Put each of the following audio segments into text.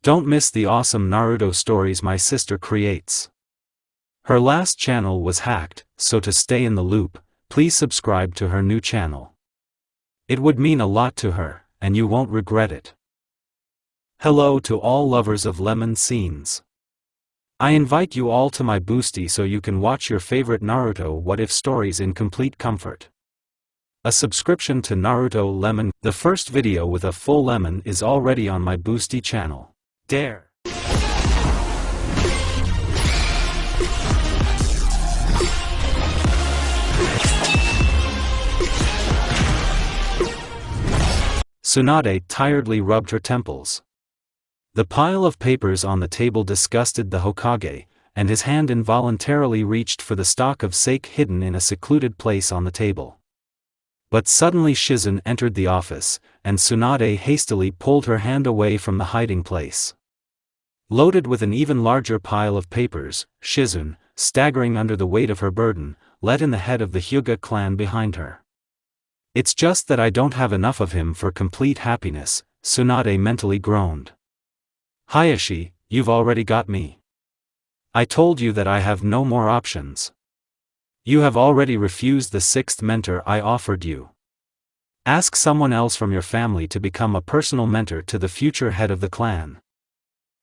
Don't miss the awesome Naruto stories my sister creates. Her last channel was hacked, so to stay in the loop, please subscribe to her new channel. It would mean a lot to her, and you won't regret it. Hello to all lovers of lemon scenes. I invite you all to my boosty so you can watch your favorite Naruto What If stories in complete comfort. A subscription to Naruto Lemon, the first video with a full lemon, is already on my boosty channel. Dare! Tsunade tiredly rubbed her temples. The pile of papers on the table disgusted the Hokage, and his hand involuntarily reached for the stalk of sake hidden in a secluded place on the table. But suddenly Shizun entered the office, and Tsunade hastily pulled her hand away from the hiding place. Loaded with an even larger pile of papers, Shizun, staggering under the weight of her burden, let in the head of the Hyuga clan behind her. It's just that I don't have enough of him for complete happiness, Tsunade mentally groaned. Hayashi, you've already got me. I told you that I have no more options. You have already refused the sixth mentor I offered you. Ask someone else from your family to become a personal mentor to the future head of the clan.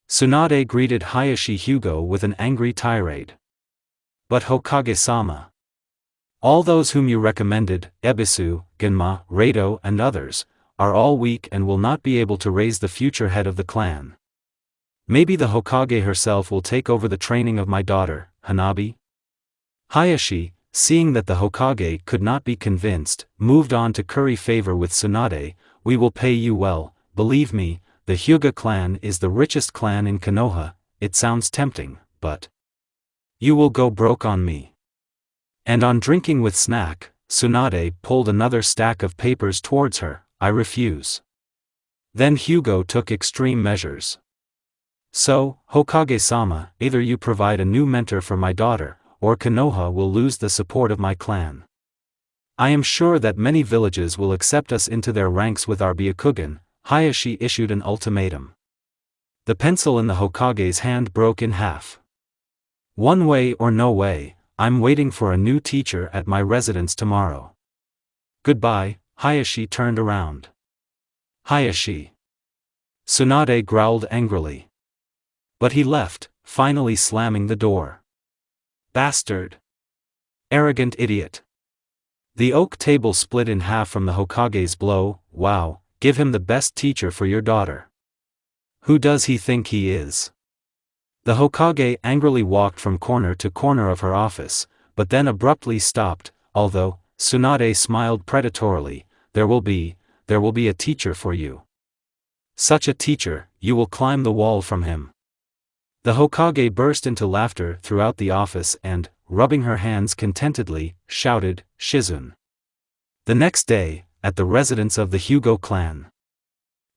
Tsunade greeted Hayashi Hyuga with an angry tirade. But Hokage-sama. All those whom you recommended, Ebisu, Genma, Rado and others, are all weak and will not be able to raise the future head of the clan. Maybe the Hokage herself will take over the training of my daughter, Hanabi? Hayashi, seeing that the Hokage could not be convinced, moved on to curry favor with Tsunade. We will pay you well, believe me, the Hyuga clan is the richest clan in Konoha. It sounds tempting, but you will go broke on me. And on drinking with snack, Tsunade pulled another stack of papers towards her. I refuse. Then Hyuga took extreme measures. So, Hokage-sama, either you provide a new mentor for my daughter, or Konoha will lose the support of my clan. I am sure that many villages will accept us into their ranks with our Byakugan. Hayashi issued an ultimatum. The pencil in the Hokage's hand broke in half. One way or no way, I'm waiting for a new teacher at my residence tomorrow. Goodbye. Hayashi turned around. Hayashi. Tsunade growled angrily. But he left, finally slamming the door. Bastard. Arrogant idiot. The oak table split in half from the Hokage's blow. Wow, give him the best teacher for your daughter. Who does he think he is? The Hokage angrily walked from corner to corner of her office, but then abruptly stopped, although, Tsunade smiled predatorily, there will be a teacher for you. Such a teacher, you will climb the wall from him. The Hokage burst into laughter throughout the office and, rubbing her hands contentedly, shouted, Shizun. The next day, at the residence of the Hyuga clan.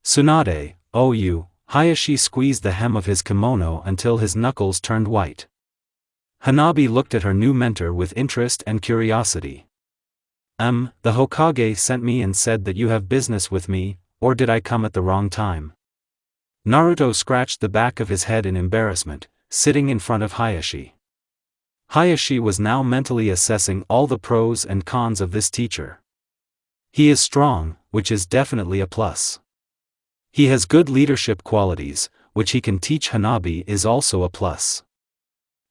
Tsunade, oh you. Hayashi squeezed the hem of his kimono until his knuckles turned white. Hanabi looked at her new mentor with interest and curiosity. The Hokage sent me and said that you have business with me, or did I come at the wrong time? Naruto scratched the back of his head in embarrassment, sitting in front of Hayashi. Hayashi was now mentally assessing all the pros and cons of this teacher. He is strong, which is definitely a plus. He has good leadership qualities, which he can teach Hanabi is also a plus.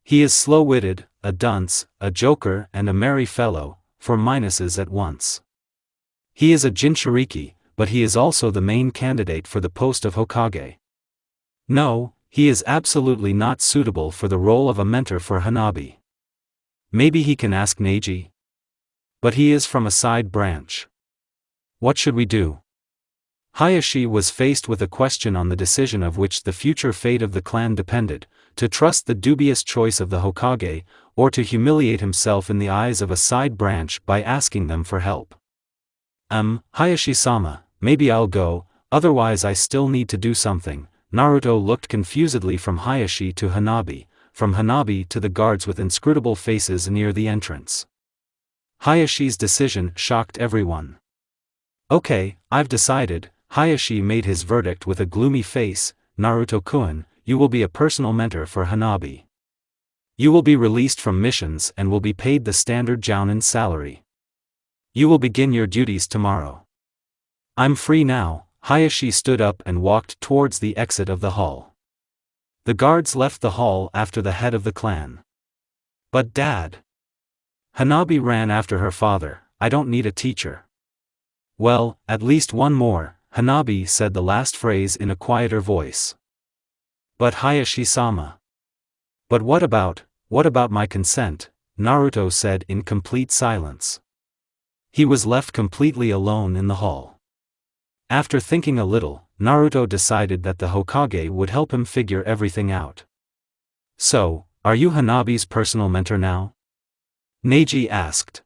He is slow-witted, a dunce, a joker and a merry fellow, 4 minuses at once. He is a Jinchuriki, but he is also the main candidate for the post of Hokage. No, he is absolutely not suitable for the role of a mentor for Hanabi. Maybe he can ask Neji? But he is from a side branch. What should we do? Hayashi was faced with a question on the decision of which the future fate of the clan depended, to trust the dubious choice of the Hokage, or to humiliate himself in the eyes of a side branch by asking them for help. Hayashi-sama, maybe I'll go, otherwise I still need to do something. Naruto looked confusedly from Hayashi to Hanabi, from Hanabi to the guards with inscrutable faces near the entrance. Hayashi's decision shocked everyone. Okay, I've decided. Hayashi made his verdict with a gloomy face. Naruto-kun, you will be a personal mentor for Hanabi. You will be released from missions and will be paid the standard jounin salary. You will begin your duties tomorrow. I'm free now." Hayashi stood up and walked towards the exit of the hall. The guards left the hall after the head of the clan. "But Dad." Hanabi ran after her father. "I don't need a teacher." "Well, at least one more," Hanabi said the last phrase in a quieter voice. "But Hayashi-sama." "But what about my consent?" Naruto said in complete silence. He was left completely alone in the hall. After thinking a little, Naruto decided that the Hokage would help him figure everything out. "So, are you Hanabi's personal mentor now?" Neji asked.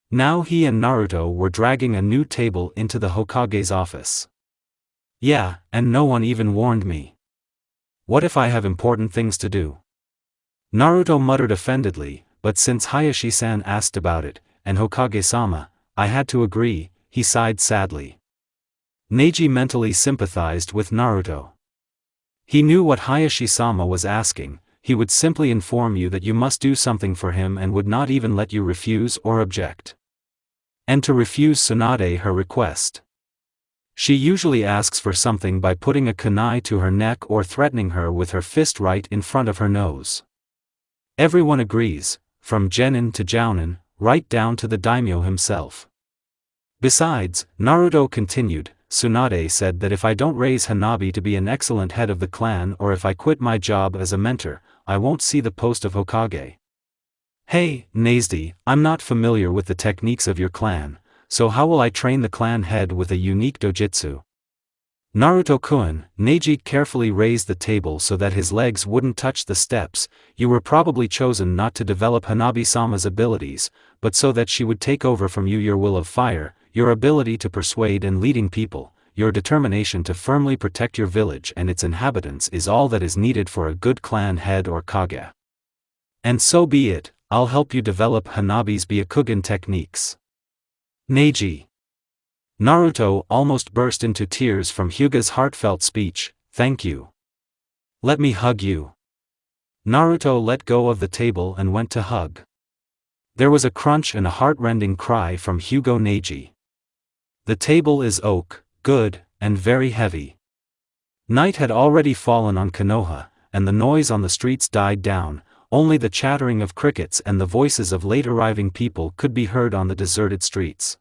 Now he and Naruto were dragging a new table into the Hokage's office. "Yeah, and no one even warned me. What if I have important things to do?" Naruto muttered offendedly, but since Hayashi-san asked about it, and Hokage-sama, I had to agree, he sighed sadly. Neji mentally sympathized with Naruto. He knew what Hayashi-sama was asking. He would simply inform you that you must do something for him and would not even let you refuse or object. And to refuse Tsunade her request. She usually asks for something by putting a kunai to her neck or threatening her with her fist right in front of her nose. Everyone agrees, from genin to jounin, right down to the daimyo himself. Besides, Naruto continued, Tsunade said that if I don't raise Hanabi to be an excellent head of the clan or if I quit my job as a mentor, I won't see the post of Hokage. Hey, Nasty, I'm not familiar with the techniques of your clan, so how will I train the clan head with a unique dojutsu? Naruto-kun, Neji carefully raised the table so that his legs wouldn't touch the steps. You were probably chosen not to develop Hanabi-sama's abilities, but so that she would take over from you your will of fire, your ability to persuade and leading people, your determination to firmly protect your village and its inhabitants is all that is needed for a good clan head or kage. And so be it, I'll help you develop Hanabi's Byakugan techniques. Neji. Naruto almost burst into tears from Hyuga's heartfelt speech. "Thank you. Let me hug you." Naruto let go of the table and went to hug. There was a crunch and a heart-rending cry from Hyuga Neji. The table is oak, good, and very heavy. Night had already fallen on Konoha, and the noise on the streets died down. Only the chattering of crickets and the voices of late-arriving people could be heard on the deserted streets.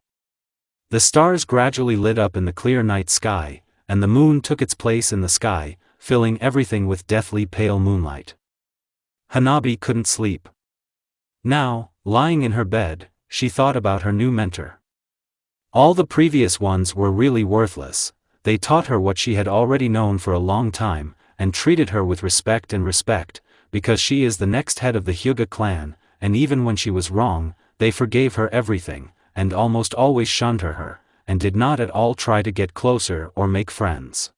The stars gradually lit up in the clear night sky, and the moon took its place in the sky, filling everything with deathly pale moonlight. Hanabi couldn't sleep. Now, lying in her bed, she thought about her new mentor. All the previous ones were really worthless. They taught her what she had already known for a long time, and treated her with respect, because she is the next head of the Hyuga clan, and even when she was wrong, they forgave her everything, and almost always shunned her, and did not at all try to get closer or make friends.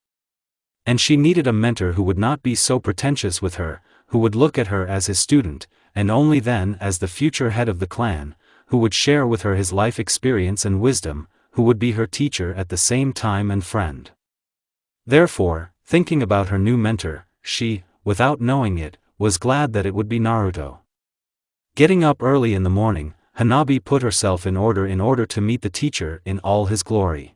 And she needed a mentor who would not be so pretentious with her, who would look at her as his student, and only then as the future head of the clan, who would share with her his life experience and wisdom, who would be her teacher at the same time and friend. Therefore, thinking about her new mentor, she, without knowing it, was glad that it would be Naruto. Getting up early in the morning, Hanabi put herself in order to meet the teacher in all his glory.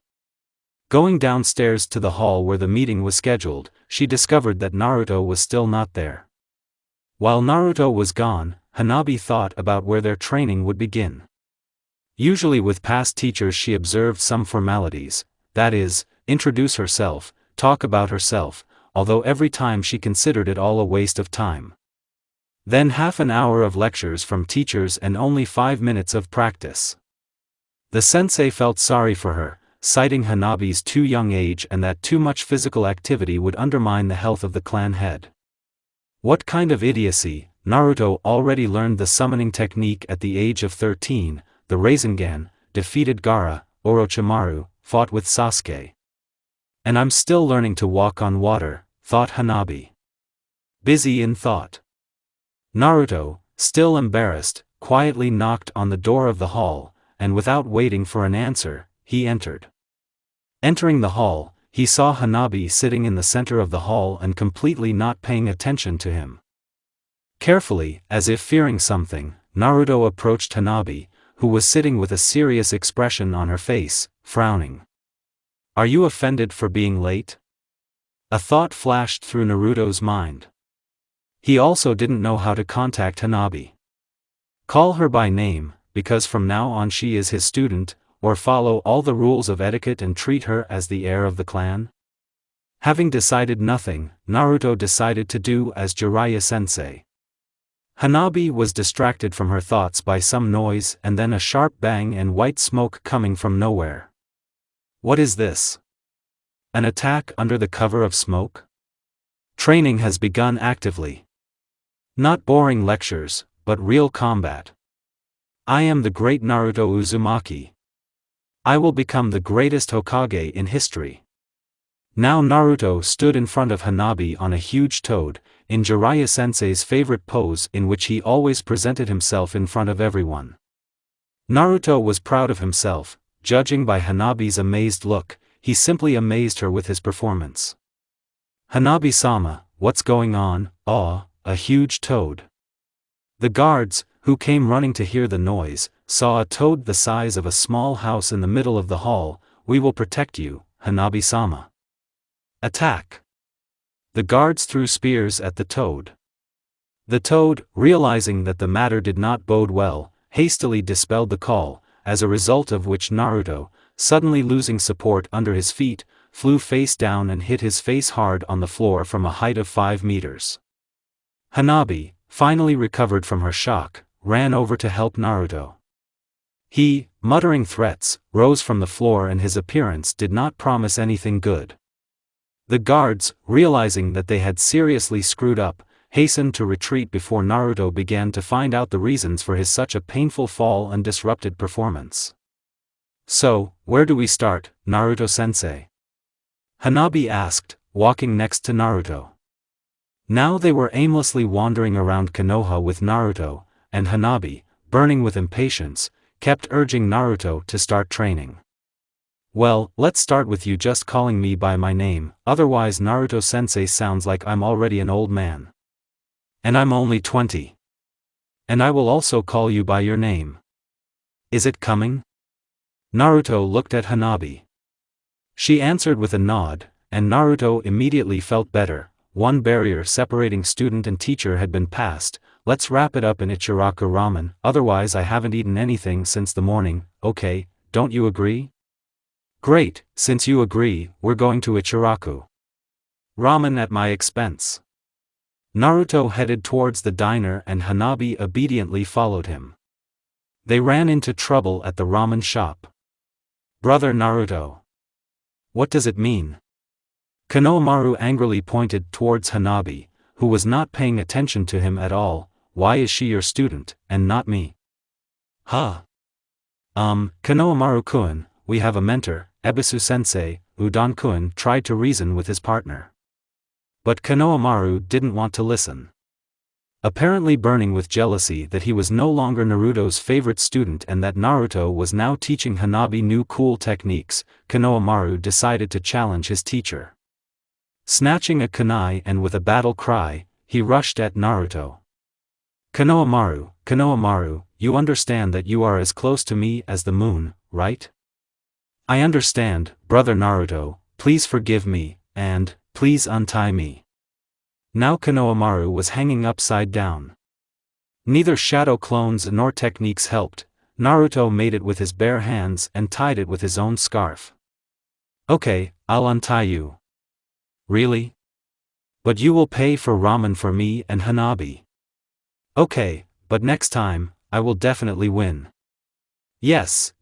Going downstairs to the hall where the meeting was scheduled, she discovered that Naruto was still not there. While Naruto was gone, Hanabi thought about where their training would begin. Usually with past teachers she observed some formalities, that is, introduce herself, talk about herself, although every time she considered it all a waste of time. Then half an hour of lectures from teachers and only 5 minutes of practice. The sensei felt sorry for her, citing Hanabi's too young age and that too much physical activity would undermine the health of the clan head. What kind of idiocy! Naruto already learned the summoning technique at the age of 13, the Rasengan, defeated Gaara, Orochimaru, fought with Sasuke. And I'm still learning to walk on water, thought Hanabi. Busy in thought. Naruto, still embarrassed, quietly knocked on the door of the hall, and without waiting for an answer, he entered. Entering the hall, he saw Hanabi sitting in the center of the hall and completely not paying attention to him. Carefully, as if fearing something, Naruto approached Hanabi, who was sitting with a serious expression on her face, frowning. "Are you offended for being late?" A thought flashed through Naruto's mind. He also didn't know how to contact Hanabi. Call her by name, because from now on she is his student, or follow all the rules of etiquette and treat her as the heir of the clan? Having decided nothing, Naruto decided to do as Jiraiya-sensei. Hanabi was distracted from her thoughts by some noise and then a sharp bang and white smoke coming from nowhere. What is this? An attack under the cover of smoke? Training has begun actively. Not boring lectures, but real combat. I am the great Naruto Uzumaki. I will become the greatest Hokage in history. Now Naruto stood in front of Hanabi on a huge toad, in Jiraiya-sensei's favorite pose in which he always presented himself in front of everyone. Naruto was proud of himself. Judging by Hanabi's amazed look, he simply amazed her with his performance. "Hanabi-sama, what's going on?" "Aw, a huge toad." The guards, who came running to hear the noise, saw a toad the size of a small house in the middle of the hall. "We will protect you, Hanabi-sama. Attack!" The guards threw spears at the toad. The toad, realizing that the matter did not bode well, hastily dispelled the call, as a result of which Naruto, suddenly losing support under his feet, flew face down and hit his face hard on the floor from a height of 5 meters. Hanabi, finally recovered from her shock, ran over to help Naruto. He, muttering threats, rose from the floor and his appearance did not promise anything good. The guards, realizing that they had seriously screwed up, hastened to retreat before Naruto began to find out the reasons for his such a painful fall and disrupted performance. "So, where do we start, Naruto-sensei?" Hanabi asked, walking next to Naruto. Now they were aimlessly wandering around Konoha with Naruto, and Hanabi, burning with impatience, kept urging Naruto to start training. "Well, let's start with you just calling me by my name, otherwise Naruto-sensei sounds like I'm already an old man. And I'm only 20. And I will also call you by your name. Is it coming?" Naruto looked at Hanabi. She answered with a nod, and Naruto immediately felt better. One barrier separating student and teacher had been passed. "Let's wrap it up in Ichiraku ramen, otherwise I haven't eaten anything since the morning, okay, don't you agree?" "Great, since you agree, we're going to Ichiraku ramen at my expense." Naruto headed towards the diner and Hanabi obediently followed him. They ran into trouble at the ramen shop. "Brother Naruto. What does it mean?" Konohamaru angrily pointed towards Hanabi, who was not paying attention to him at all. "Why is she your student, and not me?" "Huh? Konohamaru-kun, we have a mentor, Ebisu-sensei," Udon-kun tried to reason with his partner. But Konohamaru didn't want to listen. Apparently burning with jealousy that he was no longer Naruto's favorite student and that Naruto was now teaching Hanabi new cool techniques, Konohamaru decided to challenge his teacher. Snatching a kunai and with a battle cry, he rushed at Naruto. Konohamaru, you understand that you are as close to me as the moon, right?" "I understand, brother Naruto, please forgive me, and, please untie me." Now Konohamaru was hanging upside down. Neither shadow clones nor techniques helped. Naruto made it with his bare hands and tied it with his own scarf. "Okay, I'll untie you." "Really? But you will pay for ramen for me and Hanabi." "Okay, but next time, I will definitely win." Yes,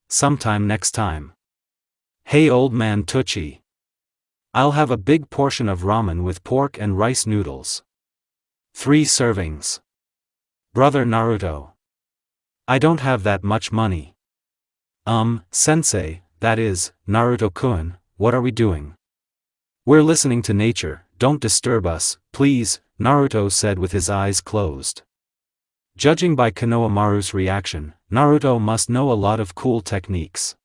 sometime next time." "Hey old man Tucci. I'll have a big portion of ramen with pork and rice noodles. 3 servings. "Brother Naruto. I don't have that much money." Sensei, that is, Naruto-kun, what are we doing?" "We're listening to nature, don't disturb us, please," Naruto said with his eyes closed. Judging by Konohamaru's reaction, Naruto must know a lot of cool techniques.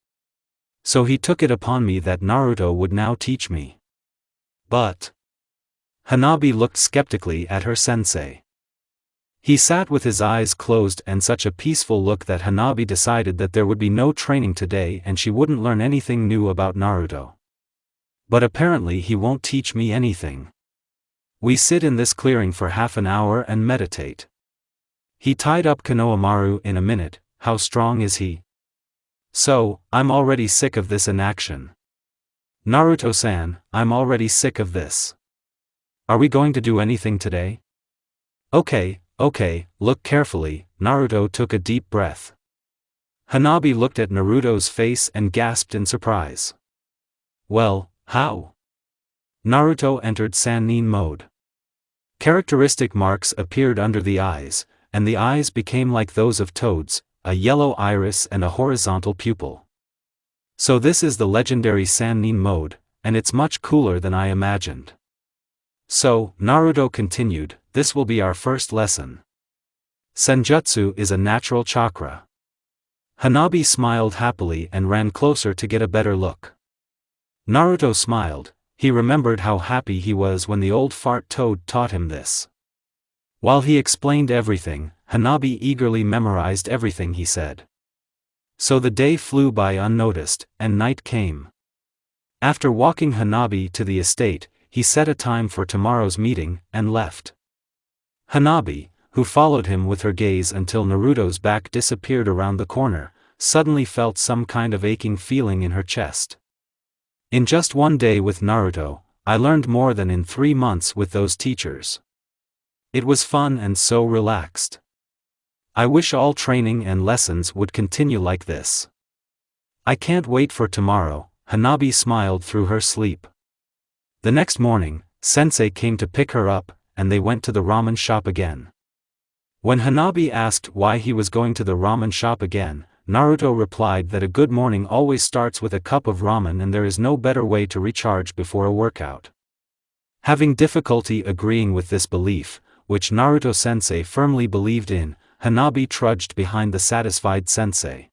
So he took it upon me that Naruto would now teach me. But Hanabi looked skeptically at her sensei. He sat with his eyes closed and such a peaceful look that Hanabi decided that there would be no training today and she wouldn't learn anything new about Naruto. But apparently he won't teach me anything. We sit in this clearing for half an hour and meditate. He tied up Konohamaru in a minute. How strong is he? So, I'm already sick of this inaction. Naruto-san, I'm already sick of this. Are we going to do anything today? Okay, look carefully. Naruto took a deep breath. Hanabi looked at Naruto's face and gasped in surprise. Well, how? Naruto entered Sannin mode. Characteristic marks appeared under the eyes, and the eyes became like those of toads, a yellow iris and a horizontal pupil. So this is the legendary Sannin mode, and it's much cooler than I imagined. So, Naruto continued, this will be our first lesson. Senjutsu is a natural chakra. Hanabi smiled happily and ran closer to get a better look. Naruto smiled. He remembered how happy he was when the old fart toad taught him this. While he explained everything, Hanabi eagerly memorized everything he said. So the day flew by unnoticed, and night came. After walking Hanabi to the estate, he set a time for tomorrow's meeting, and left. Hanabi, who followed him with her gaze until Naruto's back disappeared around the corner, suddenly felt some kind of aching feeling in her chest. In just one day with Naruto, I learned more than in 3 months with those teachers. It was fun and so relaxed. I wish all training and lessons would continue like this. I can't wait for tomorrow. Hanabi smiled through her sleep. The next morning, Sensei came to pick her up, and they went to the ramen shop again. When Hanabi asked why he was going to the ramen shop again, Naruto replied that a good morning always starts with a cup of ramen and there is no better way to recharge before a workout. Having difficulty agreeing with this belief, which Naruto-sensei firmly believed in, Hanabi trudged behind the satisfied sensei.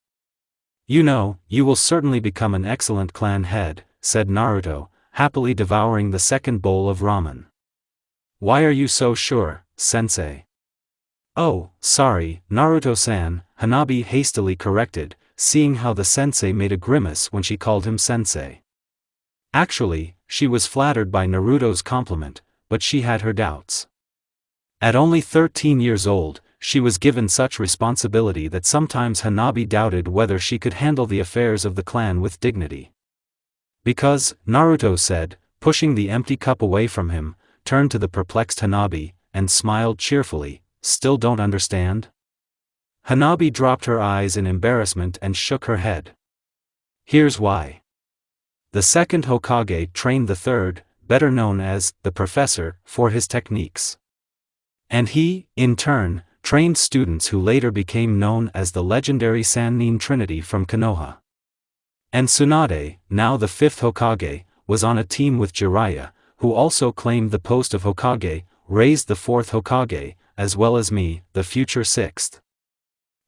You know, you will certainly become an excellent clan head, said Naruto, happily devouring the second bowl of ramen. Why are you so sure, sensei? Oh, sorry, Naruto-san, Hanabi hastily corrected, seeing how the sensei made a grimace when she called him sensei. Actually, she was flattered by Naruto's compliment, but she had her doubts. At only 13 years old, she was given such responsibility that sometimes Hanabi doubted whether she could handle the affairs of the clan with dignity. Because, Naruto said, pushing the empty cup away from him, turned to the perplexed Hanabi, and smiled cheerfully, still don't understand? Hanabi dropped her eyes in embarrassment and shook her head. Here's why. The second Hokage trained the third, better known as the professor, for his techniques. And he, in turn, trained students who later became known as the legendary Sannin Trinity from Konoha. And Tsunade, now the fifth Hokage, was on a team with Jiraiya, who also claimed the post of Hokage, raised the fourth Hokage, as well as me, the future sixth.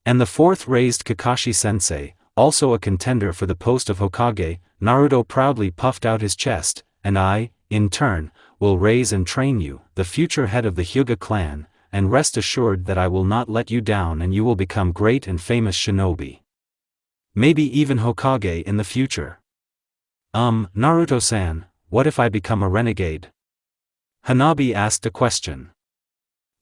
And the fourth raised Kakashi-sensei, also a contender for the post of Hokage. Naruto proudly puffed out his chest, and I, in turn, will raise and train you, the future head of the Hyuga clan, and rest assured that I will not let you down and you will become great and famous shinobi. Maybe even Hokage in the future. Naruto-san, what if I become a renegade? Hanabi asked a question.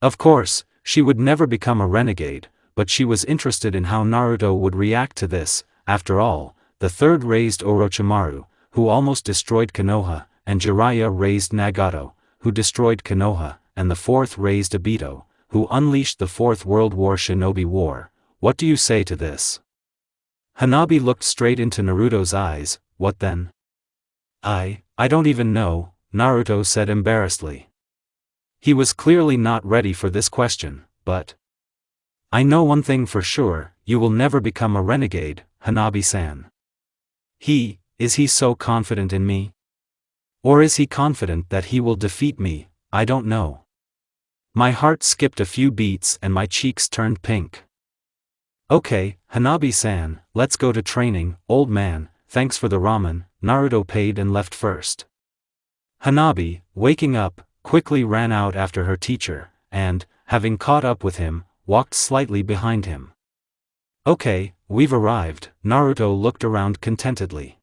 Of course, she would never become a renegade, but she was interested in how Naruto would react to this. After all, the third raised Orochimaru, who almost destroyed Konoha, and Jiraiya raised Nagato, who destroyed Konoha, and the fourth raised Obito, who unleashed the Fourth World War Shinobi War. What do you say to this? Hanabi looked straight into Naruto's eyes. What then? I don't even know, Naruto said embarrassedly. He was clearly not ready for this question, but I know one thing for sure, you will never become a renegade, Hanabi-san. Is he so confident in me? Or is he confident that he will defeat me? I don't know. My heart skipped a few beats and my cheeks turned pink. Okay, Hanabi-san, let's go to training. Old man, thanks for the ramen. Naruto paid and left first. Hanabi, waking up, quickly ran out after her teacher, and, having caught up with him, walked slightly behind him. Okay, we've arrived. Naruto looked around contentedly.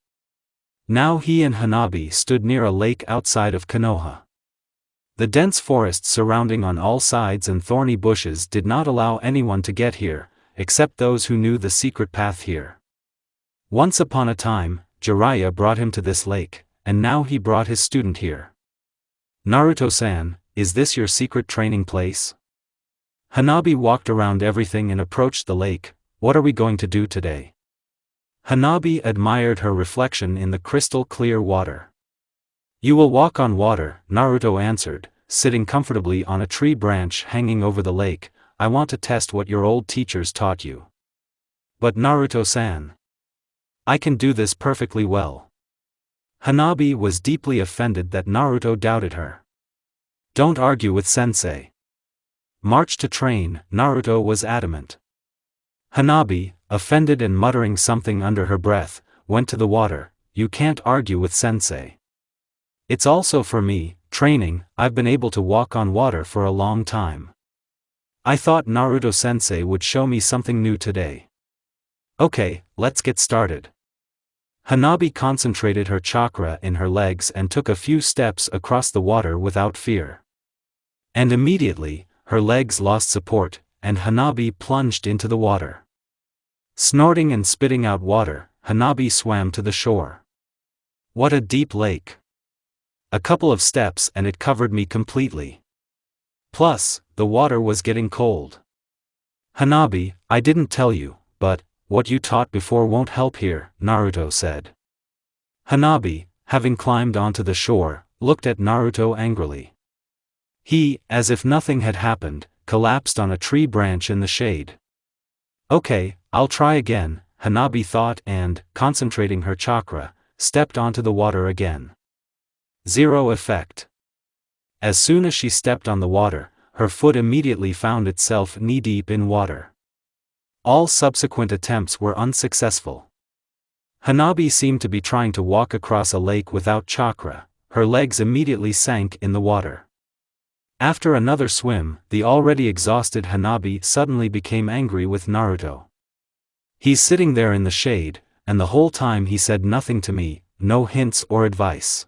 Now he and Hanabi stood near a lake outside of Konoha. The dense forest surrounding on all sides and thorny bushes did not allow anyone to get here, except those who knew the secret path here. Once upon a time, Jiraiya brought him to this lake, and now he brought his student here. Naruto-san, is this your secret training place? Hanabi walked around everything and approached the lake. What are we going to do today? Hanabi admired her reflection in the crystal clear water. You will walk on water, Naruto answered, sitting comfortably on a tree branch hanging over the lake. I want to test what your old teachers taught you. But Naruto-san, I can do this perfectly well. Hanabi was deeply offended that Naruto doubted her. Don't argue with sensei. March to train, Naruto was adamant. Hanabi, offended and muttering something under her breath, went to the water. You can't argue with sensei. It's also for me, training. I've been able to walk on water for a long time. I thought Naruto-sensei would show me something new today. Okay, let's get started. Hanabi concentrated her chakra in her legs and took a few steps across the water without fear. And immediately, her legs lost support, and Hanabi plunged into the water. Snorting and spitting out water, Hanabi swam to the shore. What a deep lake! A couple of steps and it covered me completely. Plus, the water was getting cold. Hanabi, I didn't tell you, but what you taught before won't help here, Naruto said. Hanabi, having climbed onto the shore, looked at Naruto angrily. He, as if nothing had happened, collapsed on a tree branch in the shade. Okay, I'll try again, Hanabi thought and, concentrating her chakra, stepped onto the water again. Zero effect. As soon as she stepped on the water, her foot immediately found itself knee-deep in water. All subsequent attempts were unsuccessful. Hanabi seemed to be trying to walk across a lake without chakra. Her legs immediately sank in the water. After another swim, the already exhausted Hanabi suddenly became angry with Naruto. He's sitting there in the shade, and the whole time he said nothing to me, no hints or advice.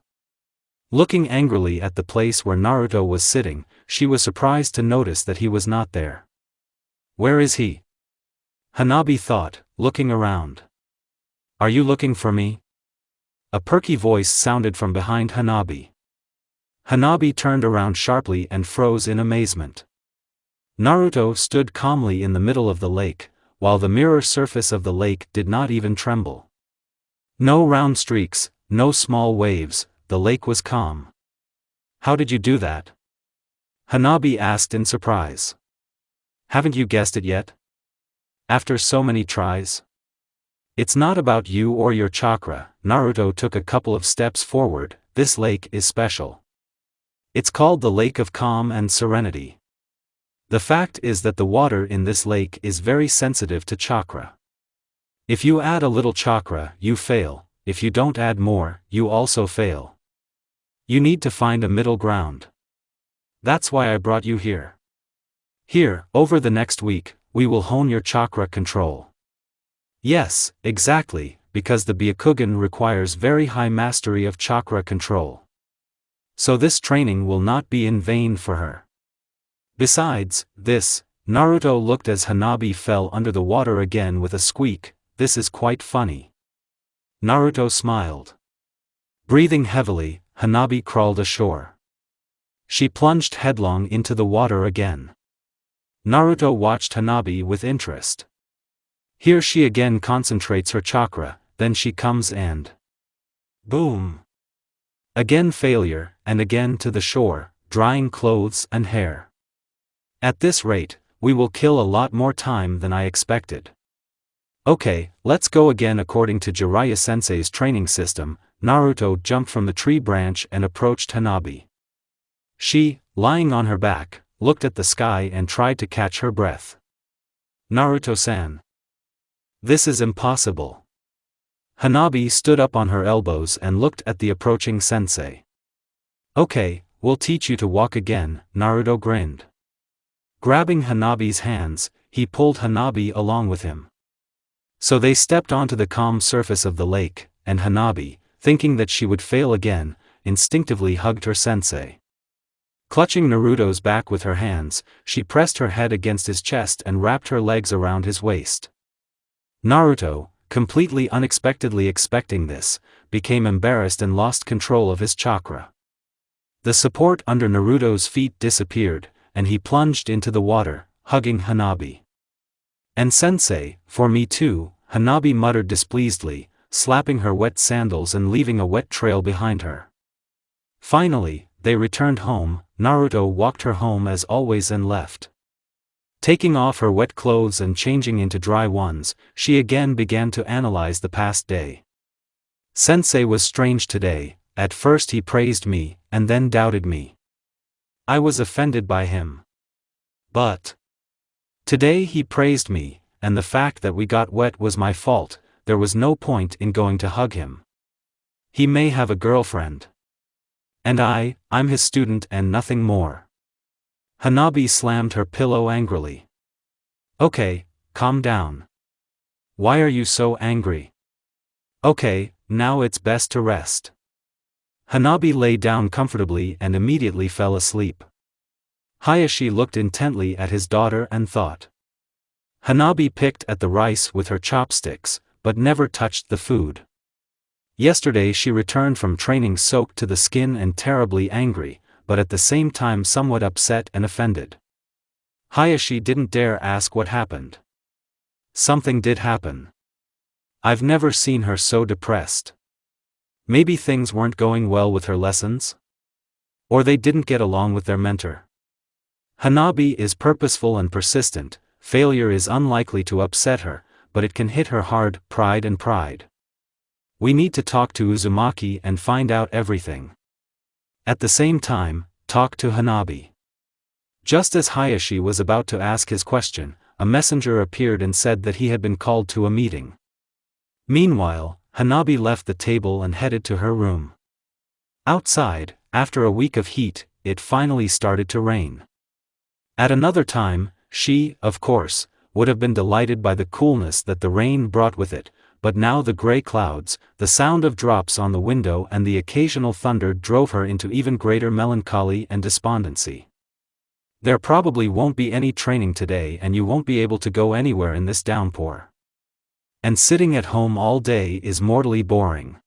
Looking angrily at the place where Naruto was sitting, she was surprised to notice that he was not there. Where is he? Hanabi thought, looking around. Are you looking for me? A perky voice sounded from behind Hanabi. Hanabi turned around sharply and froze in amazement. Naruto stood calmly in the middle of the lake, while the mirror surface of the lake did not even tremble. No round streaks, no small waves, the lake was calm. How did you do that? Hanabi asked in surprise. Haven't you guessed it yet? After so many tries? It's not about you or your chakra. Naruto took a couple of steps forward. This lake is special. It's called the Lake of Calm and Serenity. The fact is that the water in this lake is very sensitive to chakra. If you add a little chakra, you fail. If you don't add more, you also fail. You need to find a middle ground. That's why I brought you here. Here, over the next week, we will hone your chakra control. Yes, exactly, because the Byakugan requires very high mastery of chakra control. So this training will not be in vain for her. Besides this, Naruto looked as Hanabi fell under the water again with a squeak. This is quite funny. Naruto smiled. Breathing heavily, Hanabi crawled ashore. She plunged headlong into the water again. Naruto watched Hanabi with interest. Here she again concentrates her chakra, then she comes and... boom! Again failure, and again to the shore, drying clothes and hair. At this rate, we will kill a lot more time than I expected. Okay, let's go again. According to Jiraiya-sensei's training system, Naruto jumped from the tree branch and approached Hanabi. She, lying on her back, looked at the sky and tried to catch her breath. Naruto-san. This is impossible. Hanabi stood up on her elbows and looked at the approaching sensei. Okay, we'll teach you to walk again, Naruto grinned. Grabbing Hanabi's hands, he pulled Hanabi along with him. So they stepped onto the calm surface of the lake, and Hanabi, thinking that she would fail again, instinctively hugged her sensei. Clutching Naruto's back with her hands, she pressed her head against his chest and wrapped her legs around his waist. Naruto, completely unexpectedly expecting this, became embarrassed and lost control of his chakra. The support under Naruto's feet disappeared, and he plunged into the water, hugging Hanabi. And sensei, for me too, Hanabi muttered displeasedly, slapping her wet sandals and leaving a wet trail behind her. Finally, they returned home. Naruto walked her home as always and left. Taking off her wet clothes and changing into dry ones, she again began to analyze the past day. Sensei was strange today. At first he praised me, and then doubted me. I was offended by him. But today he praised me, and the fact that we got wet was my fault. There was no point in going to hug him. He may have a girlfriend. And I'm his student and nothing more. Hanabi slammed her pillow angrily. Okay, calm down. Why are you so angry? Okay, now it's best to rest. Hanabi lay down comfortably and immediately fell asleep. Hayashi looked intently at his daughter and thought. Hanabi picked at the rice with her chopsticks, but never touched the food. Yesterday she returned from training soaked to the skin and terribly angry, but at the same time somewhat upset and offended. Hayashi didn't dare ask what happened. Something did happen. I've never seen her so depressed. Maybe things weren't going well with her lessons? Or they didn't get along with their mentor. Hanabi is purposeful and persistent. Failure is unlikely to upset her, but it can hit her hard. Pride. We need to talk to Uzumaki and find out everything. At the same time, talk to Hanabi. Just as Hayashi was about to ask his question, a messenger appeared and said that he had been called to a meeting. Meanwhile, Hanabi left the table and headed to her room. Outside, after a week of heat, it finally started to rain. At another time, she, of course, would have been delighted by the coolness that the rain brought with it, but now the gray clouds, the sound of drops on the window and the occasional thunder drove her into even greater melancholy and despondency. There probably won't be any training today and you won't be able to go anywhere in this downpour. And sitting at home all day is mortally boring.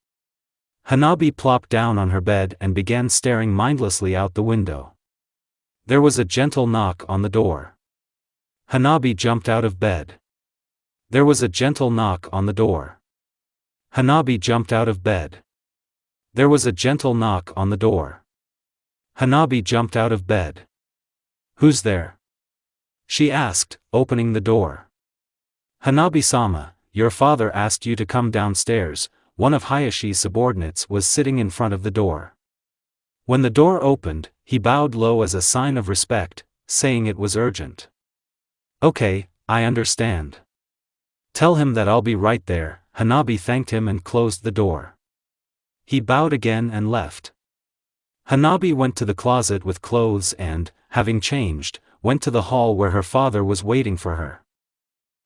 Hanabi plopped down on her bed and began staring mindlessly out the window. There was a gentle knock on the door. Hanabi jumped out of bed. There was a gentle knock on the door. Hanabi jumped out of bed. There was a gentle knock on the door. Hanabi jumped out of bed. Who's there? She asked, opening the door. Hanabi-sama, your father asked you to come downstairs. One of Hayashi's subordinates was sitting in front of the door. When the door opened, he bowed low as a sign of respect, saying it was urgent. Okay, I understand. Tell him that I'll be right there. Hanabi thanked him and closed the door. He bowed again and left. Hanabi went to the closet with clothes and, having changed, went to the hall where her father was waiting for her.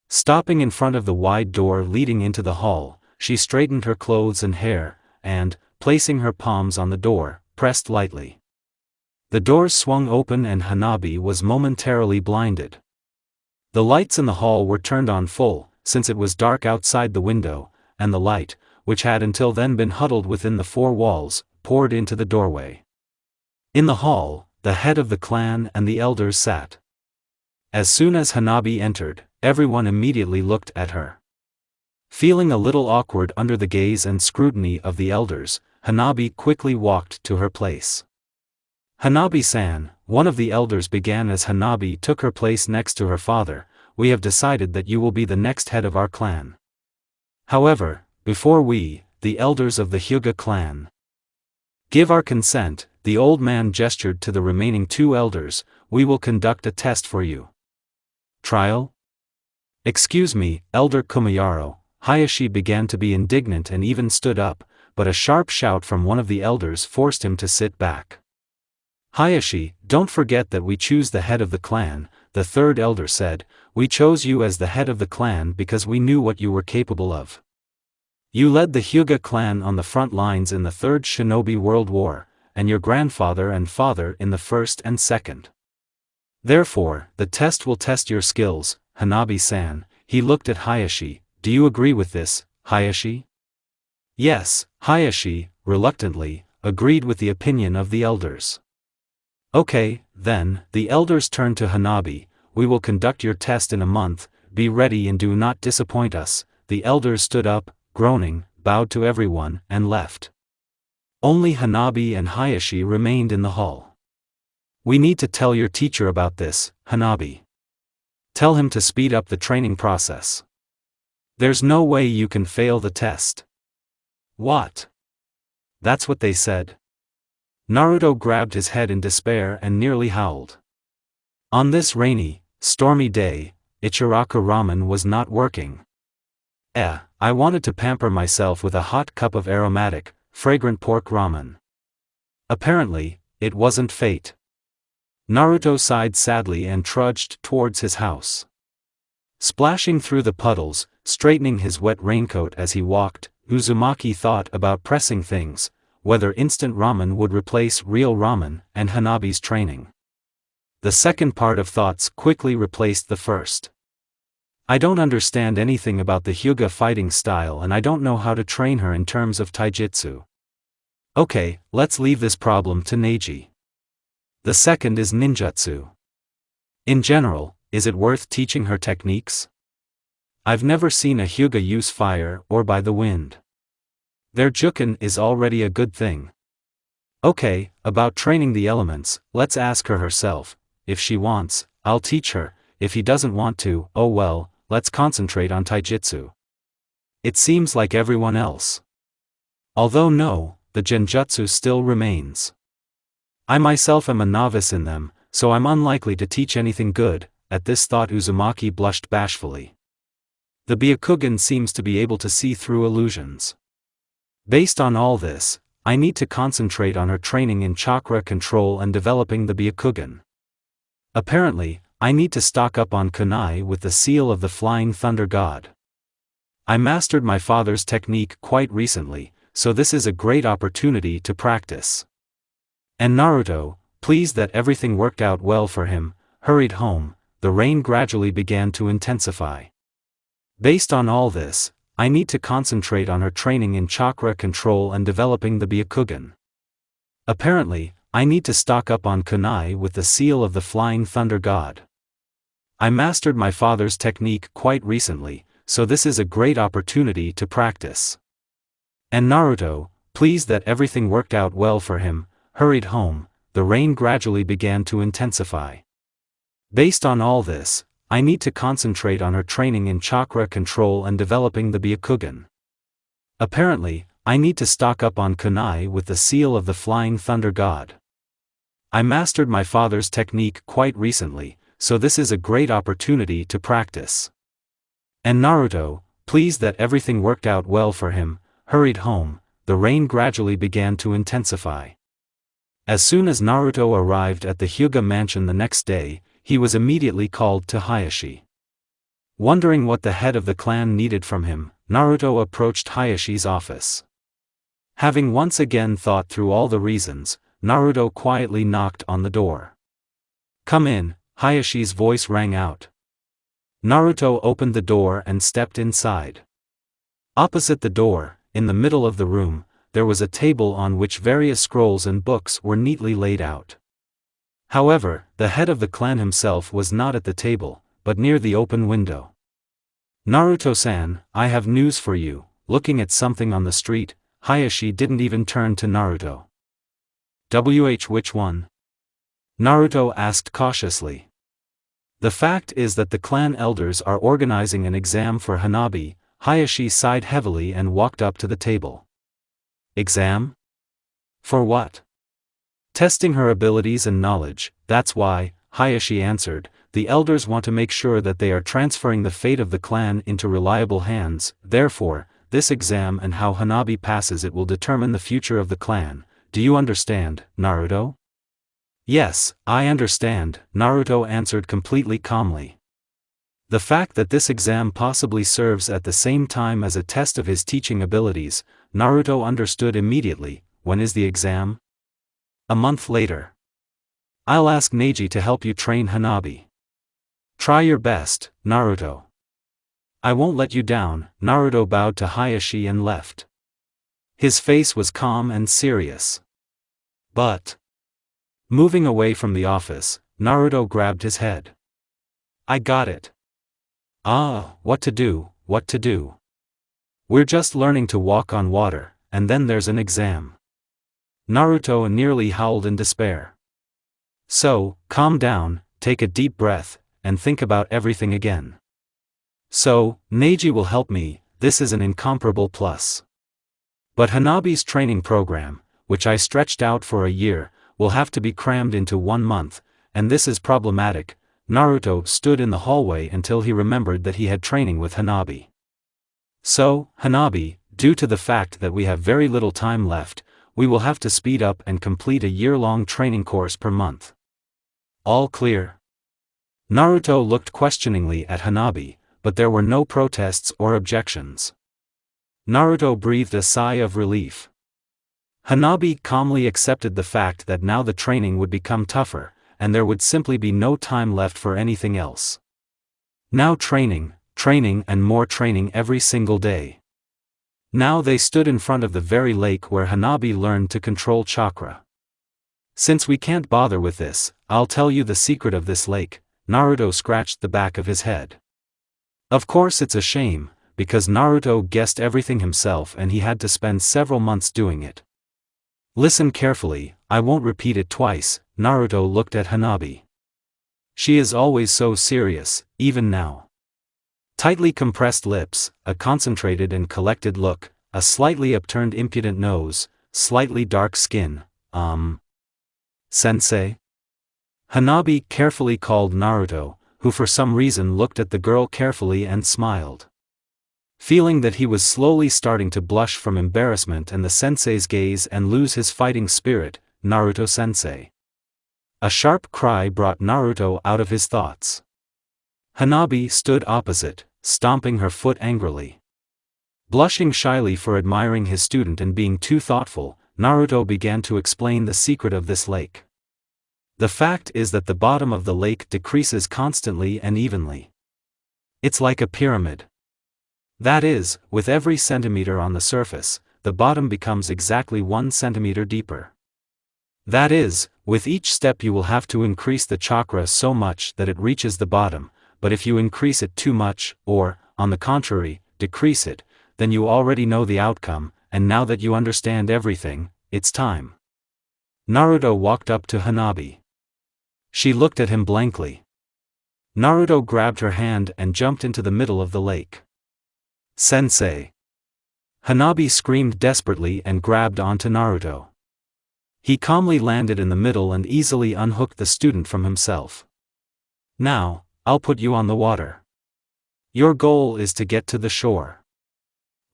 Stopping in front of the wide door leading into the hall, she straightened her clothes and hair, and, placing her palms on the door, pressed lightly. The doors swung open and Hanabi was momentarily blinded. The lights in the hall were turned on full, since it was dark outside the window, and the light, which had until then been huddled within the four walls, poured into the doorway. In the hall, the head of the clan and the elders sat. As soon as Hanabi entered, everyone immediately looked at her. Feeling a little awkward under the gaze and scrutiny of the elders, Hanabi quickly walked to her place. Hanabi-san, one of the elders began as Hanabi took her place next to her father. We have decided that you will be the next head of our clan. However, before we, the elders of the Hyuga clan, give our consent, the old man gestured to the remaining two elders, we will conduct a test for you. Trial? Excuse me, Elder Kumayaro, Hayashi began to be indignant and even stood up, but a sharp shout from one of the elders forced him to sit back. "Hayashi, don't forget that we choose the head of the clan," the third elder said. "We chose you as the head of the clan because we knew what you were capable of. You led the Hyuga clan on the front lines in the Third Shinobi World War, and your grandfather and father in the First and Second. Therefore, the test will test your skills, Hanabi-san." He looked at Hayashi. "Do you agree with this, Hayashi?" Yes, Hayashi, reluctantly, agreed with the opinion of the elders. "Okay, then," the elders turned to Hanabi. "We will conduct your test in a month, be ready and do not disappoint us." The elders stood up, groaning, bowed to everyone, and left. Only Hanabi and Hayashi remained in the hall. "We need to tell your teacher about this, Hanabi. Tell him to speed up the training process. There's no way you can fail the test." "What?" "That's what they said." Naruto grabbed his head in despair and nearly howled. On this rainy, stormy day, Ichiraku ramen was not working. I wanted to pamper myself with a hot cup of aromatic, fragrant pork ramen. Apparently, it wasn't fate. Naruto sighed sadly and trudged towards his house. Splashing through the puddles, straightening his wet raincoat as he walked, Uzumaki thought about pressing things, whether instant ramen would replace real ramen, and Hanabi's training. The second part of thoughts quickly replaced the first. "I don't understand anything about the Hyuga fighting style and I don't know how to train her in terms of taijutsu. Okay, let's leave this problem to Neji. The second is ninjutsu. In general, is it worth teaching her techniques? I've never seen a Hyuga use fire or by the wind. Their juken is already a good thing. Okay, about training the elements, let's ask her herself. If she wants, I'll teach her. If he doesn't want to, oh well, let's concentrate on taijutsu. It seems like everyone else. Although no, the genjutsu still remains. I myself am a novice in them, so I'm unlikely to teach anything good." At this thought Uzumaki blushed bashfully. The Byakugan seems to be able to see through illusions. Based on all this, I need to concentrate on her training in chakra control and developing the Byakugan. Apparently, I need to stock up on kunai with the seal of the Flying Thunder God. I mastered my father's technique quite recently, so this is a great opportunity to practice. And Naruto, pleased that everything worked out well for him, hurried home. The rain gradually began to intensify. Based on all this, I need to concentrate on her training in chakra control and developing the Byakugan. Apparently, I need to stock up on kunai with the seal of the Flying Thunder God. I mastered my father's technique quite recently, so this is a great opportunity to practice. And Naruto, pleased that everything worked out well for him, hurried home. The rain gradually began to intensify. Based on all this, I need to concentrate on her training in chakra control and developing the Byakugan. Apparently, I need to stock up on kunai with the seal of the Flying Thunder God. I mastered my father's technique quite recently, so this is a great opportunity to practice. And Naruto, pleased that everything worked out well for him, hurried home. The rain gradually began to intensify. As soon as Naruto arrived at the Hyuga mansion the next day, he was immediately called to Hayashi. Wondering what the head of the clan needed from him, Naruto approached Hayashi's office. Having once again thought through all the reasons, Naruto quietly knocked on the door. "Come in," Hayashi's voice rang out. Naruto opened the door and stepped inside. Opposite the door, in the middle of the room, there was a table on which various scrolls and books were neatly laid out. However, the head of the clan himself was not at the table, but near the open window. "Naruto-san, I have news for you." Looking at something on the street, Hayashi didn't even turn to Naruto. Which one?" Naruto asked cautiously. "The fact is that the clan elders are organizing an exam for Hanabi." Hayashi sighed heavily and walked up to the table. "Exam? For what?" "Testing her abilities and knowledge, that's why," Hayashi answered. the elders want to make sure that they are transferring the fate of the clan into reliable hands. Therefore, this exam and how Hanabi passes it will determine the future of the clan. Do you understand, Naruto? Yes, I understand, Naruto answered completely calmly. The fact that this exam possibly serves at the same time as a test of his teaching abilities, Naruto understood immediately. When is the exam? A month later. I'll ask Neji to help you train Hanabi. Try your best, Naruto. I won't let you down. Naruto bowed to Hayashi and left. His face was calm and serious. But, moving away from the office, Naruto grabbed his head. I got it. What to do, what to do. We're just learning to walk on water, and then there's an exam. Naruto nearly howled in despair. So, calm down, take a deep breath, and think about everything again. So, Neji will help me, this is an incomparable plus. But Hanabi's training program, which I stretched out for a year, will have to be crammed into 1 month, and this is problematic. Naruto stood in the hallway until he remembered that he had training with Hanabi. So, Hanabi, due to the fact that we have very little time left, we will have to speed up and complete a year-long training course per month. All clear? Naruto looked questioningly at Hanabi, but there were no protests or objections. Naruto breathed a sigh of relief. Hanabi calmly accepted the fact that now the training would become tougher, and there would simply be no time left for anything else. Now training, and more training every single day. Now they stood in front of the very lake where Hanabi learned to control chakra. Since we can't bother with this, I'll tell you the secret of this lake. Naruto scratched the back of his head. Of course it's a shame, because Naruto guessed everything himself and he had to spend several months doing it. Listen carefully, I won't repeat it twice. Naruto looked at Hanabi. She is always so serious, even now. Tightly compressed lips, a concentrated and collected look, a slightly upturned impudent nose, slightly dark skin. Sensei? Hanabi carefully called Naruto, who for some reason looked at the girl carefully and smiled. Feeling that he was slowly starting to blush from embarrassment and the sensei's gaze and lose his fighting spirit, Naruto-sensei. A sharp cry brought Naruto out of his thoughts. Hanabi stood opposite, stomping her foot angrily. Blushing shyly for admiring his student and being too thoughtful, Naruto began to explain the secret of this lake. The fact is that the bottom of the lake decreases constantly and evenly. It's like a pyramid. That is, with every centimeter on the surface, the bottom becomes exactly 1 centimeter deeper. That is, with each step you will have to increase the chakra so much that it reaches the bottom, but if you increase it too much, or, on the contrary, decrease it, then you already know the outcome, and now that you understand everything, it's time. Naruto walked up to Hanabi. She looked at him blankly. Naruto grabbed her hand and jumped into the middle of the lake. Sensei! Hanabi screamed desperately and grabbed onto Naruto. He calmly landed in the middle and easily unhooked the student from himself. Now, I'll put you on the water. Your goal is to get to the shore.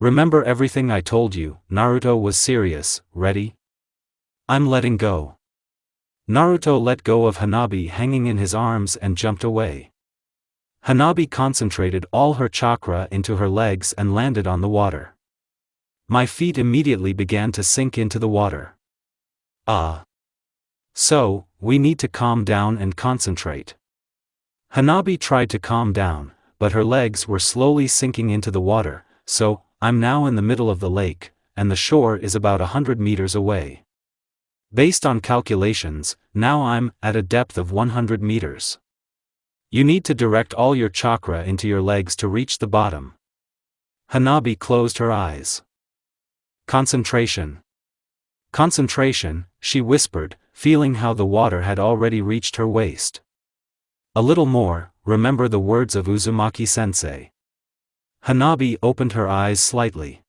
Remember everything I told you. Naruto was serious. Ready? I'm letting go. Naruto let go of Hanabi hanging in his arms and jumped away. Hanabi concentrated all her chakra into her legs and landed on the water. My feet immediately began to sink into the water. So, we need to calm down and concentrate. Hanabi tried to calm down, but her legs were slowly sinking into the water, so, I'm now in the middle of the lake, and the shore is about 100 meters away. Based on calculations, now I'm at a depth of 100 meters. You need to direct all your chakra into your legs to reach the bottom. Hanabi closed her eyes. Concentration. Concentration, she whispered, feeling how the water had already reached her waist. A little more, remember the words of Uzumaki-sensei. Hanabi opened her eyes slightly.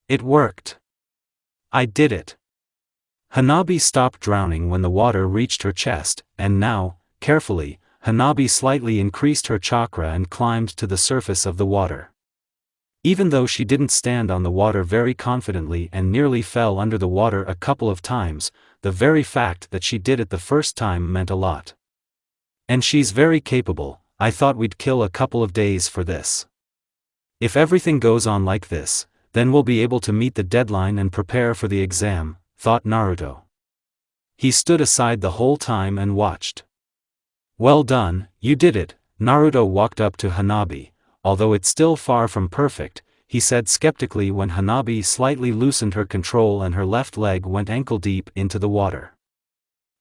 It worked. I did it. Hanabi stopped drowning when the water reached her chest, and now, carefully, Hanabi slightly increased her chakra and climbed to the surface of the water. Even though she didn't stand on the water very confidently and nearly fell under the water a couple of times, the very fact that she did it the first time meant a lot. And she's very capable. I thought we'd kill a couple of days for this. If everything goes on like this, then we'll be able to meet the deadline and prepare for the exam, thought Naruto. He stood aside the whole time and watched. Well done, you did it. Naruto walked up to Hanabi. Although it's still far from perfect, he said skeptically when Hanabi slightly loosened her control and her left leg went ankle-deep into the water.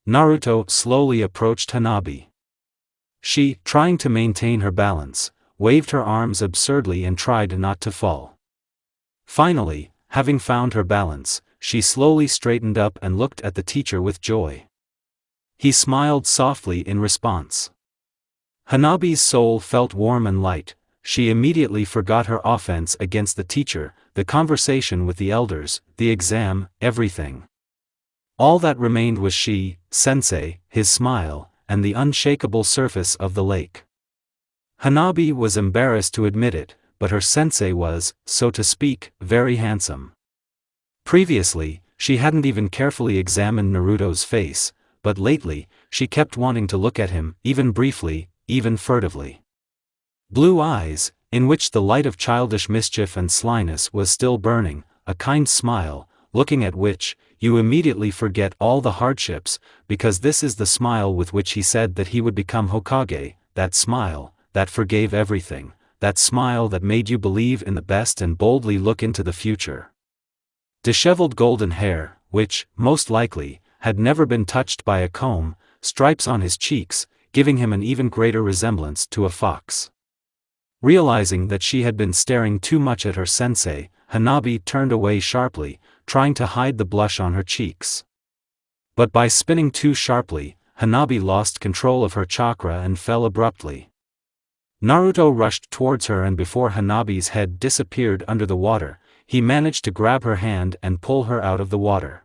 Naruto slowly approached Hanabi. She, trying to maintain her balance, waved her arms absurdly and tried not to fall. Finally, having found her balance, she slowly straightened up and looked at the teacher with joy. He smiled softly in response. Hanabi's soul felt warm and light. She immediately forgot her offense against the teacher, the conversation with the elders, the exam, everything. All that remained was she, Sensei, his smile, and the unshakable surface of the lake. Hanabi was embarrassed to admit it, but her sensei was, so to speak, very handsome. Previously, she hadn't even carefully examined Naruto's face, but lately, she kept wanting to look at him, even briefly, even furtively. Blue eyes, in which the light of childish mischief and slyness was still burning, a kind smile, looking at which, you immediately forget all the hardships, because this is the smile with which he said that he would become Hokage, that smile, that forgave everything, that smile that made you believe in the best and boldly look into the future. Disheveled golden hair, which, most likely, had never been touched by a comb, stripes on his cheeks, giving him an even greater resemblance to a fox. Realizing that she had been staring too much at her sensei, Hanabi turned away sharply, trying to hide the blush on her cheeks. But by spinning too sharply, Hanabi lost control of her chakra and fell abruptly. Naruto rushed towards her and before Hanabi's head disappeared under the water, he managed to grab her hand and pull her out of the water.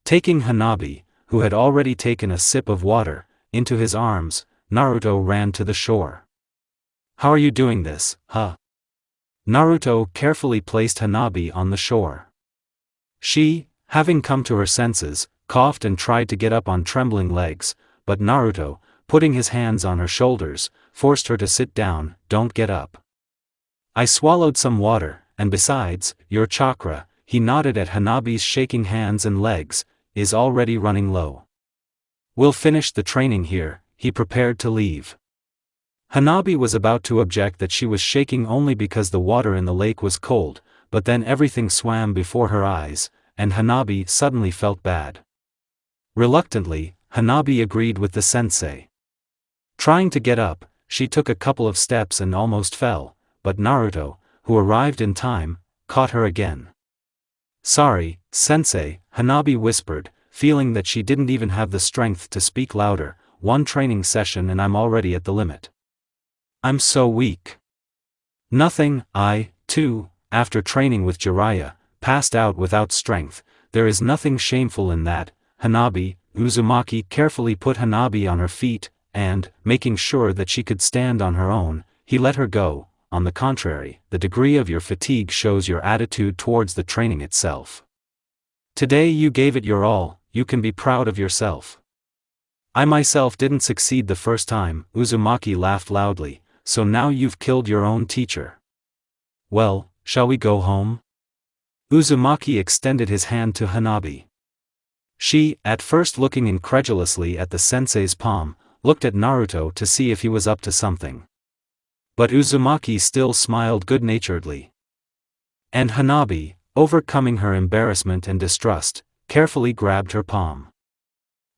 Taking Hanabi, who had already taken a sip of water, into his arms, Naruto ran to the shore. How are you doing this, huh? Naruto carefully placed Hanabi on the shore. She, having come to her senses, coughed and tried to get up on trembling legs, but Naruto, putting his hands on her shoulders, forced her to sit down. Don't get up. I swallowed some water, and besides, your chakra, he nodded at Hanabi's shaking hands and legs, is already running low. We'll finish the training here. He prepared to leave. Hanabi was about to object that she was shaking only because the water in the lake was cold, but then everything swam before her eyes, and Hanabi suddenly felt bad. Reluctantly, Hanabi agreed with the sensei. Trying to get up, she took a couple of steps and almost fell, but Naruto, who arrived in time, caught her again. Sorry, sensei, Hanabi whispered, feeling that she didn't even have the strength to speak louder. One training session and I'm already at the limit. I'm so weak. Nothing, I, too, after training with Jiraiya, passed out without strength. There is nothing shameful in that. Hanabi. Uzumaki carefully put Hanabi on her feet, and, making sure that she could stand on her own, he let her go. On the contrary, the degree of your fatigue shows your attitude towards the training itself. Today you gave it your all, you can be proud of yourself. I myself didn't succeed the first time, Uzumaki laughed loudly, so now you've killed your own teacher. Well, shall we go home? Uzumaki extended his hand to Hanabi. She, at first looking incredulously at the sensei's palm, looked at Naruto to see if he was up to something. But Uzumaki still smiled good-naturedly. And Hanabi, overcoming her embarrassment and distrust, carefully grabbed her palm.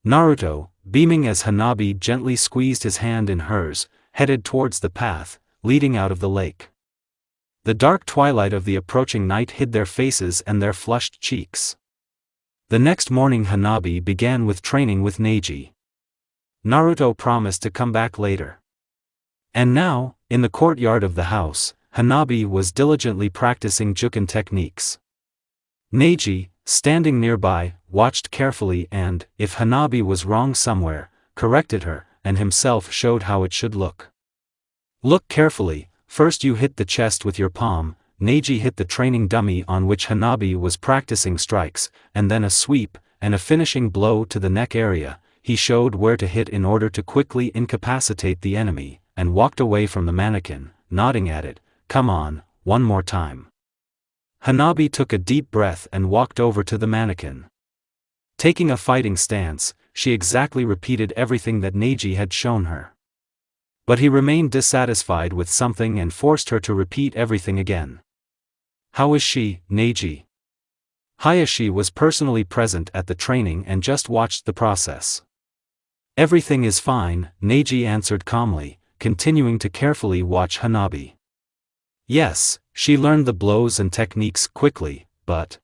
Naruto, beaming as Hanabi gently squeezed his hand in hers, headed towards the path, leading out of the lake. The dark twilight of the approaching night hid their faces and their flushed cheeks. The next morning Hanabi began with training with Neji. Naruto promised to come back later. And now, in the courtyard of the house, Hanabi was diligently practicing Juken techniques. Neji, standing nearby, watched carefully and, if Hanabi was wrong somewhere, corrected her, and himself showed how it should look. Look carefully, first you hit the chest with your palm, Neji hit the training dummy on which Hanabi was practicing strikes, and then a sweep, and a finishing blow to the neck area. He showed where to hit in order to quickly incapacitate the enemy, and walked away from the mannequin, nodding at it. Come on, one more time. Hanabi took a deep breath and walked over to the mannequin. Taking a fighting stance, she exactly repeated everything that Neji had shown her. But he remained dissatisfied with something and forced her to repeat everything again. How is she, Neji? Hayashi was personally present at the training and just watched the process. Everything is fine, Neji answered calmly, continuing to carefully watch Hanabi. Yes, she learned the blows and techniques quickly, but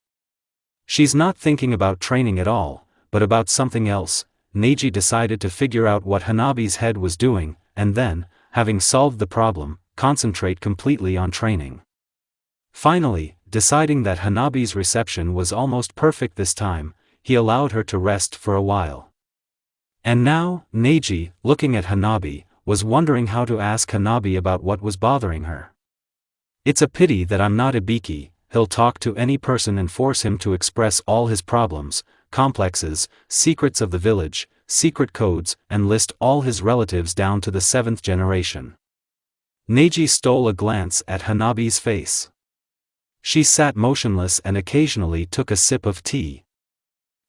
she's not thinking about training at all, but about something else. Neji decided to figure out what Hanabi's head was doing, and then, having solved the problem, concentrate completely on training. Finally, deciding that Hanabi's reception was almost perfect this time, he allowed her to rest for a while. And now, Neji, looking at Hanabi, was wondering how to ask Hanabi about what was bothering her. It's a pity that I'm not Ibiki. He'll talk to any person and force him to express all his problems, complexes, secrets of the village, secret codes, and list all his relatives down to the 7th generation. Neji stole a glance at Hanabi's face. She sat motionless and occasionally took a sip of tea.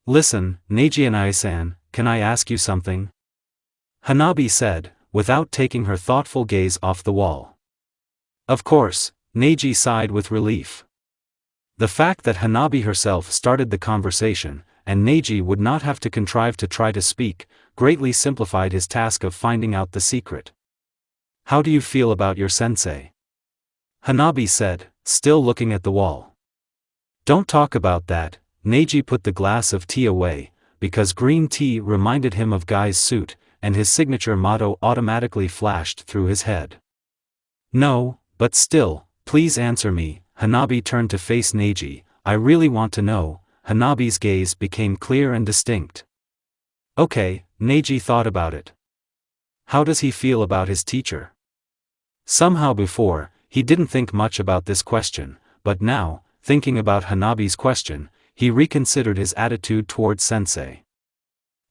Listen, Neji and I-san, can I ask you something? Hanabi said, without taking her thoughtful gaze off the wall. Of course, Neji sighed with relief. The fact that Hanabi herself started the conversation, and Neji would not have to contrive to try to speak, greatly simplified his task of finding out the secret. How do you feel about your sensei? Hanabi said, still looking at the wall. Don't talk about that. Neji put the glass of tea away, because green tea reminded him of Guy's suit, and his signature motto automatically flashed through his head. No, but still, please answer me. Hanabi turned to face Neji. I really want to know. Hanabi's gaze became clear and distinct. Okay, Neji thought about it. How does he feel about his teacher? Somehow before, he didn't think much about this question, but now, thinking about Hanabi's question, he reconsidered his attitude towards sensei.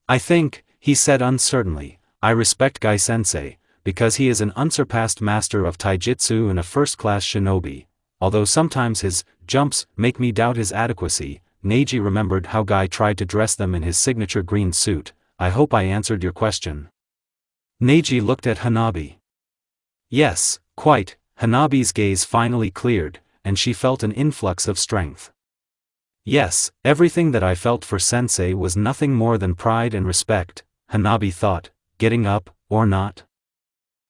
I think, he said uncertainly, I respect Guy sensei, because he is an unsurpassed master of taijutsu and a first-class shinobi, although sometimes his jumps make me doubt his adequacy. Neji remembered how Guy tried to dress them in his signature green suit. I hope I answered your question. Neji looked at Hanabi. Yes, quite. Hanabi's gaze finally cleared, and she felt an influx of strength. Yes, everything that I felt for sensei was nothing more than pride and respect, Hanabi thought, getting up, or not.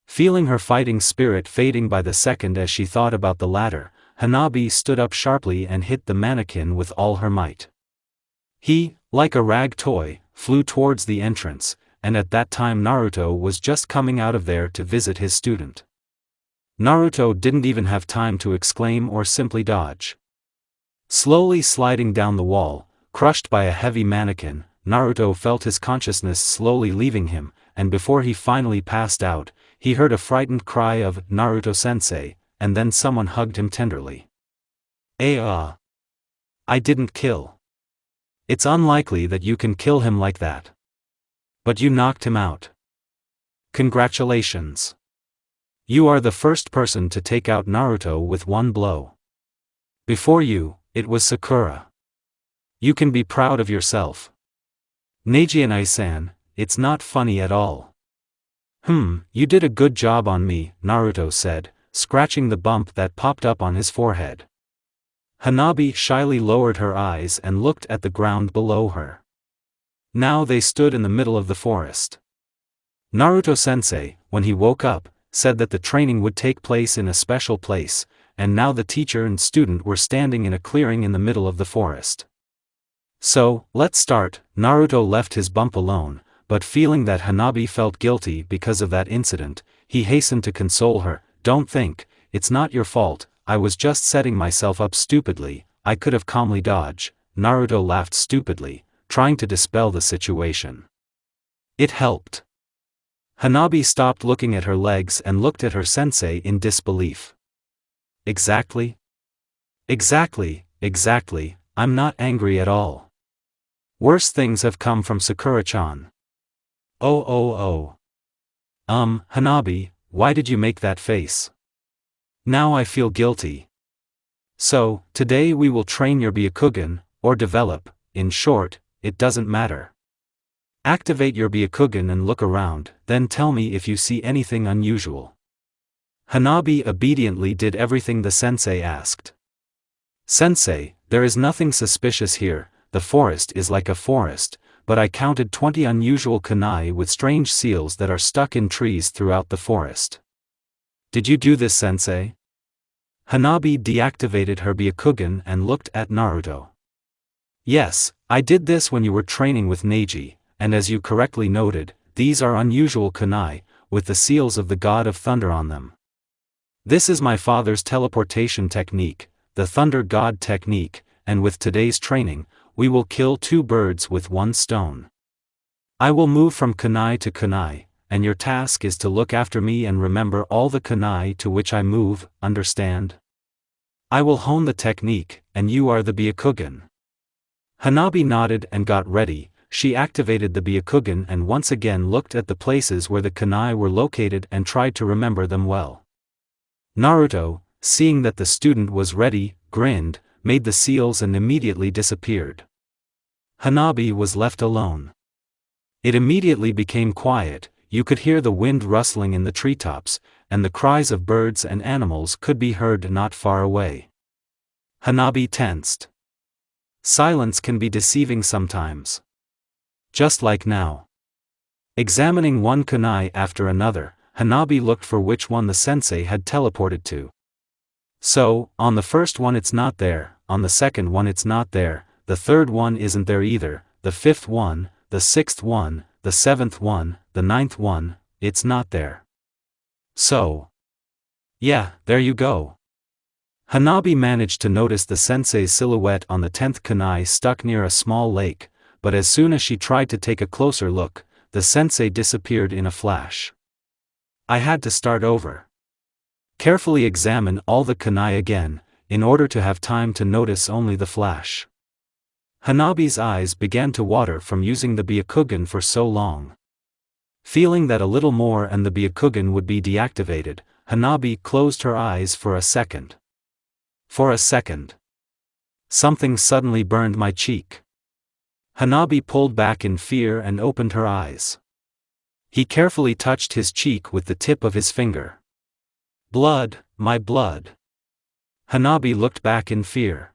Feeling her fighting spirit fading by the second as she thought about the latter, Hanabi stood up sharply and hit the mannequin with all her might. He, like a rag toy, flew towards the entrance, and at that time Naruto was just coming out of there to visit his student. Naruto didn't even have time to exclaim or simply dodge. Slowly sliding down the wall, crushed by a heavy mannequin, Naruto felt his consciousness slowly leaving him, and before he finally passed out, he heard a frightened cry of Naruto-sensei, and then someone hugged him tenderly. I didn't kill. It's unlikely that you can kill him like that. But you knocked him out. Congratulations. You are the first person to take out Naruto with one blow. Before you, it was Sakura. You can be proud of yourself. Neji and I-san, it's not funny at all. You did a good job on me, Naruto said, scratching the bump that popped up on his forehead. Hanabi shyly lowered her eyes and looked at the ground below her. Now they stood in the middle of the forest. Naruto-sensei, when he woke up, said that the training would take place in a special place, and now the teacher and student were standing in a clearing in the middle of the forest. So, let's start. Naruto left his bump alone, but feeling that Hanabi felt guilty because of that incident, he hastened to console her. Don't think, it's not your fault, I was just setting myself up stupidly, I could have calmly dodged. Naruto laughed stupidly, trying to dispel the situation. It helped. Hanabi stopped looking at her legs and looked at her sensei in disbelief. Exactly? Exactly, I'm not angry at all. Worse things have come from Sakura-chan. Oh. Hanabi, why did you make that face? Now I feel guilty. So, today we will train your Byakugan, or develop, in short, it doesn't matter. Activate your Byakugan and look around, then tell me if you see anything unusual. Hanabi obediently did everything the sensei asked. Sensei, there is nothing suspicious here, the forest is like a forest, but I counted 20 unusual kunai with strange seals that are stuck in trees throughout the forest. Did you do this, sensei? Hanabi deactivated her Byakugan and looked at Naruto. Yes, I did this when you were training with Neji, and as you correctly noted, these are unusual kunai, with the seals of the God of Thunder on them. This is my father's teleportation technique, the Thunder God technique, and with today's training, we will kill 2 birds with 1 stone. I will move from kunai to kunai, and your task is to look after me and remember all the kunai to which I move, understand? I will hone the technique, and you are the Byakugan. Hanabi nodded and got ready. She activated the Byakugan and once again looked at the places where the kunai were located and tried to remember them well. Naruto, seeing that the student was ready, grinned, made the seals and immediately disappeared. Hanabi was left alone. It immediately became quiet, you could hear the wind rustling in the treetops, and the cries of birds and animals could be heard not far away. Hanabi tensed. Silence can be deceiving sometimes. Just like now. Examining one kunai after another, Hanabi looked for which one the sensei had teleported to. So, on the first one it's not there, on the second one it's not there, the third one isn't there either, the fifth one, the sixth one, the seventh one, the ninth one, it's not there. So. Yeah, there you go. Hanabi managed to notice the sensei's silhouette on the 10th kunai stuck near a small lake, but as soon as she tried to take a closer look, the sensei disappeared in a flash. I had to start over. Carefully examine all the kunai again, in order to have time to notice only the flash. Hanabi's eyes began to water from using the Byakugan for so long. Feeling that a little more and the Byakugan would be deactivated, Hanabi closed her eyes for a second. For a second. Something suddenly burned my cheek. Hanabi pulled back in fear and opened her eyes. He carefully touched his cheek with the tip of his finger. Blood, my blood. Hanabi looked back in fear.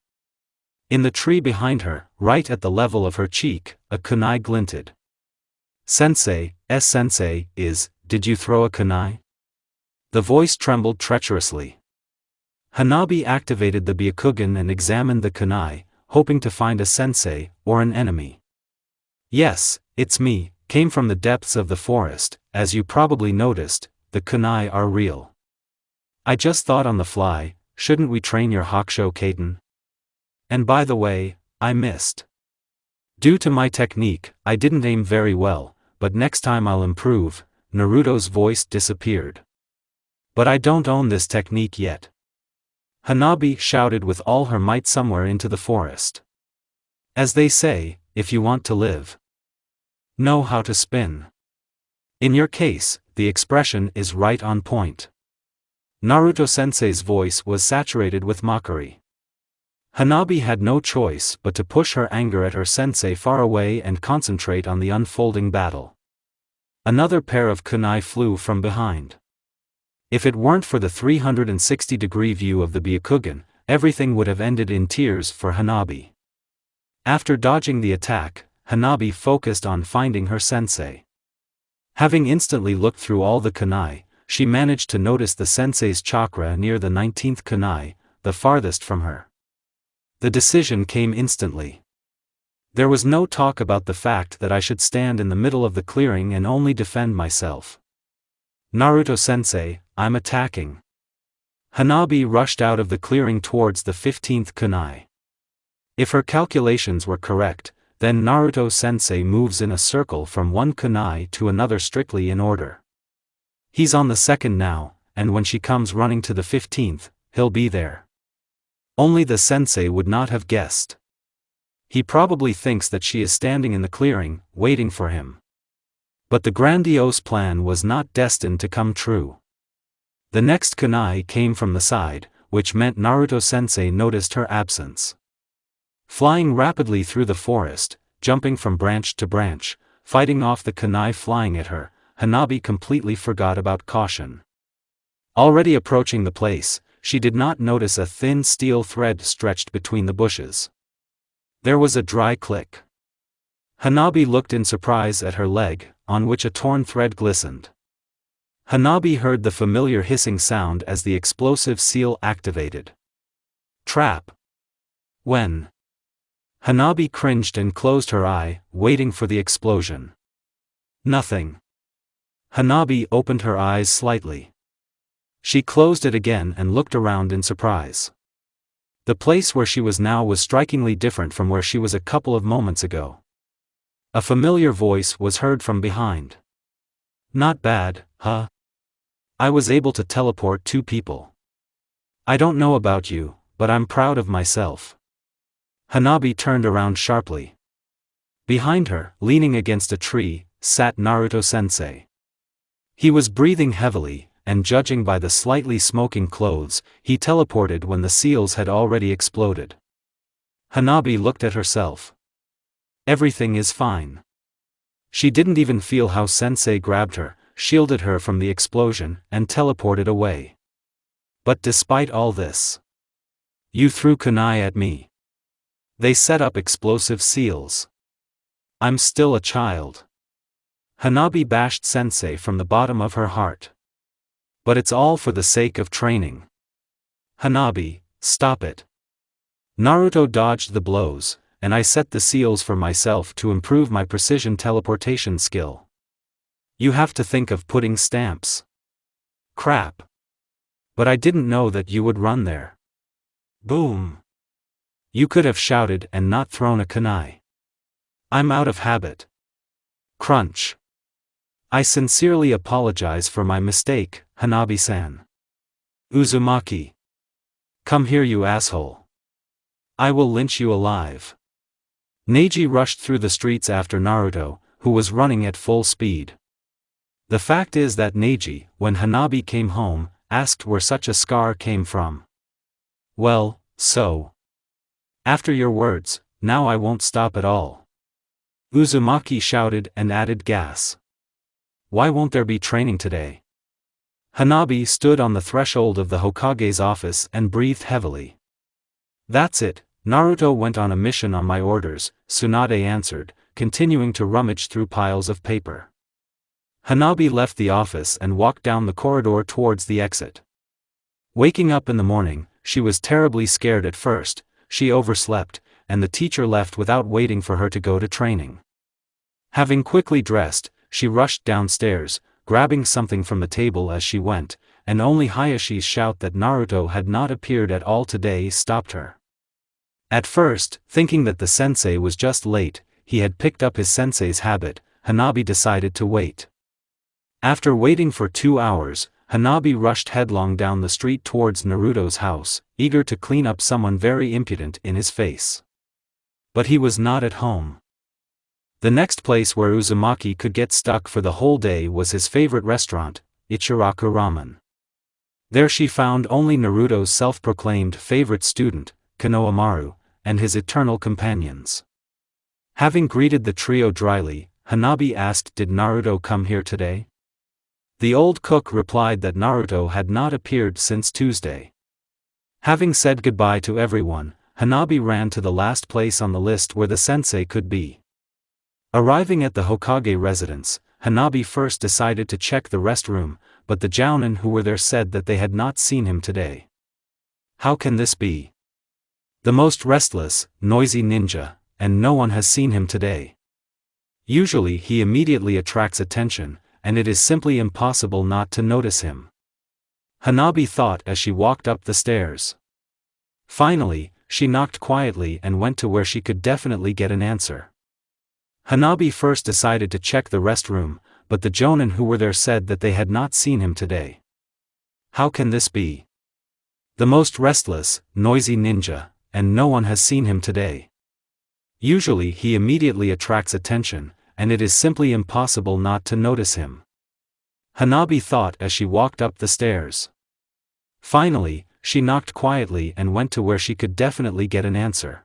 In the tree behind her, right at the level of her cheek, a kunai glinted. Sensei, did you throw a kunai? The voice trembled treacherously. Hanabi activated the Byakugan and examined the kunai, hoping to find a sensei, or an enemy. Yes, it's me, came from the depths of the forest, as you probably noticed, the kunai are real. I just thought on the fly, shouldn't we train your Hakusho Kaiten? And by the way, I missed. Due to my technique, I didn't aim very well, but next time I'll improve. Naruto's voice disappeared. But I don't own this technique yet. Hanabi shouted with all her might somewhere into the forest. As they say, if you want to live, know how to spin. In your case, the expression is right on point. Naruto-sensei's voice was saturated with mockery. Hanabi had no choice but to push her anger at her sensei far away and concentrate on the unfolding battle. Another pair of kunai flew from behind. If it weren't for the 360-degree view of the Byakugan, everything would have ended in tears for Hanabi. After dodging the attack, Hanabi focused on finding her sensei. Having instantly looked through all the kunai, she managed to notice the sensei's chakra near the 19th kunai, the farthest from her. The decision came instantly. There was no talk about the fact that I should stand in the middle of the clearing and only defend myself. Naruto-sensei, I'm attacking. Hanabi rushed out of the clearing towards the 15th kunai. If her calculations were correct, then Naruto-sensei moves in a circle from one kunai to another strictly in order. He's on the 2nd now, and when she comes running to the 15th, he'll be there. Only the sensei would not have guessed. He probably thinks that she is standing in the clearing, waiting for him. But the grandiose plan was not destined to come true. The next kunai came from the side, which meant Naruto-sensei noticed her absence. Flying rapidly through the forest, jumping from branch to branch, fighting off the kunai flying at her, Hanabi completely forgot about caution. Already approaching the place, she did not notice a thin steel thread stretched between the bushes. There was a dry click. Hanabi looked in surprise at her leg, on which a torn thread glistened. Hanabi heard the familiar hissing sound as the explosive seal activated. Trap. When? Hanabi cringed and closed her eye, waiting for the explosion. Nothing. Hanabi opened her eyes slightly. She closed it again and looked around in surprise. The place where she was now was strikingly different from where she was a couple of moments ago. A familiar voice was heard from behind. Not bad, huh? I was able to teleport 2 people. I don't know about you, but I'm proud of myself. Hanabi turned around sharply. Behind her, leaning against a tree, sat Naruto-sensei. He was breathing heavily, and judging by the slightly smoking clothes, he teleported when the seals had already exploded. Hanabi looked at herself. Everything is fine. She didn't even feel how sensei grabbed her, shielded her from the explosion, and teleported away. But despite all this, you threw kunai at me. They set up explosive seals. I'm still a child. Hanabi bashed sensei from the bottom of her heart. But it's all for the sake of training. Hanabi, stop it. Naruto dodged the blows, and I set the seals for myself to improve my precision teleportation skill. You have to think of putting stamps. Crap. But I didn't know that you would run there. Boom. You could have shouted and not thrown a kunai. I'm out of habit. Crunch. I sincerely apologize for my mistake, Hanabi-san. Uzumaki. Come here, you asshole. I will lynch you alive. Neji rushed through the streets after Naruto, who was running at full speed. The fact is that Neji, when Hanabi came home, asked where such a scar came from. Well, so. After your words, now I won't stop at all. Uzumaki shouted and added gas. Why won't there be training today? Hanabi stood on the threshold of the Hokage's office and breathed heavily. That's it, Naruto went on a mission on my orders, Tsunade answered, continuing to rummage through piles of paper. Hanabi left the office and walked down the corridor towards the exit. Waking up in the morning, she was terribly scared at first. She overslept, and the teacher left without waiting for her to go to training. Having quickly dressed, she rushed downstairs, grabbing something from the table as she went, and only Hayashi's shout that Naruto had not appeared at all today stopped her. At first, thinking that the sensei was just late, he had picked up his sensei's habit, Hanabi decided to wait. After waiting for 2 hours, Hanabi rushed headlong down the street towards Naruto's house, eager to clean up someone very impudent in his face. But he was not at home. The next place where Uzumaki could get stuck for the whole day was his favorite restaurant, Ichiraku Ramen. There she found only Naruto's self-proclaimed favorite student, Konohamaru, and his eternal companions. Having greeted the trio dryly, Hanabi asked, "Did Naruto come here today?" The old cook replied that Naruto had not appeared since Tuesday. Having said goodbye to everyone, Hanabi ran to the last place on the list where the sensei could be. Arriving at the Hokage residence, Hanabi first decided to check the restroom, but the jounin who were there said that they had not seen him today. How can this be? The most restless, noisy ninja, and no one has seen him today. Usually he immediately attracts attention, and it is simply impossible not to notice him. Hanabi thought as she walked up the stairs. Finally, she knocked quietly and went to where she could definitely get an answer. Hanabi first decided to check the restroom, but the jonin who were there said that they had not seen him today. How can this be? The most restless, noisy ninja, and no one has seen him today. Usually he immediately attracts attention, and it is simply impossible not to notice him. Hanabi thought as she walked up the stairs. Finally, she knocked quietly and went to where she could definitely get an answer.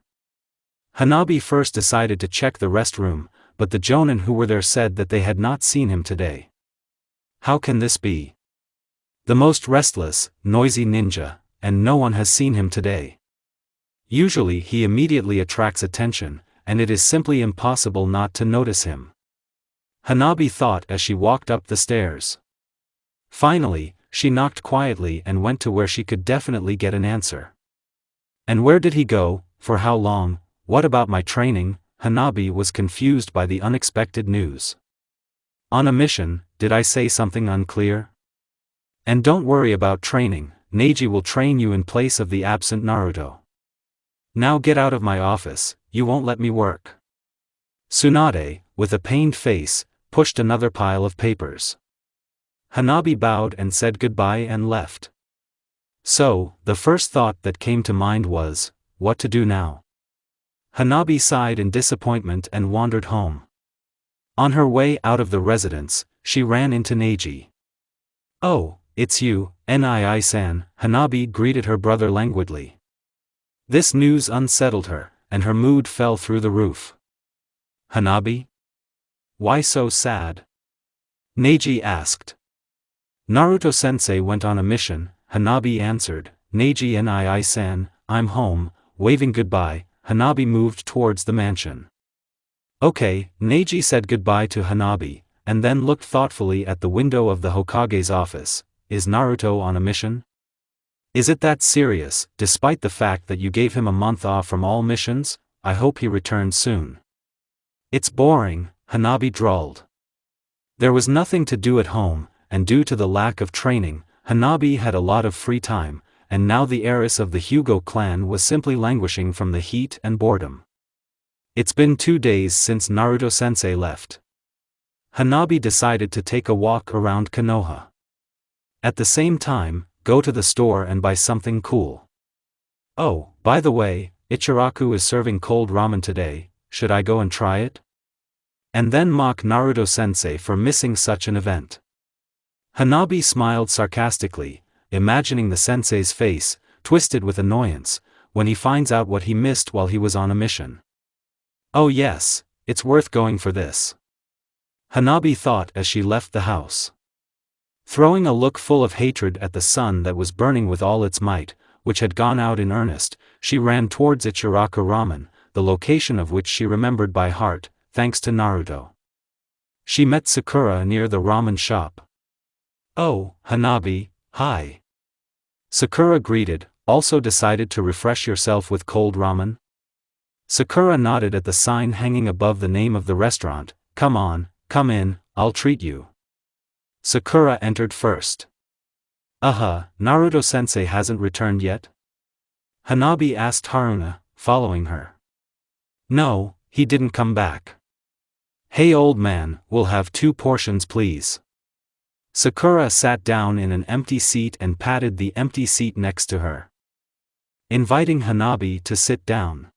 Hanabi first decided to check the restroom, but the jonin who were there said that they had not seen him today. How can this be? The most restless, noisy ninja, and no one has seen him today. Usually he immediately attracts attention, and it is simply impossible not to notice him. Hanabi thought as she walked up the stairs. Finally, she knocked quietly and went to where she could definitely get an answer. And where did he go, for how long, what about my training? Hanabi was confused by the unexpected news. On a mission, did I say something unclear? And don't worry about training, Neji will train you in place of the absent Naruto. Now get out of my office, you won't let me work. Tsunade, with a pained face, pushed another pile of papers. Hanabi bowed and said goodbye and left. So, the first thought that came to mind was, what to do now? Hanabi sighed in disappointment and wandered home. On her way out of the residence, she ran into Neji. Oh, it's you, Nii-san, Hanabi greeted her brother languidly. This news unsettled her, and her mood fell through the roof. Hanabi? Why so sad? Neji asked. Naruto-sensei went on a mission, Hanabi answered. Neji and Nii-san, I'm home. Waving goodbye, Hanabi moved towards the mansion. Okay, Neji said goodbye to Hanabi, and then looked thoughtfully at the window of the Hokage's office. Is Naruto on a mission? Is it that serious, despite the fact that you gave him a month off from all missions? I hope he returns soon. It's boring, Hanabi drawled. There was nothing to do at home, and due to the lack of training, Hanabi had a lot of free time, and now the heiress of the Hyuga clan was simply languishing from the heat and boredom. It's been 2 days since Naruto-sensei left. Hanabi decided to take a walk around Konoha. At the same time, go to the store and buy something cool. Oh, by the way, Ichiraku is serving cold ramen today, should I go and try it? And then mock Naruto-sensei for missing such an event. Hanabi smiled sarcastically, imagining the sensei's face, twisted with annoyance, when he finds out what he missed while he was on a mission. Oh yes, it's worth going for this. Hanabi thought as she left the house. Throwing a look full of hatred at the sun that was burning with all its might, which had gone out in earnest, she ran towards Ichiraku Ramen, the location of which she remembered by heart, thanks to Naruto. She met Sakura near the ramen shop. Oh, Hanabi, hi. Sakura greeted, also decided to refresh yourself with cold ramen? Sakura nodded at the sign hanging above the name of the restaurant. Come on, come in, I'll treat you. Sakura entered first. Naruto-sensei hasn't returned yet? Hanabi asked Haruna, following her. No, he didn't come back. Hey old man, we'll have 2 portions please. Sakura sat down in an empty seat and patted the empty seat next to her, inviting Hanabi to sit down.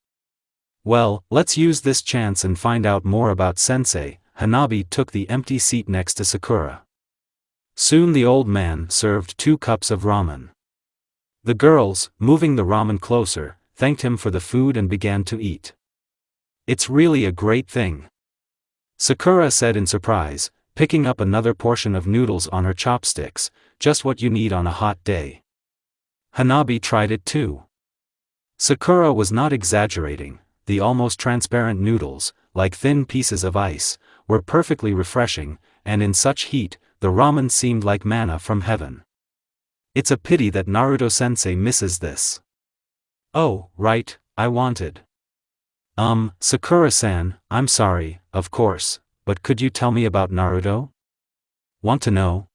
Well, let's use this chance and find out more about sensei. Hanabi took the empty seat next to Sakura. Soon the old man served 2 cups of ramen. The girls, moving the ramen closer, thanked him for the food and began to eat. It's really a great thing, Sakura said in surprise, picking up another portion of noodles on her chopsticks, just what you need on a hot day. Hanabi tried it too. Sakura was not exaggerating, the almost transparent noodles, like thin pieces of ice, were perfectly refreshing, and in such heat, the ramen seemed like manna from heaven. It's a pity that Naruto-sensei misses this. Oh, right, I wanted. Sakura-san, I'm sorry, of course, but could you tell me about Naruto? Want to know?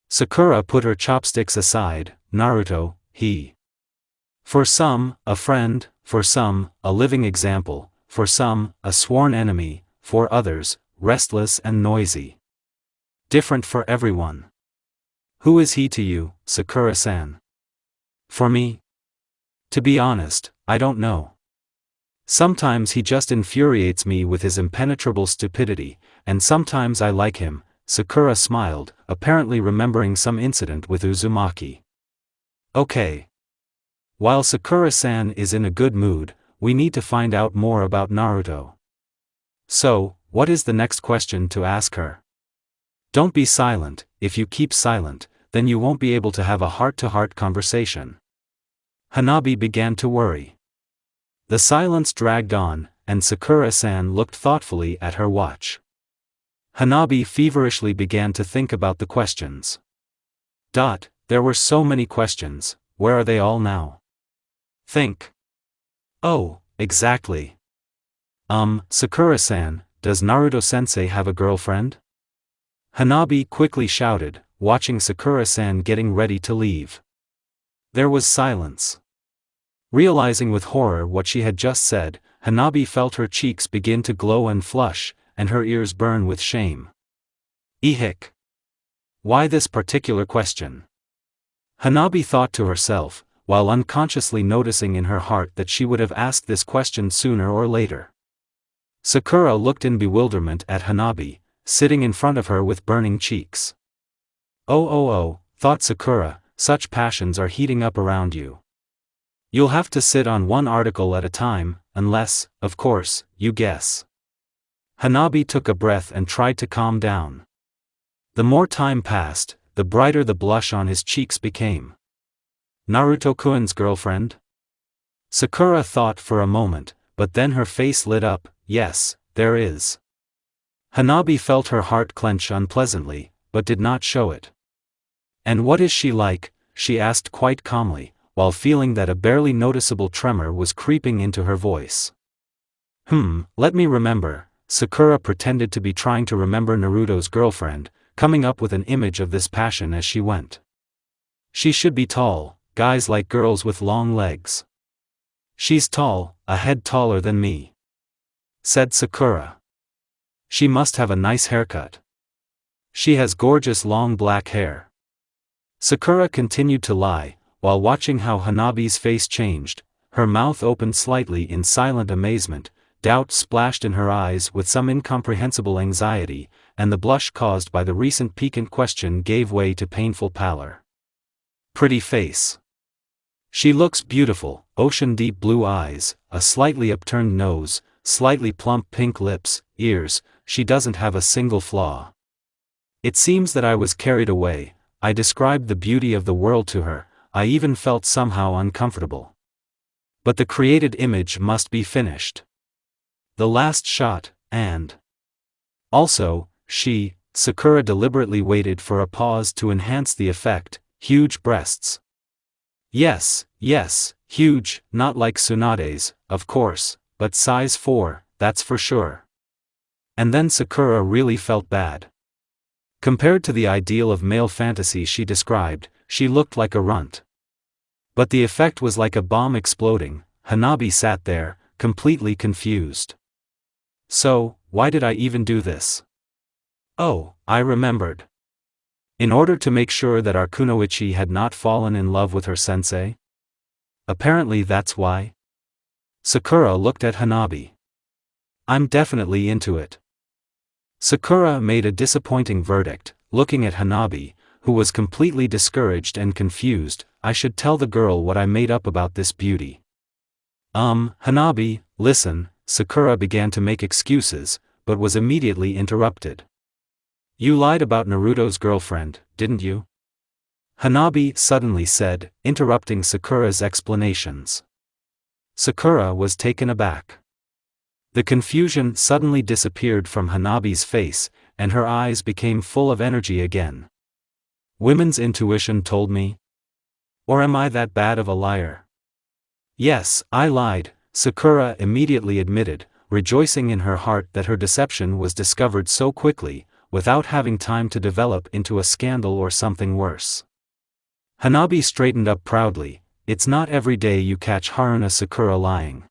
Sakura put her chopsticks aside. Naruto, he. For some, a friend, for some, a living example, for some, a sworn enemy, for others, restless and noisy. Different for everyone. Who is he to you, Sakura-san? For me? To be honest, I don't know. Sometimes he just infuriates me with his impenetrable stupidity, and sometimes I like him. Sakura smiled, apparently remembering some incident with Uzumaki. Okay. While Sakura-san is in a good mood, we need to find out more about Naruto. So, what is the next question to ask her? Don't be silent. If you keep silent, then you won't be able to have a heart-to-heart conversation. Hanabi began to worry. The silence dragged on, and Sakura-san looked thoughtfully at her watch. Hanabi feverishly began to think about the questions. There were so many questions, where are they all now? Think. Oh, exactly. Sakura-san, does Naruto-sensei have a girlfriend? Hanabi quickly shouted, watching Sakura-san getting ready to leave. There was silence. Realizing with horror what she had just said, Hanabi felt her cheeks begin to glow and flush, and her ears burn with shame. Ehic. Why this particular question? Hanabi thought to herself, while unconsciously noticing in her heart that she would have asked this question sooner or later. Sakura looked in bewilderment at Hanabi, sitting in front of her with burning cheeks. Oh, thought Sakura, such passions are heating up around you. You'll have to sit on one article at a time, unless, of course, you guess. Hanabi took a breath and tried to calm down. The more time passed, the brighter the blush on his cheeks became. Naruto-kun's girlfriend? Sakura thought for a moment, but then her face lit up. Yes, there is. Hanabi felt her heart clench unpleasantly, but did not show it. And what is she like? She asked quite calmly, while feeling that a barely noticeable tremor was creeping into her voice. Let me remember. Sakura pretended to be trying to remember Naruto's girlfriend, coming up with an image of this passion as she went. She should be tall, guys like girls with long legs. She's tall, a head taller than me, said Sakura. She must have a nice haircut. She has gorgeous long black hair. Sakura continued to lie, while watching how Hanabi's face changed. Her mouth opened slightly in silent amazement, doubt splashed in her eyes with some incomprehensible anxiety, and the blush caused by the recent piquant question gave way to painful pallor. Pretty face. She looks beautiful, ocean-deep blue eyes, a slightly upturned nose, slightly plump pink lips, ears. She doesn't have a single flaw. It seems that I was carried away. I described the beauty of the world to her. I even felt somehow uncomfortable. But the created image must be finished. The last shot, and also, Sakura deliberately waited for a pause to enhance the effect. Huge breasts. Yes, huge, not like Tsunade's, of course, but size 4, that's for sure. And then Sakura really felt bad. Compared to the ideal of male fantasy she described, she looked like a runt. But the effect was like a bomb exploding. Hanabi sat there, completely confused. So, why did I even do this? Oh, I remembered. In order to make sure that our kunoichi had not fallen in love with her sensei? Apparently that's why. Sakura looked at Hanabi. I'm definitely into it. Sakura made a disappointing verdict, looking at Hanabi, who was completely discouraged and confused. I should tell the girl what I made up about this beauty. Hanabi, listen. Sakura began to make excuses, but was immediately interrupted. You lied about Naruto's girlfriend, didn't you? Hanabi suddenly said, interrupting Sakura's explanations. Sakura was taken aback. The confusion suddenly disappeared from Hanabi's face, and her eyes became full of energy again. Women's intuition told me? Or am I that bad of a liar? Yes, I lied, Sakura immediately admitted, rejoicing in her heart that her deception was discovered so quickly, without having time to develop into a scandal or something worse. Hanabi straightened up proudly. It's not every day you catch Haruna Sakura lying.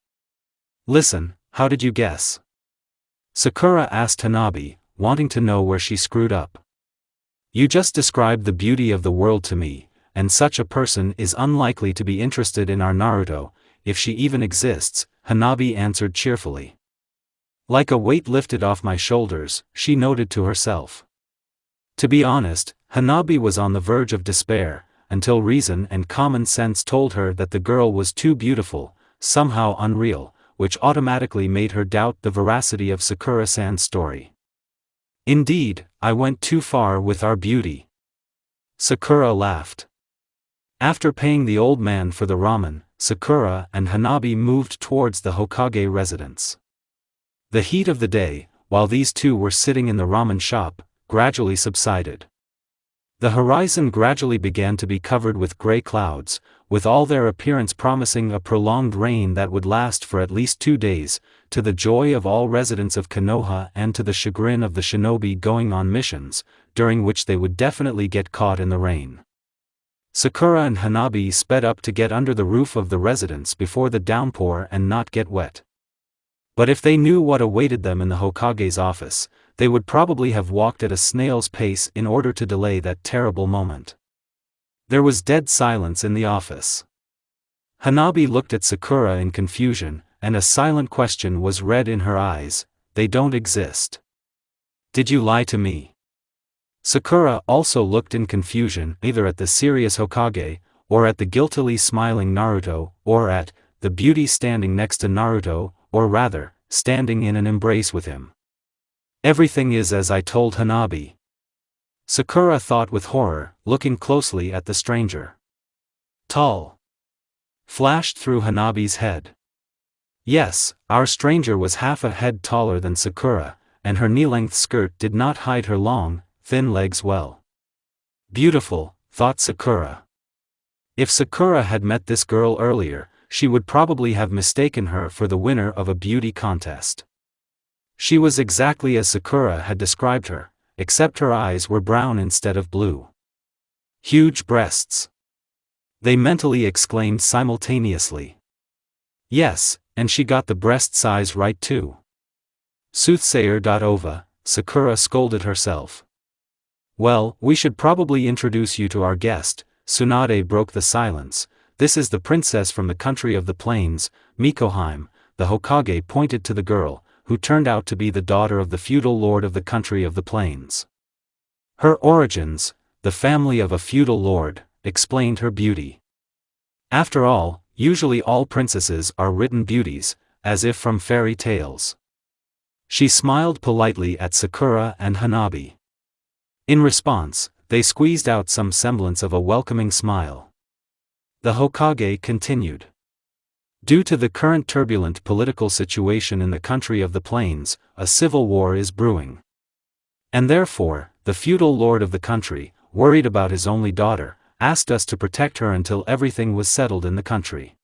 Listen, how did you guess? Sakura asked Hanabi, wanting to know where she screwed up. You just described the beauty of the world to me, and such a person is unlikely to be interested in our Naruto, if she even exists, Hanabi answered cheerfully. Like a weight lifted off my shoulders, she noted to herself. To be honest, Hanabi was on the verge of despair, until reason and common sense told her that the girl was too beautiful, somehow unreal, which automatically made her doubt the veracity of Sakura-san's story. Indeed, I went too far with our beauty. Sakura laughed. After paying the old man for the ramen, Sakura and Hanabi moved towards the Hokage residence. The heat of the day, while these two were sitting in the ramen shop, gradually subsided. The horizon gradually began to be covered with gray clouds, with all their appearance promising a prolonged rain that would last for at least 2 days, to the joy of all residents of Konoha and to the chagrin of the shinobi going on missions, during which they would definitely get caught in the rain. Sakura and Hanabi sped up to get under the roof of the residence before the downpour and not get wet. But if they knew what awaited them in the Hokage's office, they would probably have walked at a snail's pace in order to delay that terrible moment. There was dead silence in the office. Hanabi looked at Sakura in confusion, and a silent question was read in her eyes. They don't exist. Did you lie to me? Sakura also looked in confusion, either at the serious Hokage, or at the guiltily smiling Naruto, or at the beauty standing next to Naruto, or rather, standing in an embrace with him. Everything is as I told Hanabi. Sakura thought with horror, looking closely at the stranger. Tall. Flashed through Hanabi's head. Yes, our stranger was half a head taller than Sakura, and her knee-length skirt did not hide her long, thin legs well. Beautiful, thought Sakura. If Sakura had met this girl earlier, she would probably have mistaken her for the winner of a beauty contest. She was exactly as Sakura had described her, except her eyes were brown instead of blue. Huge breasts. They mentally exclaimed simultaneously. Yes, and she got the breast size right too. Soothsayer.ova, Sakura scolded herself. Well, we should probably introduce you to our guest. Tsunade broke the silence. This is the princess from the country of the plains, Mikoheim. The Hokage pointed to the girl, who turned out to be the daughter of the feudal lord of the country of the plains. Her origins, the family of a feudal lord, explained her beauty. After all, usually all princesses are written beauties, as if from fairy tales. She smiled politely at Sakura and Hanabi. In response, they squeezed out some semblance of a welcoming smile. The Hokage continued. Due to the current turbulent political situation in the country of the plains, a civil war is brewing. And therefore, the feudal lord of the country, worried about his only daughter, asked us to protect her until everything was settled in the country.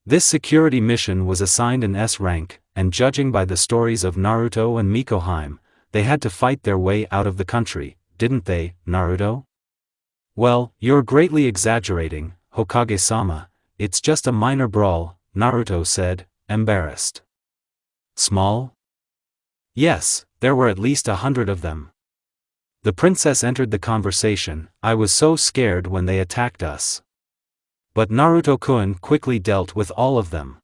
This security mission was assigned an S rank, and judging by the stories of Naruto and Mikoheim, they had to fight their way out of the country, didn't they, Naruto? Well, you're greatly exaggerating, Hokage-sama. It's just a minor brawl, Naruto said, embarrassed. Small? Yes, there were at least 100 of them. The princess entered the conversation. I was so scared when they attacked us. But Naruto-kun quickly dealt with all of them.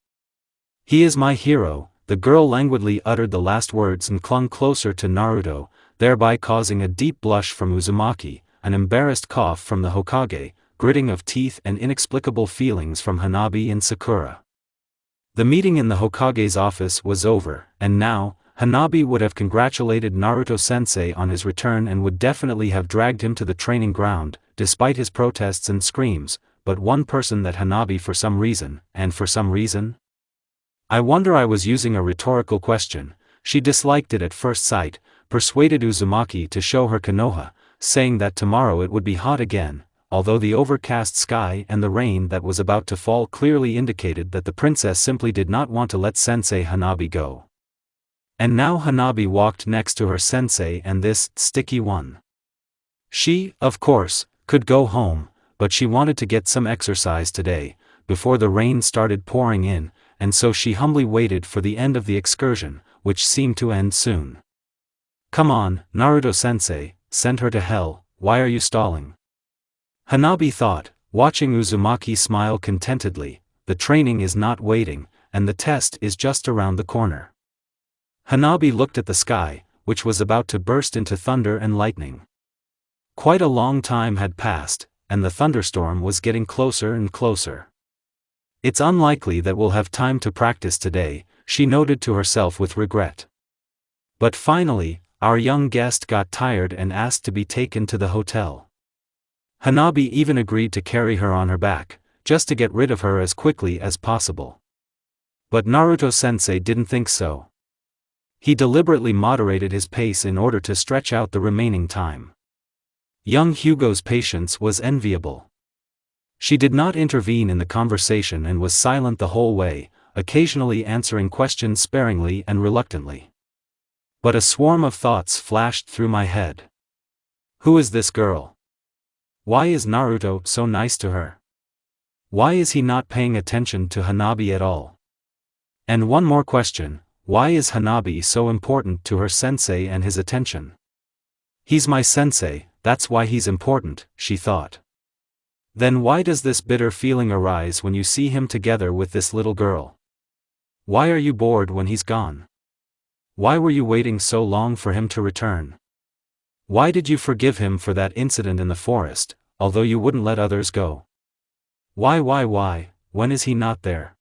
He is my hero. The girl languidly uttered the last words and clung closer to Naruto, thereby causing a deep blush from Uzumaki, an embarrassed cough from the Hokage, gritting of teeth and inexplicable feelings from Hanabi and Sakura. The meeting in the Hokage's office was over, and now, Hanabi would have congratulated Naruto-sensei on his return and would definitely have dragged him to the training ground, despite his protests and screams, but one person that Hanabi for some reason, and for some reason? I wonder. I was using a rhetorical question. She disliked it at first sight, persuaded Uzumaki to show her Konoha, saying that tomorrow it would be hot again, although the overcast sky and the rain that was about to fall clearly indicated that the princess simply did not want to let Sensei Hanabi go. And now Hanabi walked next to her sensei and this sticky one. She, of course, could go home, but she wanted to get some exercise today, before the rain started pouring in, and so she humbly waited for the end of the excursion, which seemed to end soon. Come on, Naruto-sensei, send her to hell, why are you stalling? Hanabi thought, watching Uzumaki smile contentedly, the training is not waiting, and the test is just around the corner. Hanabi looked at the sky, which was about to burst into thunder and lightning. Quite a long time had passed, and the thunderstorm was getting closer and closer. It's unlikely that we'll have time to practice today, she noted to herself with regret. But finally, our young guest got tired and asked to be taken to the hotel. Hanabi even agreed to carry her on her back, just to get rid of her as quickly as possible. But Naruto-sensei didn't think so. He deliberately moderated his pace in order to stretch out the remaining time. Young Hugo's patience was enviable. She did not intervene in the conversation and was silent the whole way, occasionally answering questions sparingly and reluctantly. But a swarm of thoughts flashed through my head. Who is this girl? Why is Naruto so nice to her? Why is he not paying attention to Hanabi at all? And one more question, why is Hanabi so important to her sensei and his attention? He's my sensei, that's why he's important, she thought. Then why does this bitter feeling arise when you see him together with this little girl? Why are you bored when he's gone? Why were you waiting so long for him to return? Why did you forgive him for that incident in the forest, although you wouldn't let others go? Why, when is he not there?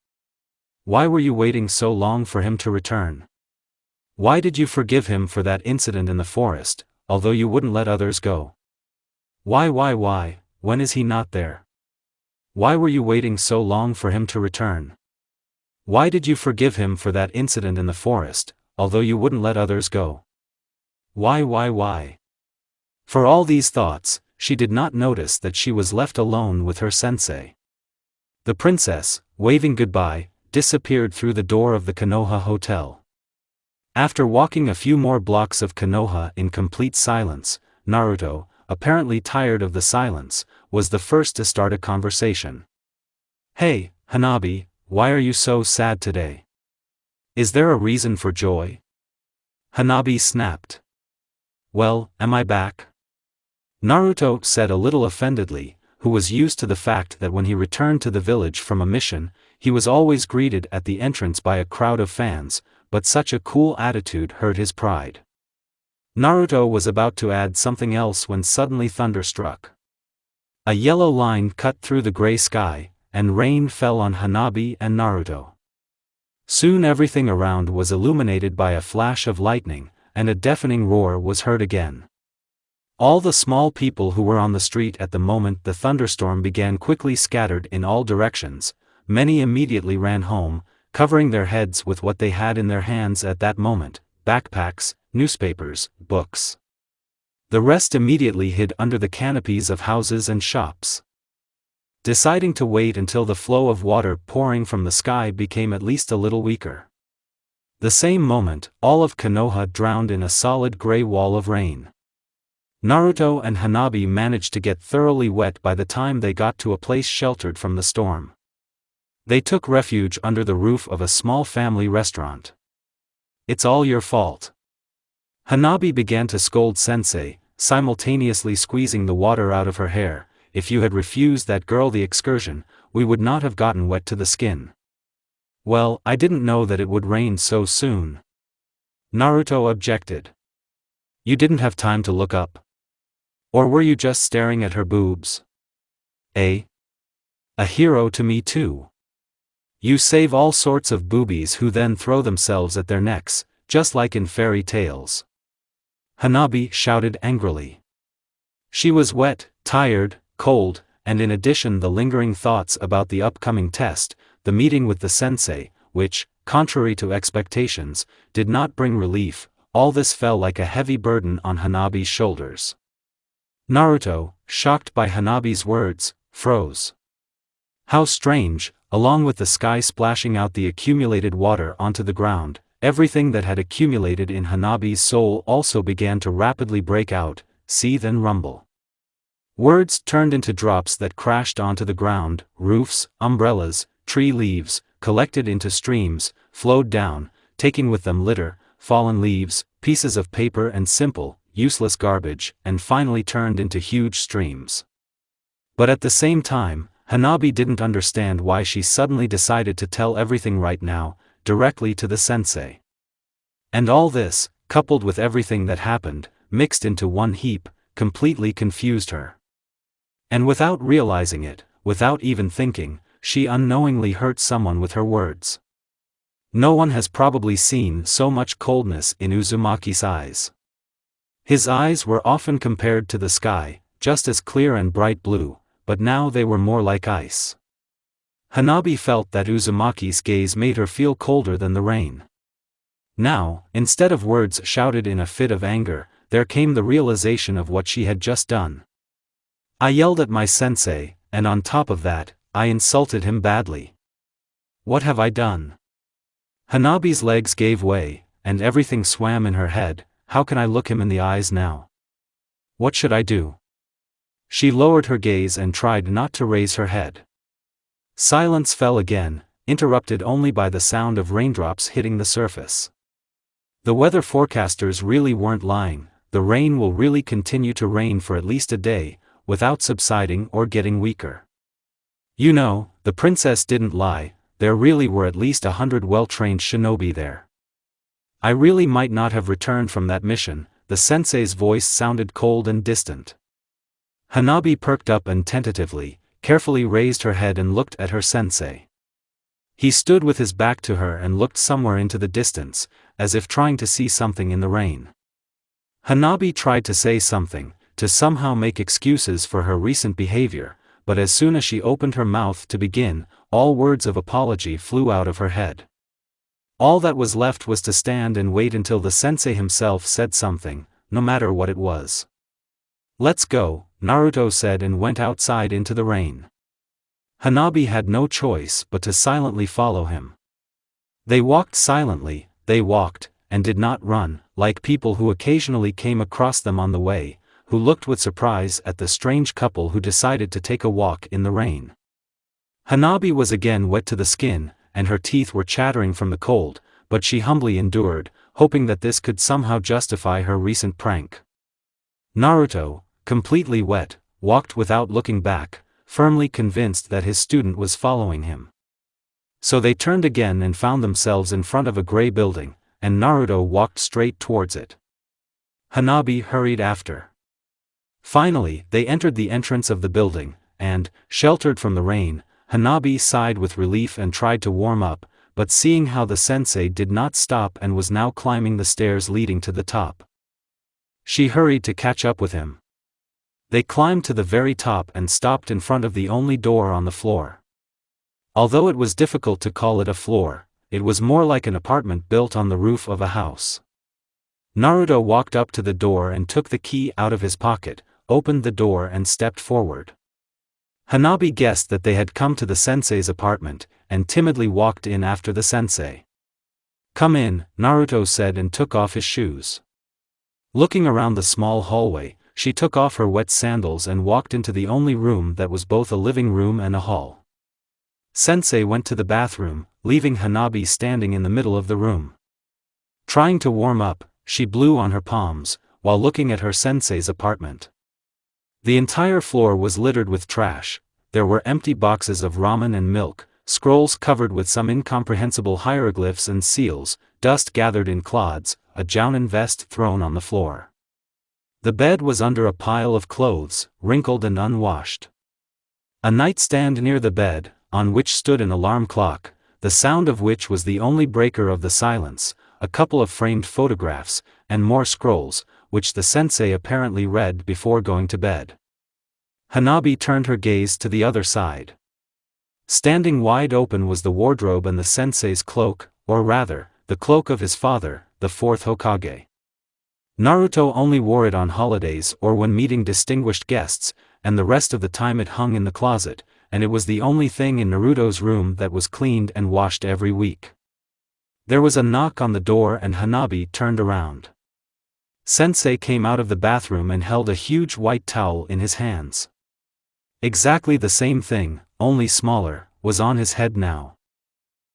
Why were you waiting so long for him to return? Why did you forgive him for that incident in the forest, although you wouldn't let others go? Why, when is he not there? Why were you waiting so long for him to return? Why did you forgive him for that incident in the forest, although you wouldn't let others go? Why? For all these thoughts, she did not notice that she was left alone with her sensei. The princess, waving goodbye, disappeared through the door of the Konoha Hotel. After walking a few more blocks of Konoha in complete silence, Naruto, apparently tired of the silence, was the first to start a conversation. Hey, Hanabi, why are you so sad today? Is there a reason for joy? Hanabi snapped. Well, am I back? Naruto said a little offendedly, who was used to the fact that when he returned to the village from a mission, he was always greeted at the entrance by a crowd of fans, but such a cool attitude hurt his pride. Naruto was about to add something else when suddenly thunder struck. A yellow line cut through the gray sky, and rain fell on Hanabi and Naruto. Soon everything around was illuminated by a flash of lightning, and a deafening roar was heard again. All the small people who were on the street at the moment the thunderstorm began quickly scattered in all directions. Many immediately ran home, covering their heads with what they had in their hands at that moment, backpacks, newspapers, books. The rest immediately hid under the canopies of houses and shops. Deciding to wait until the flow of water pouring from the sky became at least a little weaker. The same moment, all of Konoha drowned in a solid gray wall of rain. Naruto and Hanabi managed to get thoroughly wet by the time they got to a place sheltered from the storm. They took refuge under the roof of a small family restaurant. It's all your fault. Hanabi began to scold Sensei, simultaneously squeezing the water out of her hair. If you had refused that girl the excursion, we would not have gotten wet to the skin. Well, I didn't know that it would rain so soon. Naruto objected. You didn't have time to look up? Or were you just staring at her boobs? A hero to me too. You save all sorts of boobies who then throw themselves at their necks, just like in fairy tales. Hanabi shouted angrily. She was wet, tired, cold, and in addition the lingering thoughts about the upcoming test, the meeting with the sensei, which, contrary to expectations, did not bring relief. All this fell like a heavy burden on Hanabi's shoulders. Naruto, shocked by Hanabi's words, froze. How strange, along with the sky splashing out the accumulated water onto the ground, everything that had accumulated in Hanabi's soul also began to rapidly break out, seethe and rumble. Words turned into drops that crashed onto the ground, roofs, umbrellas, tree leaves, collected into streams, flowed down, taking with them litter, fallen leaves, pieces of paper and simple, useless garbage, and finally turned into huge streams. But at the same time, Hanabi didn't understand why she suddenly decided to tell everything right now, directly to the sensei. And all this, coupled with everything that happened, mixed into one heap, completely confused her. And without realizing it, without even thinking, she unknowingly hurt someone with her words. No one has probably seen so much coldness in Uzumaki's eyes. His eyes were often compared to the sky, just as clear and bright blue, but now they were more like ice. Hanabi felt that Uzumaki's gaze made her feel colder than the rain. Now, instead of words shouted in a fit of anger, there came the realization of what she had just done. I yelled at my sensei, and on top of that, I insulted him badly. What have I done? Hanabi's legs gave way, and everything swam in her head. How can I look him in the eyes now? What should I do? She lowered her gaze and tried not to raise her head. Silence fell again, interrupted only by the sound of raindrops hitting the surface. The weather forecasters really weren't lying. The rain will really continue to rain for at least a day, without subsiding or getting weaker. You know, the princess didn't lie, there really were at least 100 well-trained shinobi there. I really might not have returned from that mission. The sensei's voice sounded cold and distant. Hanabi perked up and tentatively, carefully raised her head and looked at her sensei. He stood with his back to her and looked somewhere into the distance, as if trying to see something in the rain. Hanabi tried to say something, to somehow make excuses for her recent behavior, but as soon as she opened her mouth to begin, all words of apology flew out of her head. All that was left was to stand and wait until the sensei himself said something, no matter what it was. Let's go, Naruto said and went outside into the rain. Hanabi had no choice but to silently follow him. They walked silently, and did not run, like people who occasionally came across them on the way, who looked with surprise at the strange couple who decided to take a walk in the rain. Hanabi was again wet to the skin, and her teeth were chattering from the cold, but she humbly endured, hoping that this could somehow justify her recent prank. Naruto, completely wet, walked without looking back, firmly convinced that his student was following him. So they turned again and found themselves in front of a gray building, and Naruto walked straight towards it. Hanabi hurried after. Finally, they entered the entrance of the building, and, sheltered from the rain, Hanabi sighed with relief and tried to warm up, but seeing how the sensei did not stop and was now climbing the stairs leading to the top, she hurried to catch up with him. They climbed to the very top and stopped in front of the only door on the floor. Although it was difficult to call it a floor, it was more like an apartment built on the roof of a house. Naruto walked up to the door and took the key out of his pocket, opened the door and stepped forward. Hanabi guessed that they had come to the sensei's apartment, and timidly walked in after the sensei. Come in, Naruto said and took off his shoes. Looking around the small hallway, she took off her wet sandals and walked into the only room that was both a living room and a hall. Sensei went to the bathroom, leaving Hanabi standing in the middle of the room. Trying to warm up, she blew on her palms, while looking at her sensei's apartment. The entire floor was littered with trash. There were empty boxes of ramen and milk, scrolls covered with some incomprehensible hieroglyphs and seals, dust gathered in clods, a jounin vest thrown on the floor. The bed was under a pile of clothes, wrinkled and unwashed. A nightstand near the bed, on which stood an alarm clock, the sound of which was the only breaker of the silence, a couple of framed photographs, and more scrolls, which the sensei apparently read before going to bed. Hanabi turned her gaze to the other side. Standing wide open was the wardrobe and the sensei's cloak, or rather, the cloak of his father, the fourth Hokage. Naruto only wore it on holidays or when meeting distinguished guests, and the rest of the time it hung in the closet, and it was the only thing in Naruto's room that was cleaned and washed every week. There was a knock on the door and Hanabi turned around. Sensei came out of the bathroom and held a huge white towel in his hands. Exactly the same thing, only smaller, was on his head now.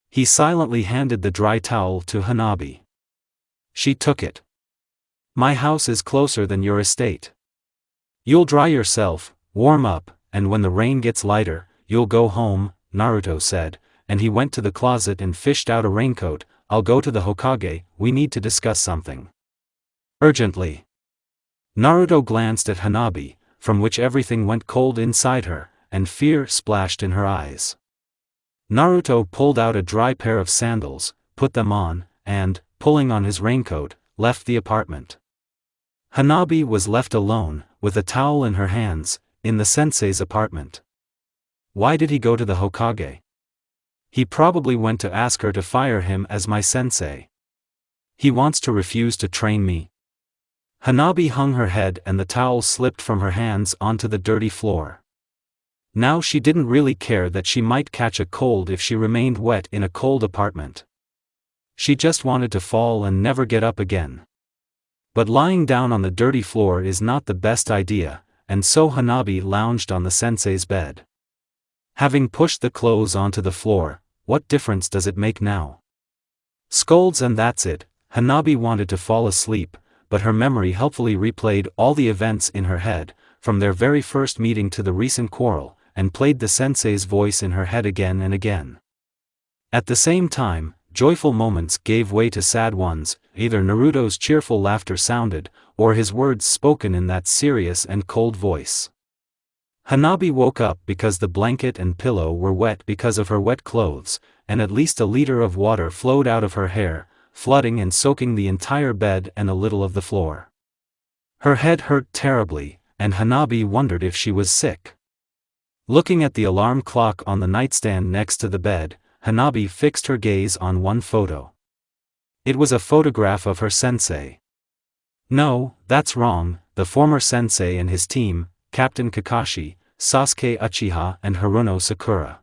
He silently handed the dry towel to Hanabi. She took it. My house is closer than your estate. You'll dry yourself, warm up, and when the rain gets lighter, you'll go home, Naruto said, and he went to the closet and fished out a raincoat. I'll go to the Hokage, we need to discuss something. Urgently. Naruto glanced at Hanabi, from which everything went cold inside her, and fear splashed in her eyes. Naruto pulled out a dry pair of sandals, put them on, and, pulling on his raincoat, left the apartment. Hanabi was left alone, with a towel in her hands, in the sensei's apartment. Why did he go to the Hokage? He probably went to ask her to fire him as my sensei. He wants to refuse to train me. Hanabi hung her head and the towel slipped from her hands onto the dirty floor. Now she didn't really care that she might catch a cold if she remained wet in a cold apartment. She just wanted to fall and never get up again. But lying down on the dirty floor is not the best idea, and so Hanabi lounged on the sensei's bed. Having pushed the clothes onto the floor, what difference does it make now? Scolds and that's it. Hanabi wanted to fall asleep, but her memory helpfully replayed all the events in her head, from their very first meeting to the recent quarrel, and played the sensei's voice in her head again and again. At the same time, joyful moments gave way to sad ones, either Naruto's cheerful laughter sounded, or his words spoken in that serious and cold voice. Hanabi woke up because the blanket and pillow were wet because of her wet clothes, and at least a liter of water flowed out of her hair, flooding and soaking the entire bed and a little of the floor. Her head hurt terribly, and Hanabi wondered if she was sick. Looking at the alarm clock on the nightstand next to the bed, Hanabi fixed her gaze on one photo. It was a photograph of her sensei. No, that's wrong, the former sensei and his team, Captain Kakashi, Sasuke Uchiha and Haruno Sakura.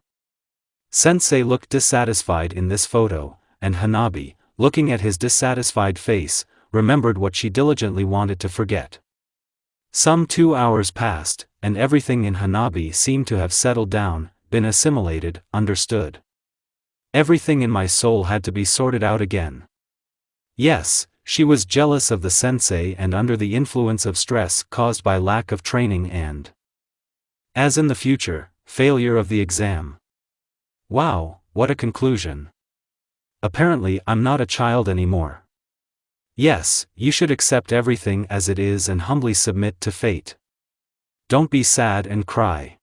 Sensei looked dissatisfied in this photo, and Hanabi, looking at his dissatisfied face, remembered what she diligently wanted to forget. Some 2 hours passed, and everything in Hanabi seemed to have settled down, been assimilated, understood. Everything in my soul had to be sorted out again. Yes, she was jealous of the sensei and under the influence of stress caused by lack of training and, as in the future, failure of the exam. Wow, what a conclusion. Apparently I'm not a child anymore. Yes, you should accept everything as it is and humbly submit to fate. Don't be sad and cry.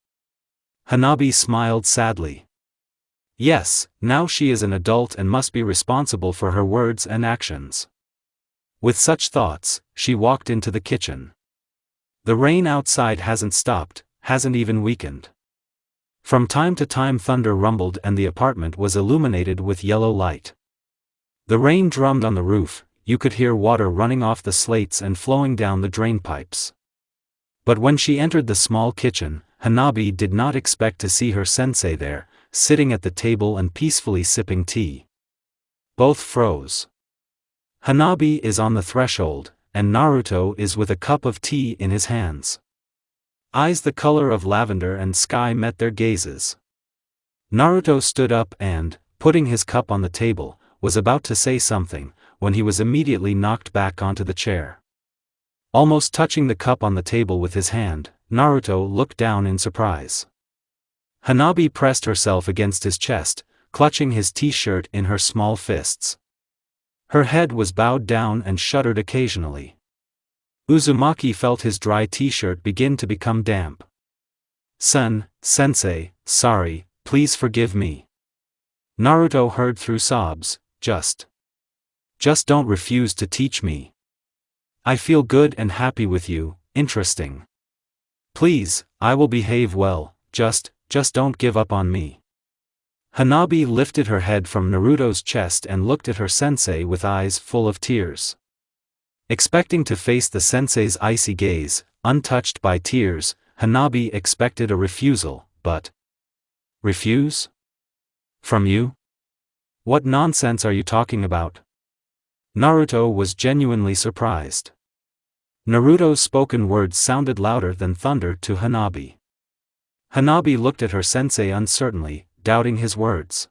Hanabi smiled sadly. Yes, now she is an adult and must be responsible for her words and actions. With such thoughts, she walked into the kitchen. The rain outside hasn't stopped, hasn't even weakened. From time to time thunder rumbled and the apartment was illuminated with yellow light. The rain drummed on the roof, you could hear water running off the slates and flowing down the drain pipes. But when she entered the small kitchen, Hanabi did not expect to see her sensei there, sitting at the table and peacefully sipping tea. Both froze. Hanabi is on the threshold, and Naruto is with a cup of tea in his hands. Eyes the color of lavender and sky met their gazes. Naruto stood up and, putting his cup on the table, was about to say something, when he was immediately knocked back onto the chair. Almost touching the cup on the table with his hand, Naruto looked down in surprise. Hanabi pressed herself against his chest, clutching his t-shirt in her small fists. Her head was bowed down and shuddered occasionally. Uzumaki felt his dry t-shirt begin to become damp. Sensei, sorry, please forgive me. Naruto heard through sobs, just don't refuse to teach me. I feel good and happy with you, interesting. Please, I will behave well, just don't give up on me. Hanabi lifted her head from Naruto's chest and looked at her sensei with eyes full of tears. Expecting to face the sensei's icy gaze, untouched by tears, Hanabi expected a refusal, but... Refuse? From you? What nonsense are you talking about? Naruto was genuinely surprised. Naruto's spoken words sounded louder than thunder to Hanabi. Hanabi looked at her sensei uncertainly, doubting his words.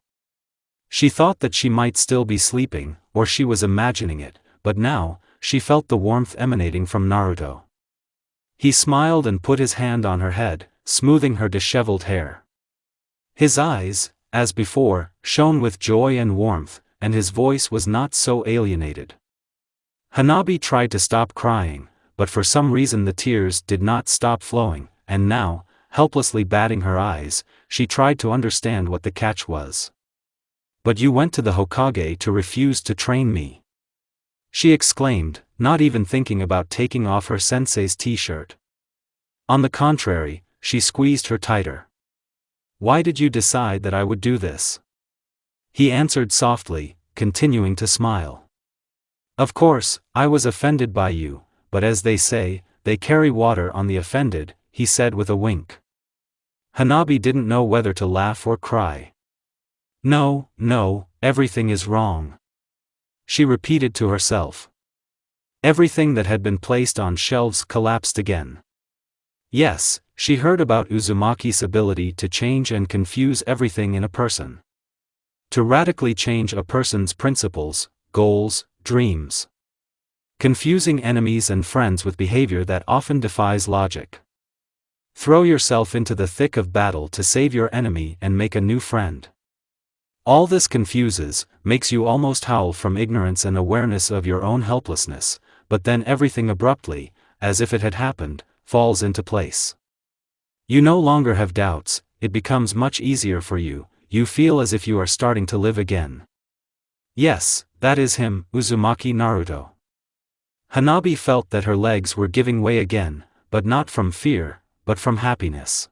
She thought that she might still be sleeping, or she was imagining it, but now, she felt the warmth emanating from Naruto. He smiled and put his hand on her head, smoothing her disheveled hair. His eyes, as before, shone with joy and warmth, and his voice was not so alienated. Hanabi tried to stop crying, but for some reason the tears did not stop flowing, and now, helplessly batting her eyes, she tried to understand what the catch was. "But you went to the Hokage to refuse to train me," she exclaimed, not even thinking about taking off her sensei's t-shirt. On the contrary, she squeezed her tighter. "Why did you decide that I would do this?" He answered softly, continuing to smile. "Of course, I was offended by you, but as they say, they carry water on the offended," he said with a wink. Hanabi didn't know whether to laugh or cry. No, everything is wrong," she repeated to herself. Everything that had been placed on shelves collapsed again. Yes, she heard about Uzumaki's ability to change and confuse everything in a person. To radically change a person's principles, goals, dreams. Confusing enemies and friends with behavior that often defies logic. Throw yourself into the thick of battle to save your enemy and make a new friend. All this confuses, makes you almost howl from ignorance and awareness of your own helplessness, but then everything abruptly, as if it had happened, falls into place. You no longer have doubts, it becomes much easier for you, you feel as if you are starting to live again. Yes, that is him, Uzumaki Naruto. Hanabi felt that her legs were giving way again, but not from fear, but from happiness.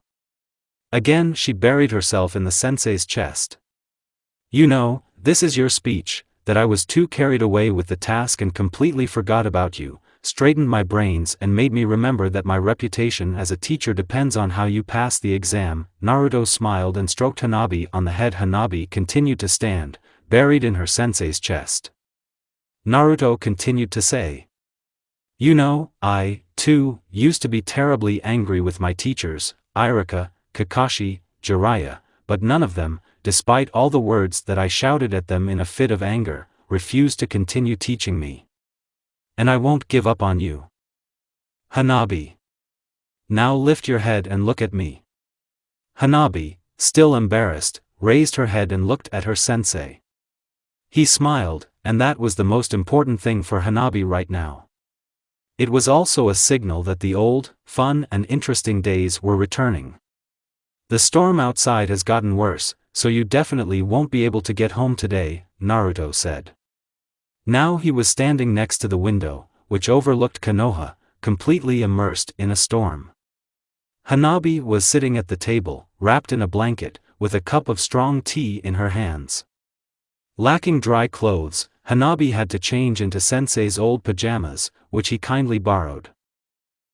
Again she buried herself in the sensei's chest. "You know, this is your speech, that I was too carried away with the task and completely forgot about you, straightened my brains and made me remember that my reputation as a teacher depends on how you pass the exam." Naruto smiled and stroked Hanabi on the head. Hanabi continued to stand, buried in her sensei's chest. Naruto continued to say, "You know, I, too, used to be terribly angry with my teachers, Iruka, Kakashi, Jiraiya, but none of them, despite all the words that I shouted at them in a fit of anger, refused to continue teaching me. And I won't give up on you. Hanabi. Now lift your head and look at me." Hanabi, still embarrassed, raised her head and looked at her sensei. He smiled, and that was the most important thing for Hanabi right now. It was also a signal that the old, fun and interesting days were returning. "The storm outside has gotten worse, so you definitely won't be able to get home today," Naruto said. Now he was standing next to the window, which overlooked Konoha, completely immersed in a storm. Hanabi was sitting at the table, wrapped in a blanket, with a cup of strong tea in her hands. Lacking dry clothes, Hanabi had to change into Sensei's old pajamas, which he kindly borrowed.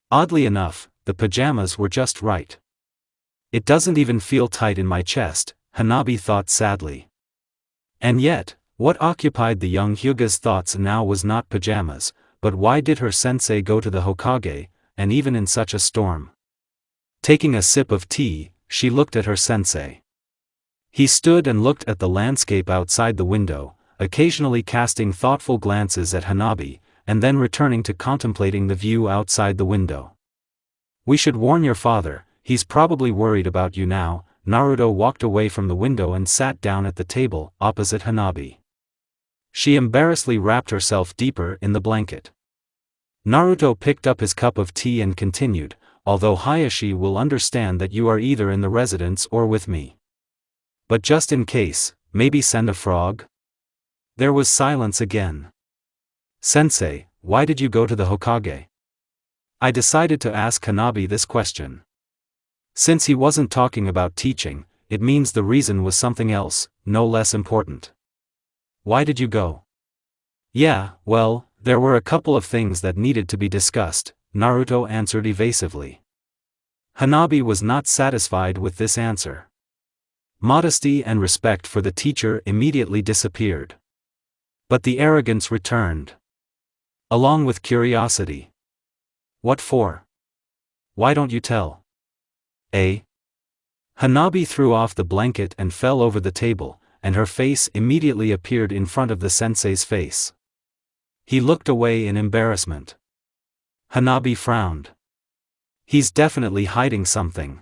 Oddly enough, the pajamas were just right. "It doesn't even feel tight in my chest," Hanabi thought sadly. And yet, what occupied the young Hyuga's thoughts now was not pajamas, but why did her sensei go to the Hokage, and even in such a storm? Taking a sip of tea, she looked at her sensei. He stood and looked at the landscape outside the window, occasionally casting thoughtful glances at Hanabi, and then returning to contemplating the view outside the window. "We should warn your father, he's probably worried about you now." Naruto walked away from the window and sat down at the table, opposite Hanabi. She embarrassedly wrapped herself deeper in the blanket. Naruto picked up his cup of tea and continued, "Although Hayashi will understand that you are either in the residence or with me. But just in case, maybe send a frog?" There was silence again. "Sensei, why did you go to the Hokage?" I decided to ask Hanabi this question. Since he wasn't talking about teaching, it means the reason was something else, no less important. "Why did you go?" "Yeah, well, there were a couple of things that needed to be discussed," Naruto answered evasively. Hanabi was not satisfied with this answer. Modesty and respect for the teacher immediately disappeared. But the arrogance returned. Along with curiosity. "What for? Why don't you tell?" Hanabi threw off the blanket and fell over the table, and her face immediately appeared in front of the sensei's face. He looked away in embarrassment. Hanabi frowned. He's definitely hiding something.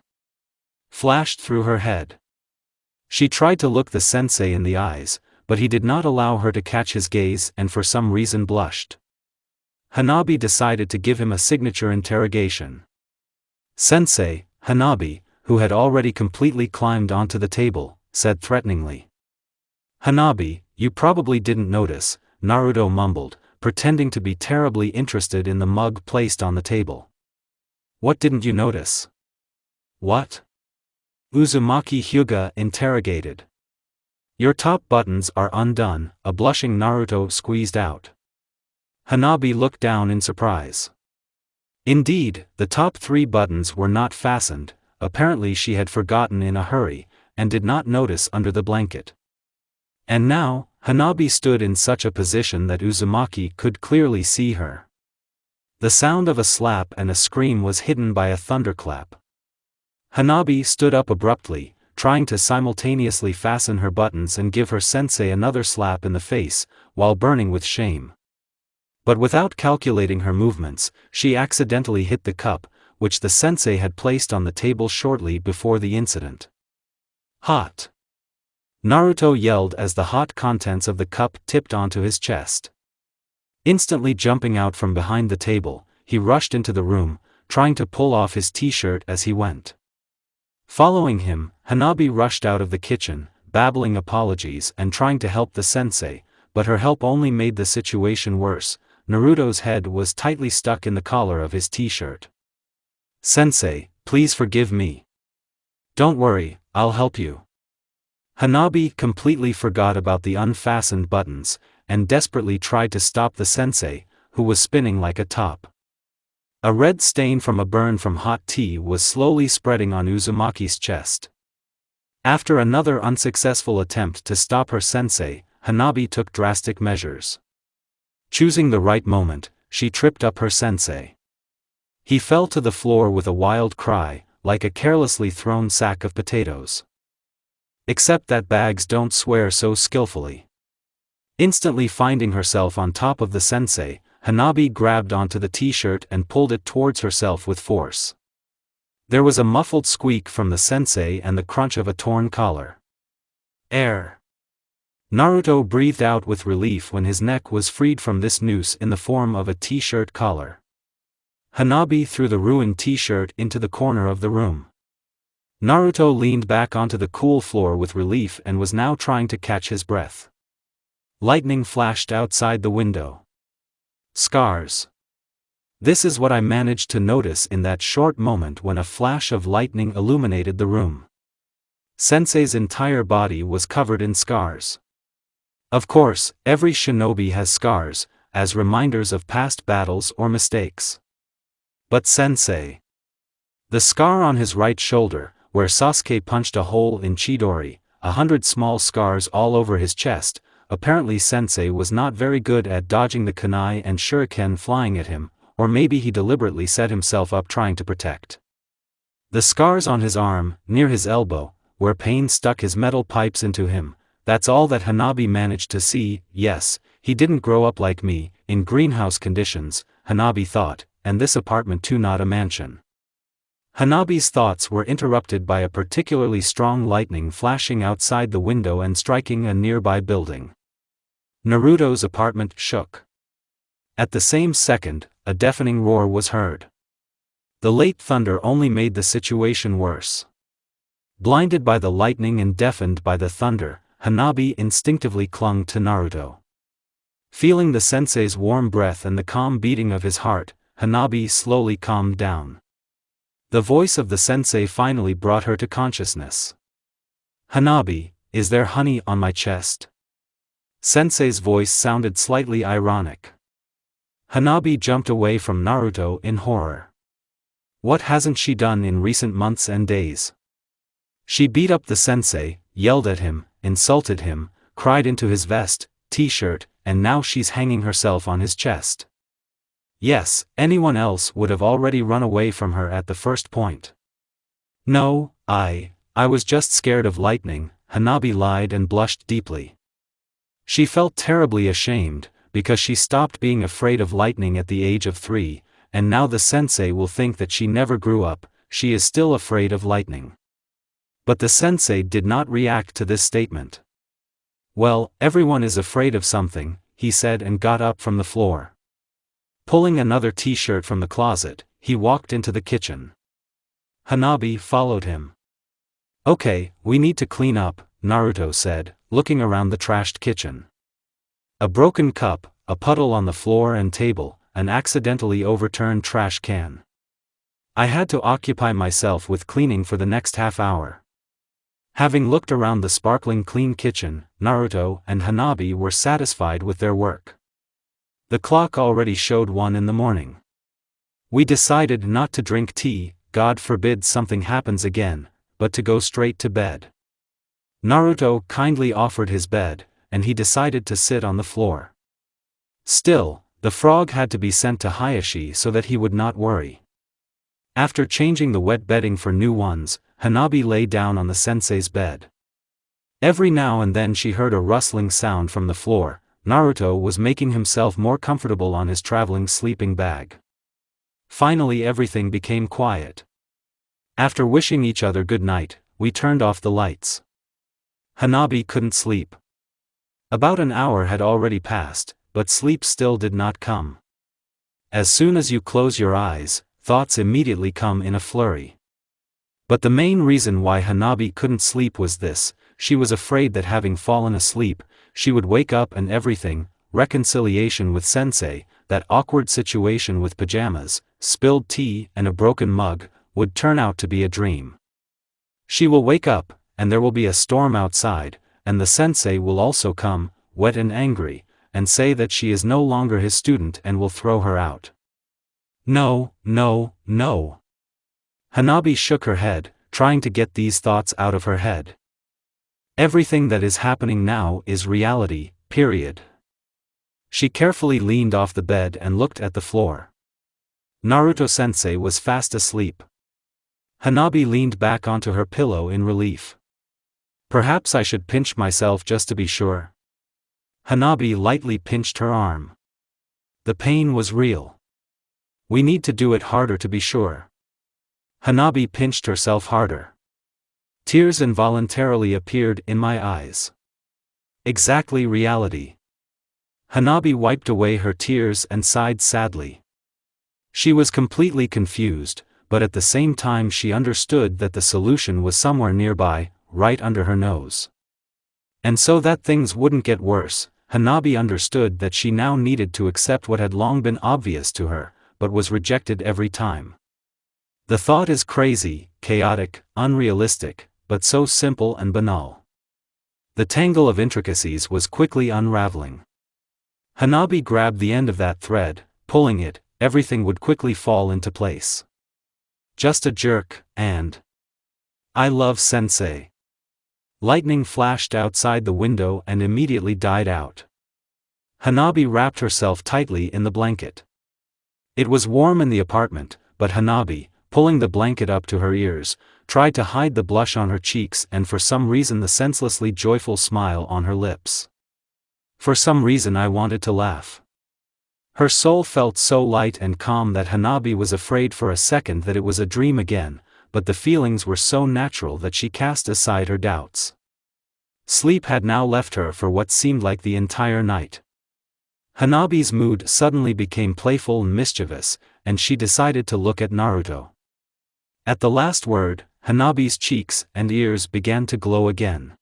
Flashed through her head. She tried to look the sensei in the eyes, but he did not allow her to catch his gaze and for some reason blushed. Hanabi decided to give him a signature interrogation. Sensei, Hanabi, who had already completely climbed onto the table, said threateningly. Hanabi, you probably didn't notice, Naruto mumbled, pretending to be terribly interested in the mug placed on the table. What didn't you notice? What? Uzumaki Hyuga interrogated. Your top buttons are undone, a blushing Naruto squeezed out. Hanabi looked down in surprise. Indeed, the top 3 buttons were not fastened, apparently she had forgotten in a hurry, and did not notice under the blanket. And now, Hanabi stood in such a position that Uzumaki could clearly see her. The sound of a slap and a scream was hidden by a thunderclap. Hanabi stood up abruptly, trying to simultaneously fasten her buttons and give her sensei another slap in the face, while burning with shame. But without calculating her movements, she accidentally hit the cup, which the sensei had placed on the table shortly before the incident. Hot! Naruto yelled as the hot contents of the cup tipped onto his chest. Instantly jumping out from behind the table, he rushed into the room, trying to pull off his t-shirt as he went. Following him, Hanabi rushed out of the kitchen, babbling apologies and trying to help the sensei, but her help only made the situation worse. Naruto's head was tightly stuck in the collar of his t-shirt. Sensei, please forgive me. Don't worry, I'll help you. Hanabi completely forgot about the unfastened buttons, and desperately tried to stop the sensei, who was spinning like a top. A red stain from a burn from hot tea was slowly spreading on Uzumaki's chest. After another unsuccessful attempt to stop her sensei, Hanabi took drastic measures. Choosing the right moment, she tripped up her sensei. He fell to the floor with a wild cry, like a carelessly thrown sack of potatoes. Except that bags don't swear so skillfully. Instantly finding herself on top of the sensei, Hanabi grabbed onto the t-shirt and pulled it towards herself with force. There was a muffled squeak from the sensei and the crunch of a torn collar. Air! Naruto breathed out with relief when his neck was freed from this noose in the form of a t-shirt collar. Hanabi threw the ruined t-shirt into the corner of the room. Naruto leaned back onto the cool floor with relief and was now trying to catch his breath. Lightning flashed outside the window. Scars. This is what I managed to notice in that short moment when a flash of lightning illuminated the room. Sensei's entire body was covered in scars. Of course, every shinobi has scars, as reminders of past battles or mistakes. But Sensei. The scar on his right shoulder, where Sasuke punched a hole in Chidori, 100 small scars all over his chest. Apparently Sensei was not very good at dodging the kunai and shuriken flying at him, or maybe he deliberately set himself up trying to protect. The scars on his arm, near his elbow, where pain stuck his metal pipes into him, that's all that Hanabi managed to see. Yes, he didn't grow up like me, in greenhouse conditions, Hanabi thought, and this apartment too not a mansion. Hanabi's thoughts were interrupted by a particularly strong lightning flashing outside the window and striking a nearby building. Naruto's apartment shook. At the same second, a deafening roar was heard. The late thunder only made the situation worse. Blinded by the lightning and deafened by the thunder, Hanabi instinctively clung to Naruto. Feeling the sensei's warm breath and the calm beating of his heart, Hanabi slowly calmed down. The voice of the sensei finally brought her to consciousness. Hanabi, is there honey on my chest? Sensei's voice sounded slightly ironic. Hanabi jumped away from Naruto in horror. What hasn't she done in recent months and days? She beat up the sensei, yelled at him, insulted him, cried into his vest, t-shirt, and now she's hanging herself on his chest. Yes, anyone else would have already run away from her at the first point. No, I was just scared of lightning, Hanabi lied and blushed deeply. She felt terribly ashamed, because she stopped being afraid of lightning at the age of 3, and now the sensei will think that she never grew up. She is still afraid of lightning. But the sensei did not react to this statement. Well, everyone is afraid of something, he said, and got up from the floor. Pulling another t-shirt from the closet, he walked into the kitchen. Hanabi followed him. Okay, we need to clean up, Naruto said, looking around the trashed kitchen. A broken cup, a puddle on the floor and table, an accidentally overturned trash can. I had to occupy myself with cleaning for the next half hour. Having looked around the sparkling clean kitchen, Naruto and Hanabi were satisfied with their work. The clock already showed 1 in the morning. We decided not to drink tea, God forbid something happens again, but to go straight to bed. Naruto kindly offered his bed, and he decided to sit on the floor. Still, the frog had to be sent to Hayashi so that he would not worry. After changing the wet bedding for new ones, Hanabi lay down on the sensei's bed. Every now and then she heard a rustling sound from the floor. Naruto was making himself more comfortable on his traveling sleeping bag. Finally everything became quiet. After wishing each other good night, we turned off the lights. Hanabi couldn't sleep. About an hour had already passed, but sleep still did not come. As soon as you close your eyes, thoughts immediately come in a flurry. But the main reason why Hanabi couldn't sleep was this: she was afraid that having fallen asleep, she would wake up and everything, reconciliation with sensei, that awkward situation with pajamas, spilled tea and a broken mug, would turn out to be a dream. She will wake up, and there will be a storm outside, and the sensei will also come, wet and angry, and say that she is no longer his student and will throw her out. No, no, no. Hanabi shook her head, trying to get these thoughts out of her head. Everything that is happening now is reality, period. She carefully leaned off the bed and looked at the floor. Naruto-sensei was fast asleep. Hanabi leaned back onto her pillow in relief. Perhaps I should pinch myself just to be sure. Hanabi lightly pinched her arm. The pain was real. We need to do it harder to be sure. Hanabi pinched herself harder. Tears involuntarily appeared in my eyes. Exactly reality. Hanabi wiped away her tears and sighed sadly. She was completely confused, but at the same time she understood that the solution was somewhere nearby, right under her nose. And so that things wouldn't get worse, Hanabi understood that she now needed to accept what had long been obvious to her, but was rejected every time. The thought is crazy, chaotic, unrealistic, but so simple and banal. The tangle of intricacies was quickly unraveling. Hanabi grabbed the end of that thread, pulling it, everything would quickly fall into place. Just a jerk, and I love sensei. Lightning flashed outside the window and immediately died out. Hanabi wrapped herself tightly in the blanket. It was warm in the apartment, but Hanabi, pulling the blanket up to her ears, tried to hide the blush on her cheeks and for some reason the senselessly joyful smile on her lips. For some reason I wanted to laugh. Her soul felt so light and calm that Hanabi was afraid for a second that it was a dream again, but the feelings were so natural that she cast aside her doubts. Sleep had now left her for what seemed like the entire night. Hanabi's mood suddenly became playful and mischievous, and she decided to look at Naruto. At the last word, Hanabi's cheeks and ears began to glow again.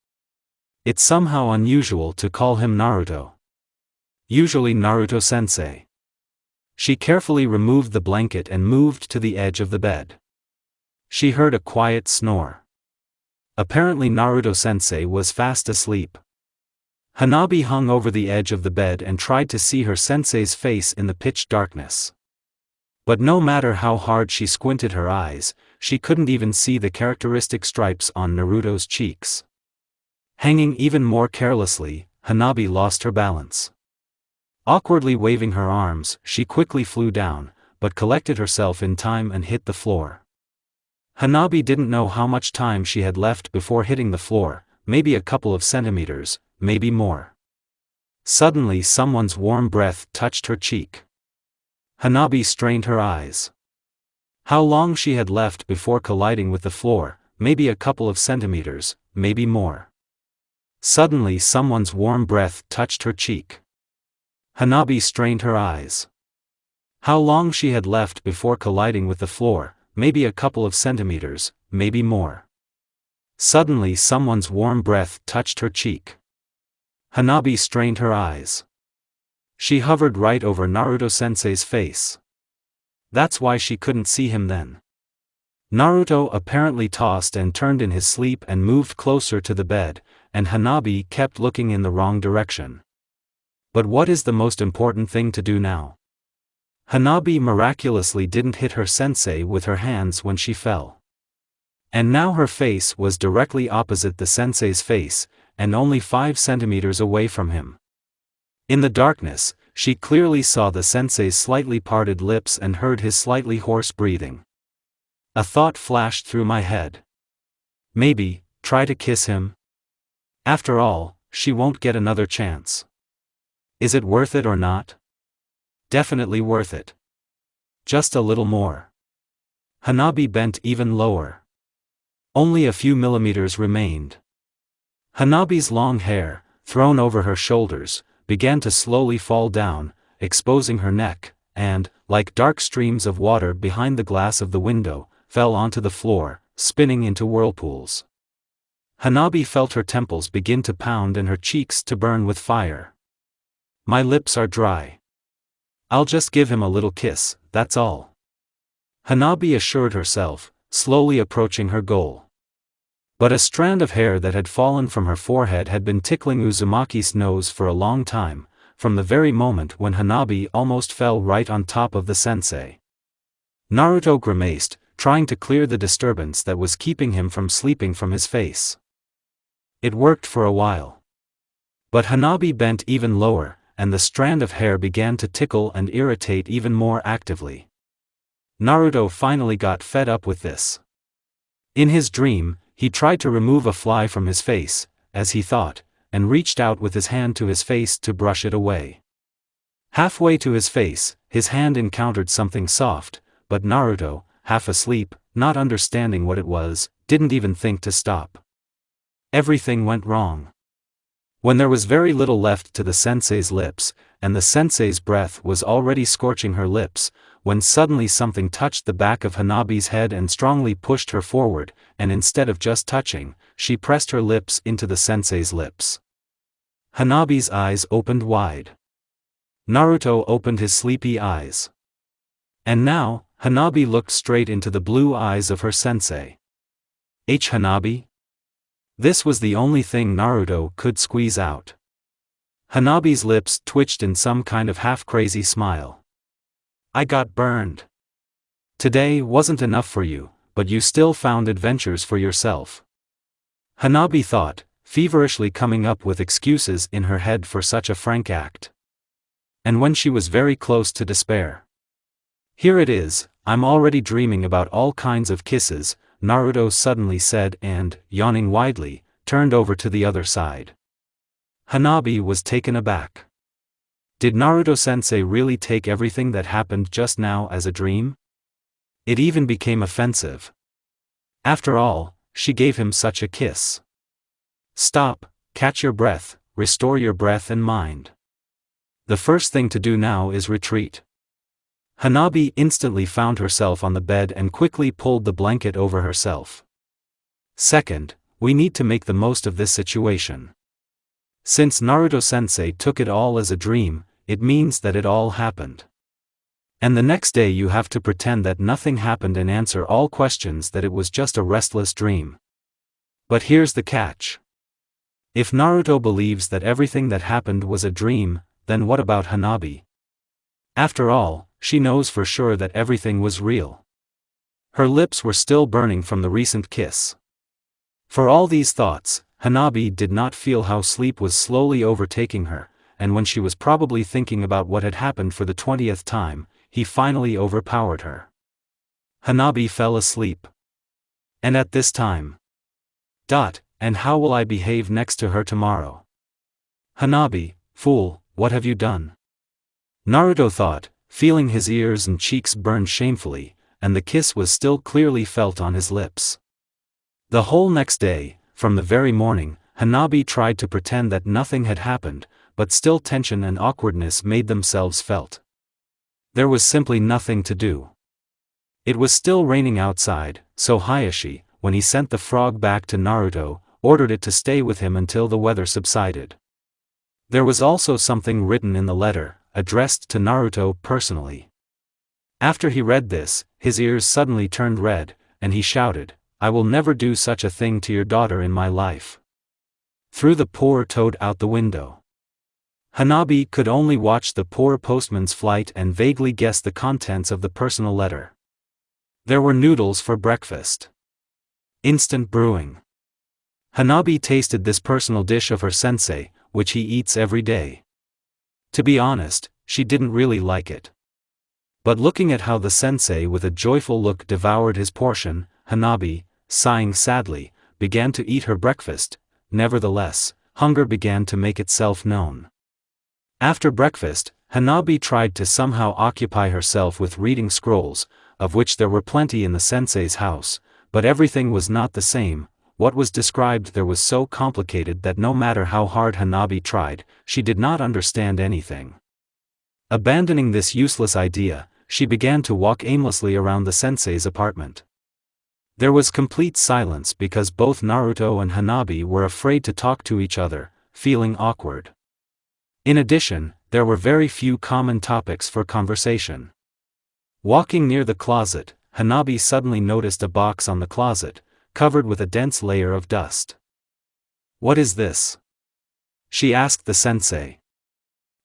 It's somehow unusual to call him Naruto. Usually Naruto-sensei. She carefully removed the blanket and moved to the edge of the bed. She heard a quiet snore. Apparently Naruto-sensei was fast asleep. Hanabi hung over the edge of the bed and tried to see her sensei's face in the pitch darkness. But no matter how hard she squinted her eyes, she couldn't even see the characteristic stripes on Naruto's cheeks. Hanging even more carelessly, Hanabi lost her balance. Awkwardly waving her arms, she quickly flew down, but collected herself in time and hit the floor. Hanabi didn't know how much time she had left before hitting the floor, maybe a couple of centimeters, maybe more. Suddenly someone's warm breath touched her cheek. Hanabi strained her eyes. How long she had left before colliding with the floor, maybe a couple of centimeters, maybe more. Suddenly someone's warm breath touched her cheek. Hanabi strained her eyes. How long she had left before colliding with the floor, maybe a couple of centimeters, maybe more. Suddenly someone's warm breath touched her cheek. Hanabi strained her eyes. She hovered right over Naruto-sensei's face. That's why she couldn't see him then. Naruto apparently tossed and turned in his sleep and moved closer to the bed, and Hanabi kept looking in the wrong direction. But what is the most important thing to do now? Hanabi miraculously didn't hit her sensei with her hands when she fell. And now her face was directly opposite the sensei's face, and only 5 centimeters away from him. In the darkness, she clearly saw the sensei's slightly parted lips and heard his slightly hoarse breathing. A thought flashed through my head. Maybe, try to kiss him? After all, she won't get another chance. Is it worth it or not? Definitely worth it. Just a little more. Hanabi bent even lower. Only a few millimeters remained. Hanabi's long hair, thrown over her shoulders, began to slowly fall down, exposing her neck, and, like dark streams of water behind the glass of the window, fell onto the floor, spinning into whirlpools. Hanabi felt her temples begin to pound and her cheeks to burn with fire. My lips are dry. I'll just give him a little kiss, that's all. Hanabi assured herself, slowly approaching her goal. But a strand of hair that had fallen from her forehead had been tickling Uzumaki's nose for a long time, from the very moment when Hanabi almost fell right on top of the sensei. Naruto grimaced, trying to clear the disturbance that was keeping him from sleeping from his face. It worked for a while. But Hanabi bent even lower, and the strand of hair began to tickle and irritate even more actively. Naruto finally got fed up with this. In his dream, he tried to remove a fly from his face, as he thought, and reached out with his hand to his face to brush it away. Halfway to his face, his hand encountered something soft, but Naruto, half asleep, not understanding what it was, didn't even think to stop. Everything went wrong. When there was very little left to the sensei's lips, and the sensei's breath was already scorching her lips, when suddenly something touched the back of Hanabi's head and strongly pushed her forward, and instead of just touching, she pressed her lips into the sensei's lips. Hanabi's eyes opened wide. Naruto opened his sleepy eyes. And now, Hanabi looked straight into the blue eyes of her sensei. Hanabi? This was the only thing Naruto could squeeze out. Hanabi's lips twitched in some kind of half-crazy smile. I got burned. Today wasn't enough for you, but you still found adventures for yourself. Hanabi thought, feverishly coming up with excuses in her head for such a frank act. And when she was very close to despair. Here it is, I'm already dreaming about all kinds of kisses, Naruto suddenly said and, yawning widely, turned over to the other side. Hanabi was taken aback. Did Naruto-sensei really take everything that happened just now as a dream? It even became offensive. After all, she gave him such a kiss. Stop, catch your breath, restore your breath and mind. The first thing to do now is retreat. Hanabi instantly found herself on the bed and quickly pulled the blanket over herself. Second, we need to make the most of this situation. Since Naruto-sensei took it all as a dream, it means that it all happened. And the next day you have to pretend that nothing happened and answer all questions that it was just a restless dream. But here's the catch. If Naruto believes that everything that happened was a dream, then what about Hanabi? After all, she knows for sure that everything was real. Her lips were still burning from the recent kiss. For all these thoughts, Hanabi did not feel how sleep was slowly overtaking her, and when she was probably thinking about what had happened for the 20th time, he finally overpowered her. Hanabi fell asleep. And at this time. And how will I behave next to her tomorrow? Hanabi, Fool, what have you done? Naruto thought, feeling his ears and cheeks burn shamefully, and the kiss was still clearly felt on his lips. The whole next day, from the very morning, Hanabi tried to pretend that nothing had happened, but still tension and awkwardness made themselves felt. There was simply nothing to do. It was still raining outside, so Hayashi, when he sent the frog back to Naruto, ordered it to stay with him until the weather subsided. There was also something written in the letter, addressed to Naruto personally. After he read this, his ears suddenly turned red, and he shouted, "I will never do such a thing to your daughter in my life." Threw the poor toad out the window. Hanabi could only watch the poor postman's flight and vaguely guess the contents of the personal letter. There were noodles for breakfast. Instant brewing. Hanabi tasted this personal dish of her sensei, which he eats every day. To be honest, she didn't really like it. But looking at how the sensei with a joyful look devoured his portion, Hanabi, sighing sadly, began to eat her breakfast. Nevertheless, hunger began to make itself known. After breakfast, Hanabi tried to somehow occupy herself with reading scrolls, of which there were plenty in the sensei's house, but everything was not the same. What was described there was so complicated that no matter how hard Hanabi tried, she did not understand anything. Abandoning this useless idea, she began to walk aimlessly around the sensei's apartment. There was complete silence because both Naruto and Hanabi were afraid to talk to each other, feeling awkward. In addition, there were very few common topics for conversation. Walking near the closet, Hanabi suddenly noticed a box on the closet, covered with a dense layer of dust. "What is this?" she asked the sensei.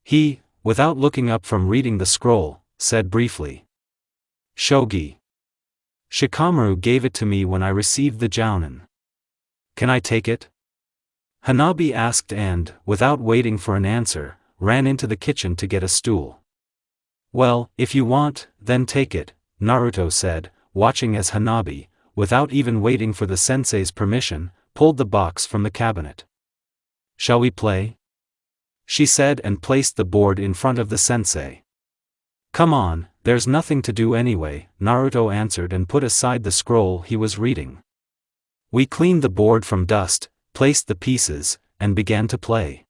He, without looking up from reading the scroll, said briefly, "Shogi. Shikamaru gave it to me when I received the jounin. Can I take it?" Hanabi asked and, without waiting for an answer, ran into the kitchen to get a stool. "Well, if you want, then take it," Naruto said, watching as Hanabi, without even waiting for the sensei's permission, pulled the box from the cabinet. "Shall we play?" she said and placed the board in front of the sensei. "Come on, there's nothing to do anyway," Naruto answered and put aside the scroll he was reading. We cleaned the board from dust, placed the pieces, and began to play.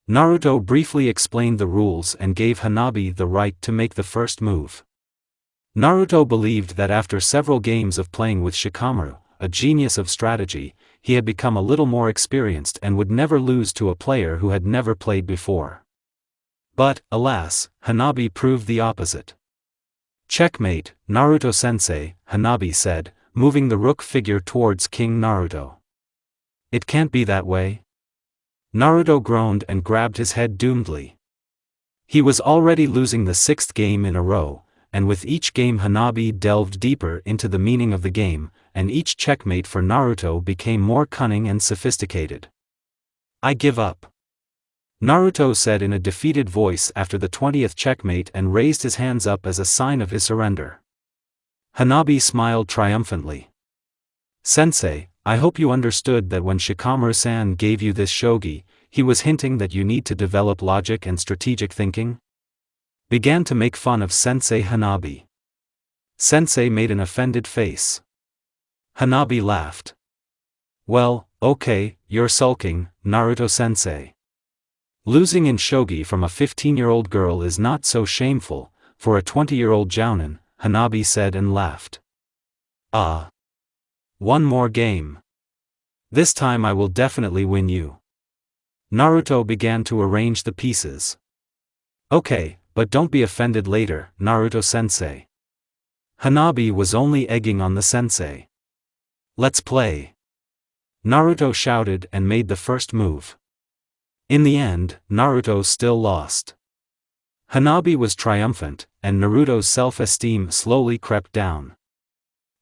Naruto briefly explained the rules and gave Hanabi the right to make the first move. Naruto believed that after several games of playing with Shikamaru, a genius of strategy, he had become a little more experienced and would never lose to a player who had never played before. But, alas, Hanabi proved the opposite. "Checkmate, Naruto-sensei," Hanabi said, moving the rook figure towards King Naruto. "It can't be that way." Naruto groaned and grabbed his head doomedly. He was already losing the 6th game in a row, and with each game Hanabi delved deeper into the meaning of the game, and each checkmate for Naruto became more cunning and sophisticated. "I give up," Naruto said in a defeated voice after the 20th checkmate and raised his hands up as a sign of his surrender. Hanabi smiled triumphantly. "Sensei, I hope you understood that when Shikamaru-san gave you this shogi, he was hinting that you need to develop logic and strategic thinking?" Began to make fun of Sensei Hanabi. Sensei made an offended face. Hanabi laughed. "Well, okay, you're sulking, Naruto-sensei. Losing in shogi from a 15-year-old girl is not so shameful, for a 20-year-old jounin," Hanabi said and laughed. "Ah. One more game. This time I will definitely win you." Naruto began to arrange the pieces. "Okay, but don't be offended later, Naruto-sensei." Hanabi was only egging on the sensei. "Let's play." Naruto shouted and made the first move. In the end, Naruto still lost. Hanabi was triumphant, and Naruto's self-esteem slowly crept down.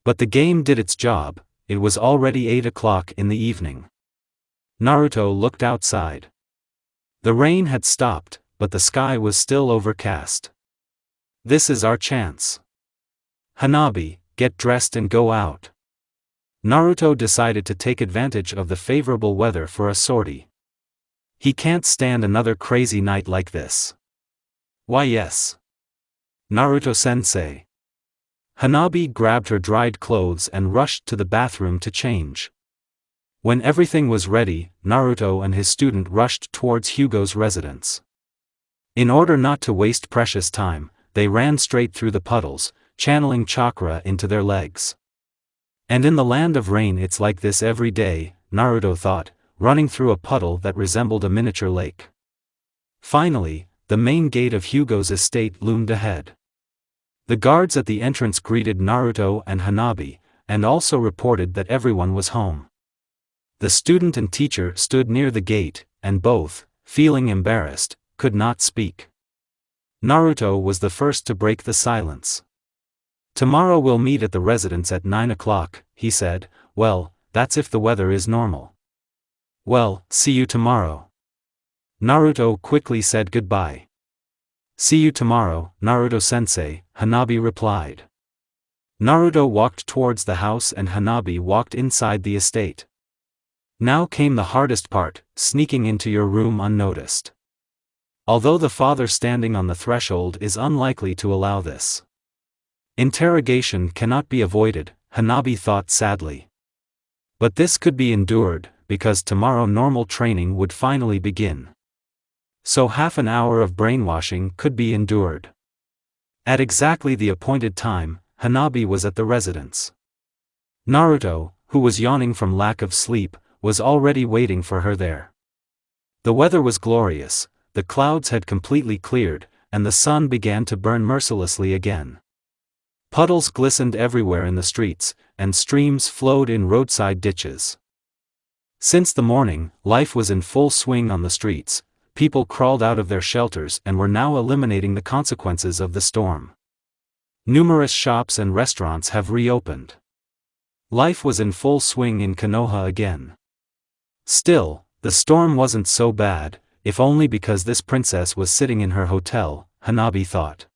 But the game did its job. It was already 8 o'clock in the evening. Naruto looked outside. The rain had stopped, but the sky was still overcast. "This is our chance. Hanabi, get dressed and go out." Naruto decided to take advantage of the favorable weather for a sortie. He can't stand another crazy night like this. Why yes. Naruto-sensei. Hanabi grabbed her dried clothes and rushed to the bathroom to change. When everything was ready, Naruto and his student rushed towards Hugo's residence. In order not to waste precious time, they ran straight through the puddles, channeling chakra into their legs. And in the land of rain it's like this every day, Naruto thought, running through a puddle that resembled a miniature lake. Finally, the main gate of Hugo's estate loomed ahead. The guards at the entrance greeted Naruto and Hanabi, and also reported that everyone was home. The student and teacher stood near the gate, and both, feeling embarrassed, could not speak. Naruto was the first to break the silence. "Tomorrow we'll meet at the residence at 9 o'clock, he said. "Well, that's if the weather is normal." "Well, see you tomorrow." Naruto quickly said goodbye. "See you tomorrow, Naruto-sensei," Hanabi replied. Naruto walked towards the house and Hanabi walked inside the estate. Now came the hardest part, sneaking into your room unnoticed. Although the father standing on the threshold is unlikely to allow this. Interrogation cannot be avoided, Hanabi thought sadly. But this could be endured, because tomorrow normal training would finally begin. So half an hour of brainwashing could be endured. At exactly the appointed time, Hanabi was at the residence. Naruto, who was yawning from lack of sleep, was already waiting for her there. The weather was glorious, the clouds had completely cleared, and the sun began to burn mercilessly again. Puddles glistened everywhere in the streets, and streams flowed in roadside ditches. Since the morning, life was in full swing on the streets. People crawled out of their shelters and were now eliminating the consequences of the storm. Numerous shops and restaurants have reopened. Life was in full swing in Konoha again. Still, the storm wasn't so bad, if only because this princess was sitting in her hotel, Hanabi thought.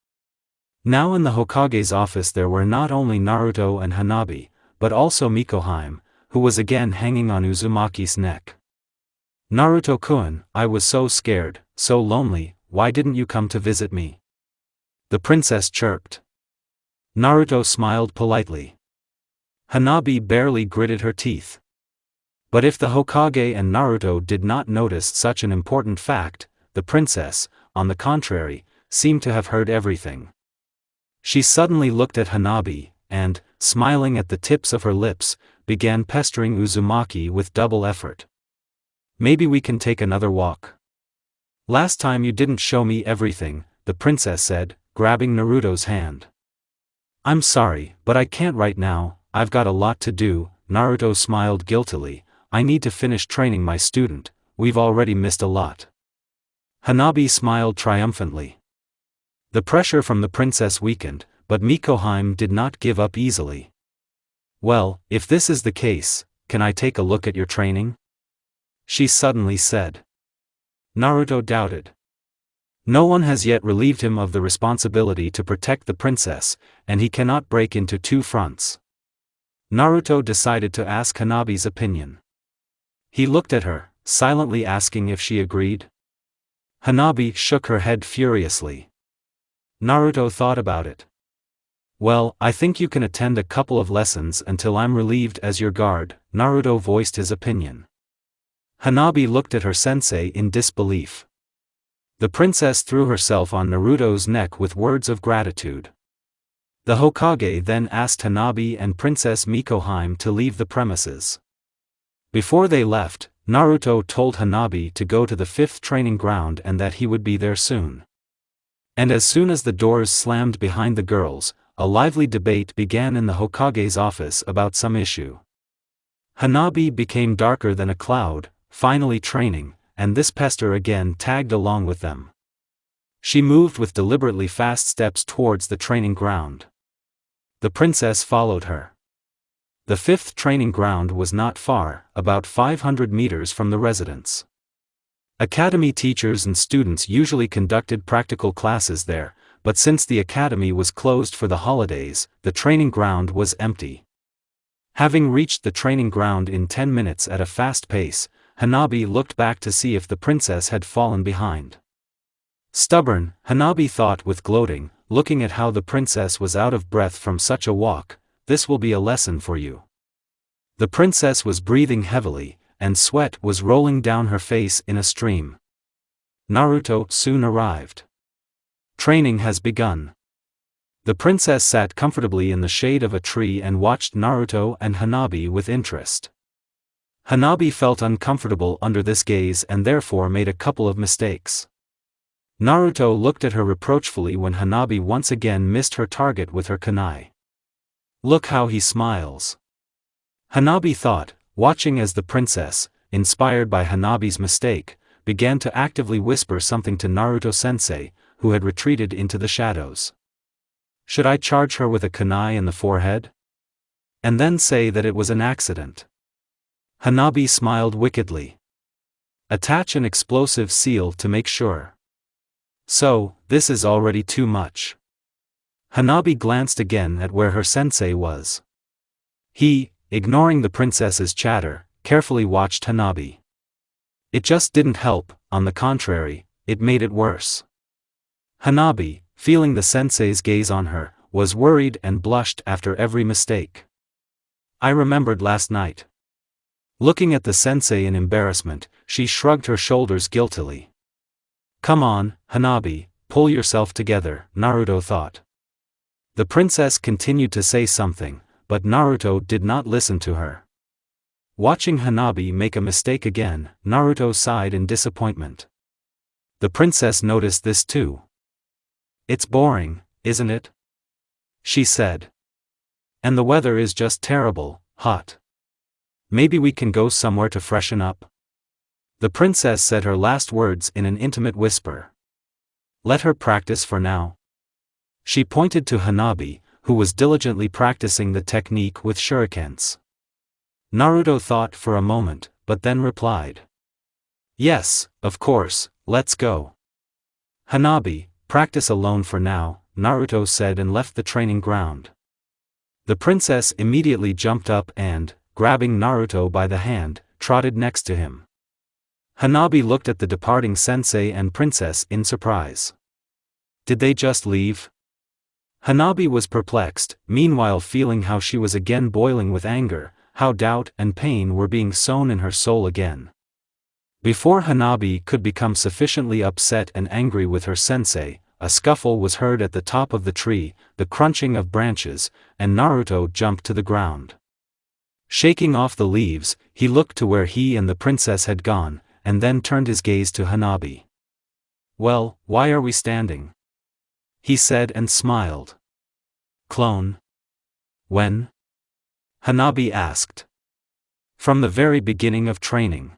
Now in the Hokage's office there were not only Naruto and Hanabi, but also Mikohime, who was again hanging on Uzumaki's neck. "Naruto-kun, I was so scared, so lonely, why didn't you come to visit me?" the princess chirped. Naruto smiled politely. Hanabi barely gritted her teeth. But if the Hokage and Naruto did not notice such an important fact, the princess, on the contrary, seemed to have heard everything. She suddenly looked at Hanabi, and, smiling at the tips of her lips, began pestering Uzumaki with double effort. "Maybe we can take another walk. Last time you didn't show me everything," the princess said, grabbing Naruto's hand. "I'm sorry, but I can't right now, I've got a lot to do," Naruto smiled guiltily. "I need to finish training my student, we've already missed a lot." Hanabi smiled triumphantly. The pressure from the princess weakened, but Mikohime did not give up easily. "Well, if this is the case, can I take a look at your training?" she suddenly said. Naruto doubted. No one has yet relieved him of the responsibility to protect the princess, and he cannot break into two fronts. Naruto decided to ask Hanabi's opinion. He looked at her, silently asking if she agreed. Hanabi shook her head furiously. Naruto thought about it. "Well, I think you can attend a couple of lessons until I'm relieved as your guard," Naruto voiced his opinion. Hanabi looked at her sensei in disbelief. The princess threw herself on Naruto's neck with words of gratitude. The Hokage then asked Hanabi and Princess Mikohime to leave the premises. Before they left, Naruto told Hanabi to go to the 5th training ground and that he would be there soon. And as soon as the doors slammed behind the girls, a lively debate began in the Hokage's office about some issue. Hanabi became darker than a cloud, finally training, and this pester again tagged along with them. She moved with deliberately fast steps towards the training ground. The princess followed her. The 5th training ground was not far, about 500 meters from the residence. Academy teachers and students usually conducted practical classes there, but since the academy was closed for the holidays, the training ground was empty. Having reached the training ground in 10 minutes at a fast pace, Hanabi looked back to see if the princess had fallen behind. Stubborn, Hanabi thought with gloating, looking at how the princess was out of breath from such a walk. This will be a lesson for you. The princess was breathing heavily, and sweat was rolling down her face in a stream. Naruto soon arrived. Training has begun. The princess sat comfortably in the shade of a tree and watched Naruto and Hanabi with interest. Hanabi felt uncomfortable under this gaze and therefore made a couple of mistakes. Naruto looked at her reproachfully when Hanabi once again missed her target with her kunai. Look how he smiles. Hanabi thought, watching as the princess, inspired by Hanabi's mistake, began to actively whisper something to Naruto-sensei, who had retreated into the shadows. Should I charge her with a kunai in the forehead? And then say that it was an accident? Hanabi smiled wickedly. Attach an explosive seal to make sure. So, this is already too much. Hanabi glanced again at where her sensei was. He, ignoring the princess's chatter, carefully watched Hanabi. It just didn't help, on the contrary, it made it worse. Hanabi, feeling the sensei's gaze on her, was worried and blushed after every mistake. I remembered last night. Looking at the sensei in embarrassment, she shrugged her shoulders guiltily. Come on, Hanabi, pull yourself together, Naruto thought. The princess continued to say something, but Naruto did not listen to her. Watching Hanabi make a mistake again, Naruto sighed in disappointment. The princess noticed this too. It's boring, isn't it? She said. And the weather is just terrible, hot. Maybe we can go somewhere to freshen up? The princess said her last words in an intimate whisper. Let her practice for now. She pointed to Hanabi, who was diligently practicing the technique with shurikens. Naruto thought for a moment, but then replied. Yes, of course, let's go. Hanabi, practice alone for now, Naruto said and left the training ground. The princess immediately jumped up and, grabbing Naruto by the hand, trotted next to him. Hanabi looked at the departing sensei and princess in surprise. Did they just leave? Hanabi was perplexed, meanwhile feeling how she was again boiling with anger, how doubt and pain were being sown in her soul again. Before Hanabi could become sufficiently upset and angry with her sensei, a scuffle was heard at the top of the tree, the crunching of branches, and Naruto jumped to the ground. Shaking off the leaves, he looked to where he and the princess had gone, and then turned his gaze to Hanabi. Well, why are we standing? He said and smiled. Clone? When? Hanabi asked. From the very beginning of training.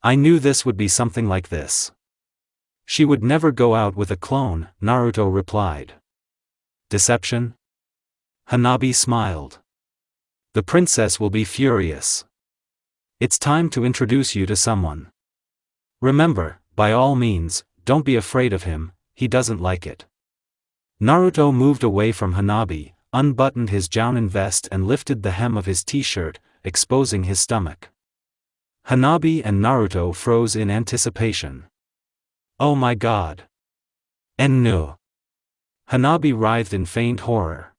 I knew this would be something like this. She would never go out with a clone, Naruto replied. Deception? Hanabi smiled. The princess will be furious. It's time to introduce you to someone. Remember, by all means, don't be afraid of him, he doesn't like it. Naruto moved away from Hanabi, unbuttoned his jounin vest and lifted the hem of his t-shirt, exposing his stomach. Hanabi and Naruto froze in anticipation. Oh my god. Ennu. Hanabi writhed in feigned horror.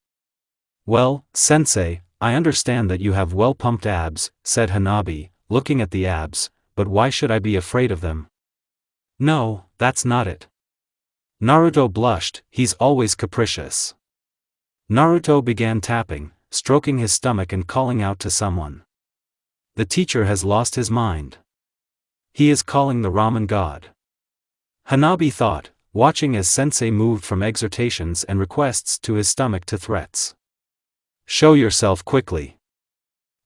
Well, sensei, I understand that you have well-pumped abs, said Hanabi, looking at the abs, but why should I be afraid of them? No, that's not it. Naruto blushed, he's always capricious. Naruto began tapping, stroking his stomach and calling out to someone. The teacher has lost his mind. He is calling the ramen god. Hanabi thought, watching as sensei moved from exhortations and requests to his stomach to threats. Show yourself quickly.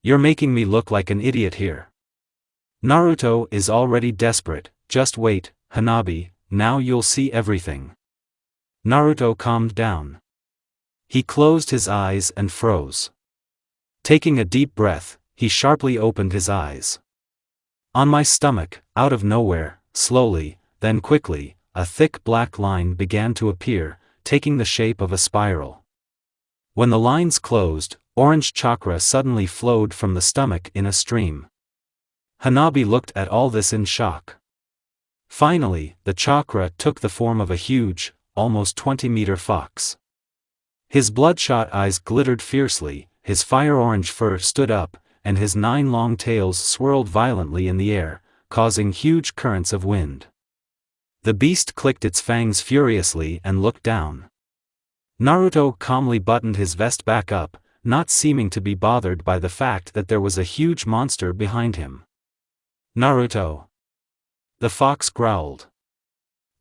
You're making me look like an idiot here. Naruto is already desperate, just wait, Hanabi, now you'll see everything. Naruto calmed down. He closed his eyes and froze. Taking a deep breath, he sharply opened his eyes. On my stomach, out of nowhere, slowly, then quickly, a thick black line began to appear, taking the shape of a spiral. When the lines closed, orange chakra suddenly flowed from the stomach in a stream. Hanabi looked at all this in shock. Finally, the chakra took the form of a huge, almost 20-meter fox. His bloodshot eyes glittered fiercely, his fire-orange fur stood up, and his 9 long tails swirled violently in the air, causing huge currents of wind. The beast clicked its fangs furiously and looked down. Naruto calmly buttoned his vest back up, not seeming to be bothered by the fact that there was a huge monster behind him. "Naruto!" The fox growled.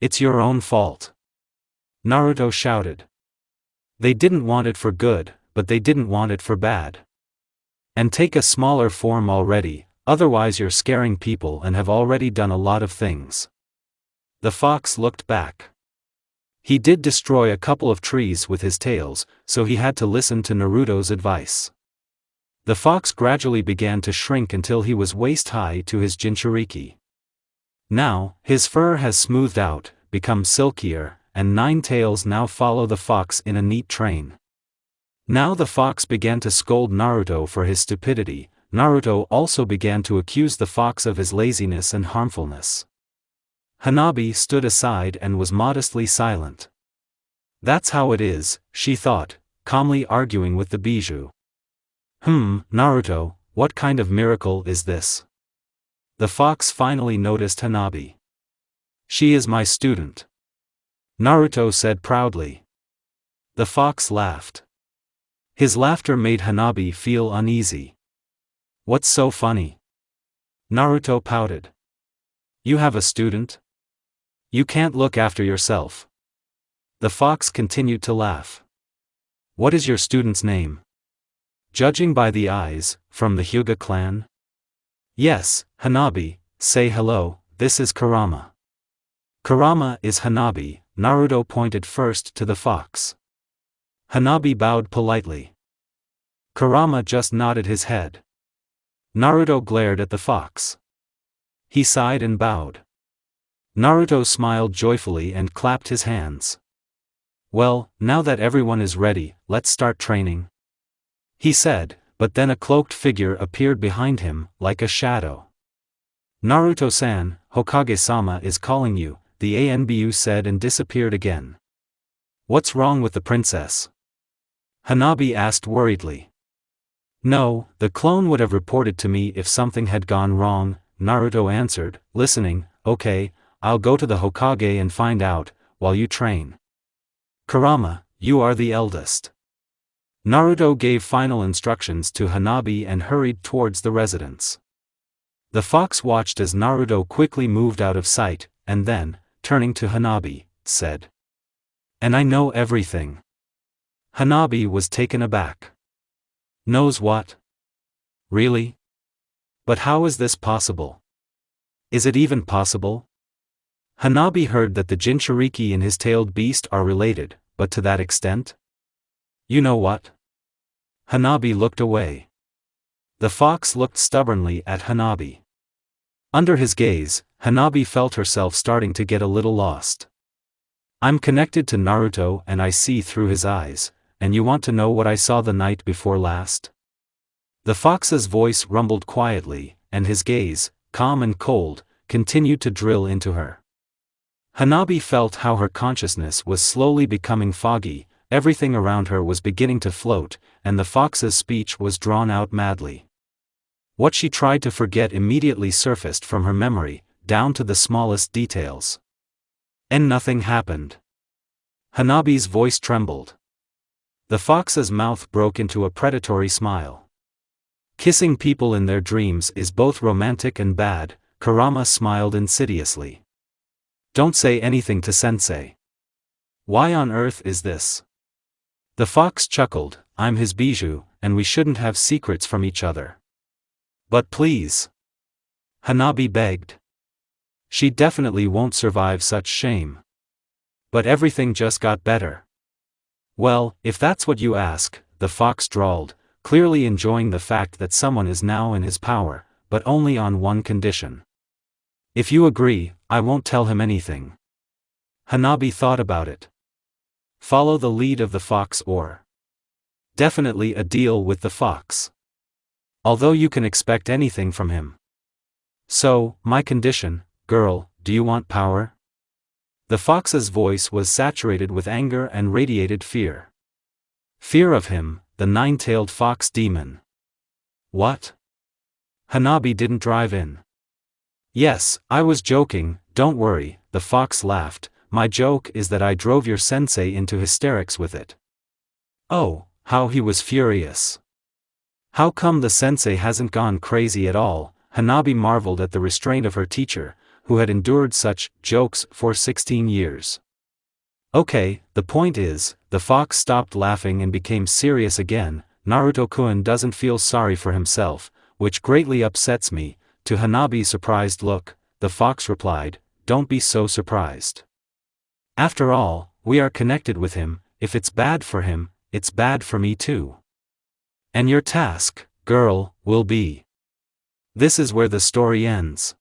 "It's your own fault," Naruto shouted. "They didn't want it for good, but they didn't want it for bad. And take a smaller form already, otherwise you're scaring people and have already done a lot of things." The fox looked back. He did destroy a couple of trees with his tails, so he had to listen to Naruto's advice. The fox gradually began to shrink until he was waist-high to his Jinchuriki. Now, his fur has smoothed out, become silkier, and 9 tails now follow the fox in a neat train. Now the fox began to scold Naruto for his stupidity. Naruto also began to accuse the fox of his laziness and harmfulness. Hanabi stood aside and was modestly silent. "That's how it is," she thought, calmly arguing with the bijou. Naruto, what kind of miracle is this?" The fox finally noticed Hanabi. "She is my student," Naruto said proudly. The fox laughed. His laughter made Hanabi feel uneasy. "What's so funny?" Naruto pouted. "You have a student? You can't look after yourself." The fox continued to laugh. "What is your student's name?" "Judging by the eyes, from the Hyuga clan?" "Yes, Hanabi. Say hello, this is Kurama." "Kurama is Hanabi," Naruto pointed first to the fox. Hanabi bowed politely. Kurama just nodded his head. Naruto glared at the fox. He sighed and bowed. Naruto smiled joyfully and clapped his hands. "Well, now that everyone is ready, let's start training," he said, but then a cloaked figure appeared behind him, like a shadow. "Naruto-san, Hokage-sama is calling you," the Anbu said and disappeared again. "What's wrong with the princess?" Hanabi asked worriedly. "No, the clone would have reported to me if something had gone wrong," Naruto answered, listening. "Okay, I'll go to the Hokage and find out, while you train. Kurama, you are the eldest." Naruto gave final instructions to Hanabi and hurried towards the residence. The fox watched as Naruto quickly moved out of sight, and then, turning to Hanabi, said, "And I know everything." Hanabi was taken aback. "Knows what? Really? But how is this possible? Is it even possible?" Hanabi heard that the Jinchuriki and his tailed beast are related, but to that extent? "You know what?" Hanabi looked away. The fox looked stubbornly at Hanabi. Under his gaze, Hanabi felt herself starting to get a little lost. "I'm connected to Naruto and I see through his eyes, and you want to know what I saw the night before last?" The fox's voice rumbled quietly, and his gaze, calm and cold, continued to drill into her. Hanabi felt how her consciousness was slowly becoming foggy, everything around her was beginning to float, and the fox's speech was drawn out madly. What she tried to forget immediately surfaced from her memory, down to the smallest details. And nothing happened. Hanabi's voice trembled. The fox's mouth broke into a predatory smile. "Kissing people in their dreams is both romantic and bad," Kurama smiled insidiously. "Don't say anything to sensei." "Why on earth is this?" The fox chuckled. "I'm his bijou, and we shouldn't have secrets from each other." "But please," Hanabi begged. She definitely won't survive such shame. But everything just got better. "Well, if that's what you ask," the fox drawled, clearly enjoying the fact that someone is now in his power, "but only on one condition. If you agree, I won't tell him anything." Hanabi thought about it. Follow the lead of the fox or definitely a deal with the fox. Although you can expect anything from him. So, my condition, girl, do you want power? The fox's voice was saturated with anger and radiated fear. Fear of him, the nine-tailed fox demon. What? Hanabi didn't drive in. Yes, I was joking, don't worry, the fox laughed. My joke is that I drove your sensei into hysterics with it. Oh, how he was furious. How come the sensei hasn't gone crazy at all? Hanabi marveled at the restraint of her teacher, who had endured such jokes for 16 years. Okay, the point is, the fox stopped laughing and became serious again. Naruto-kun doesn't feel sorry for himself, which greatly upsets me. To Hanabi's surprised look, the fox replied, don't be so surprised. After all, we are connected with him. If it's bad for him, it's bad for me too. And your task, girl, will be. This is where the story ends.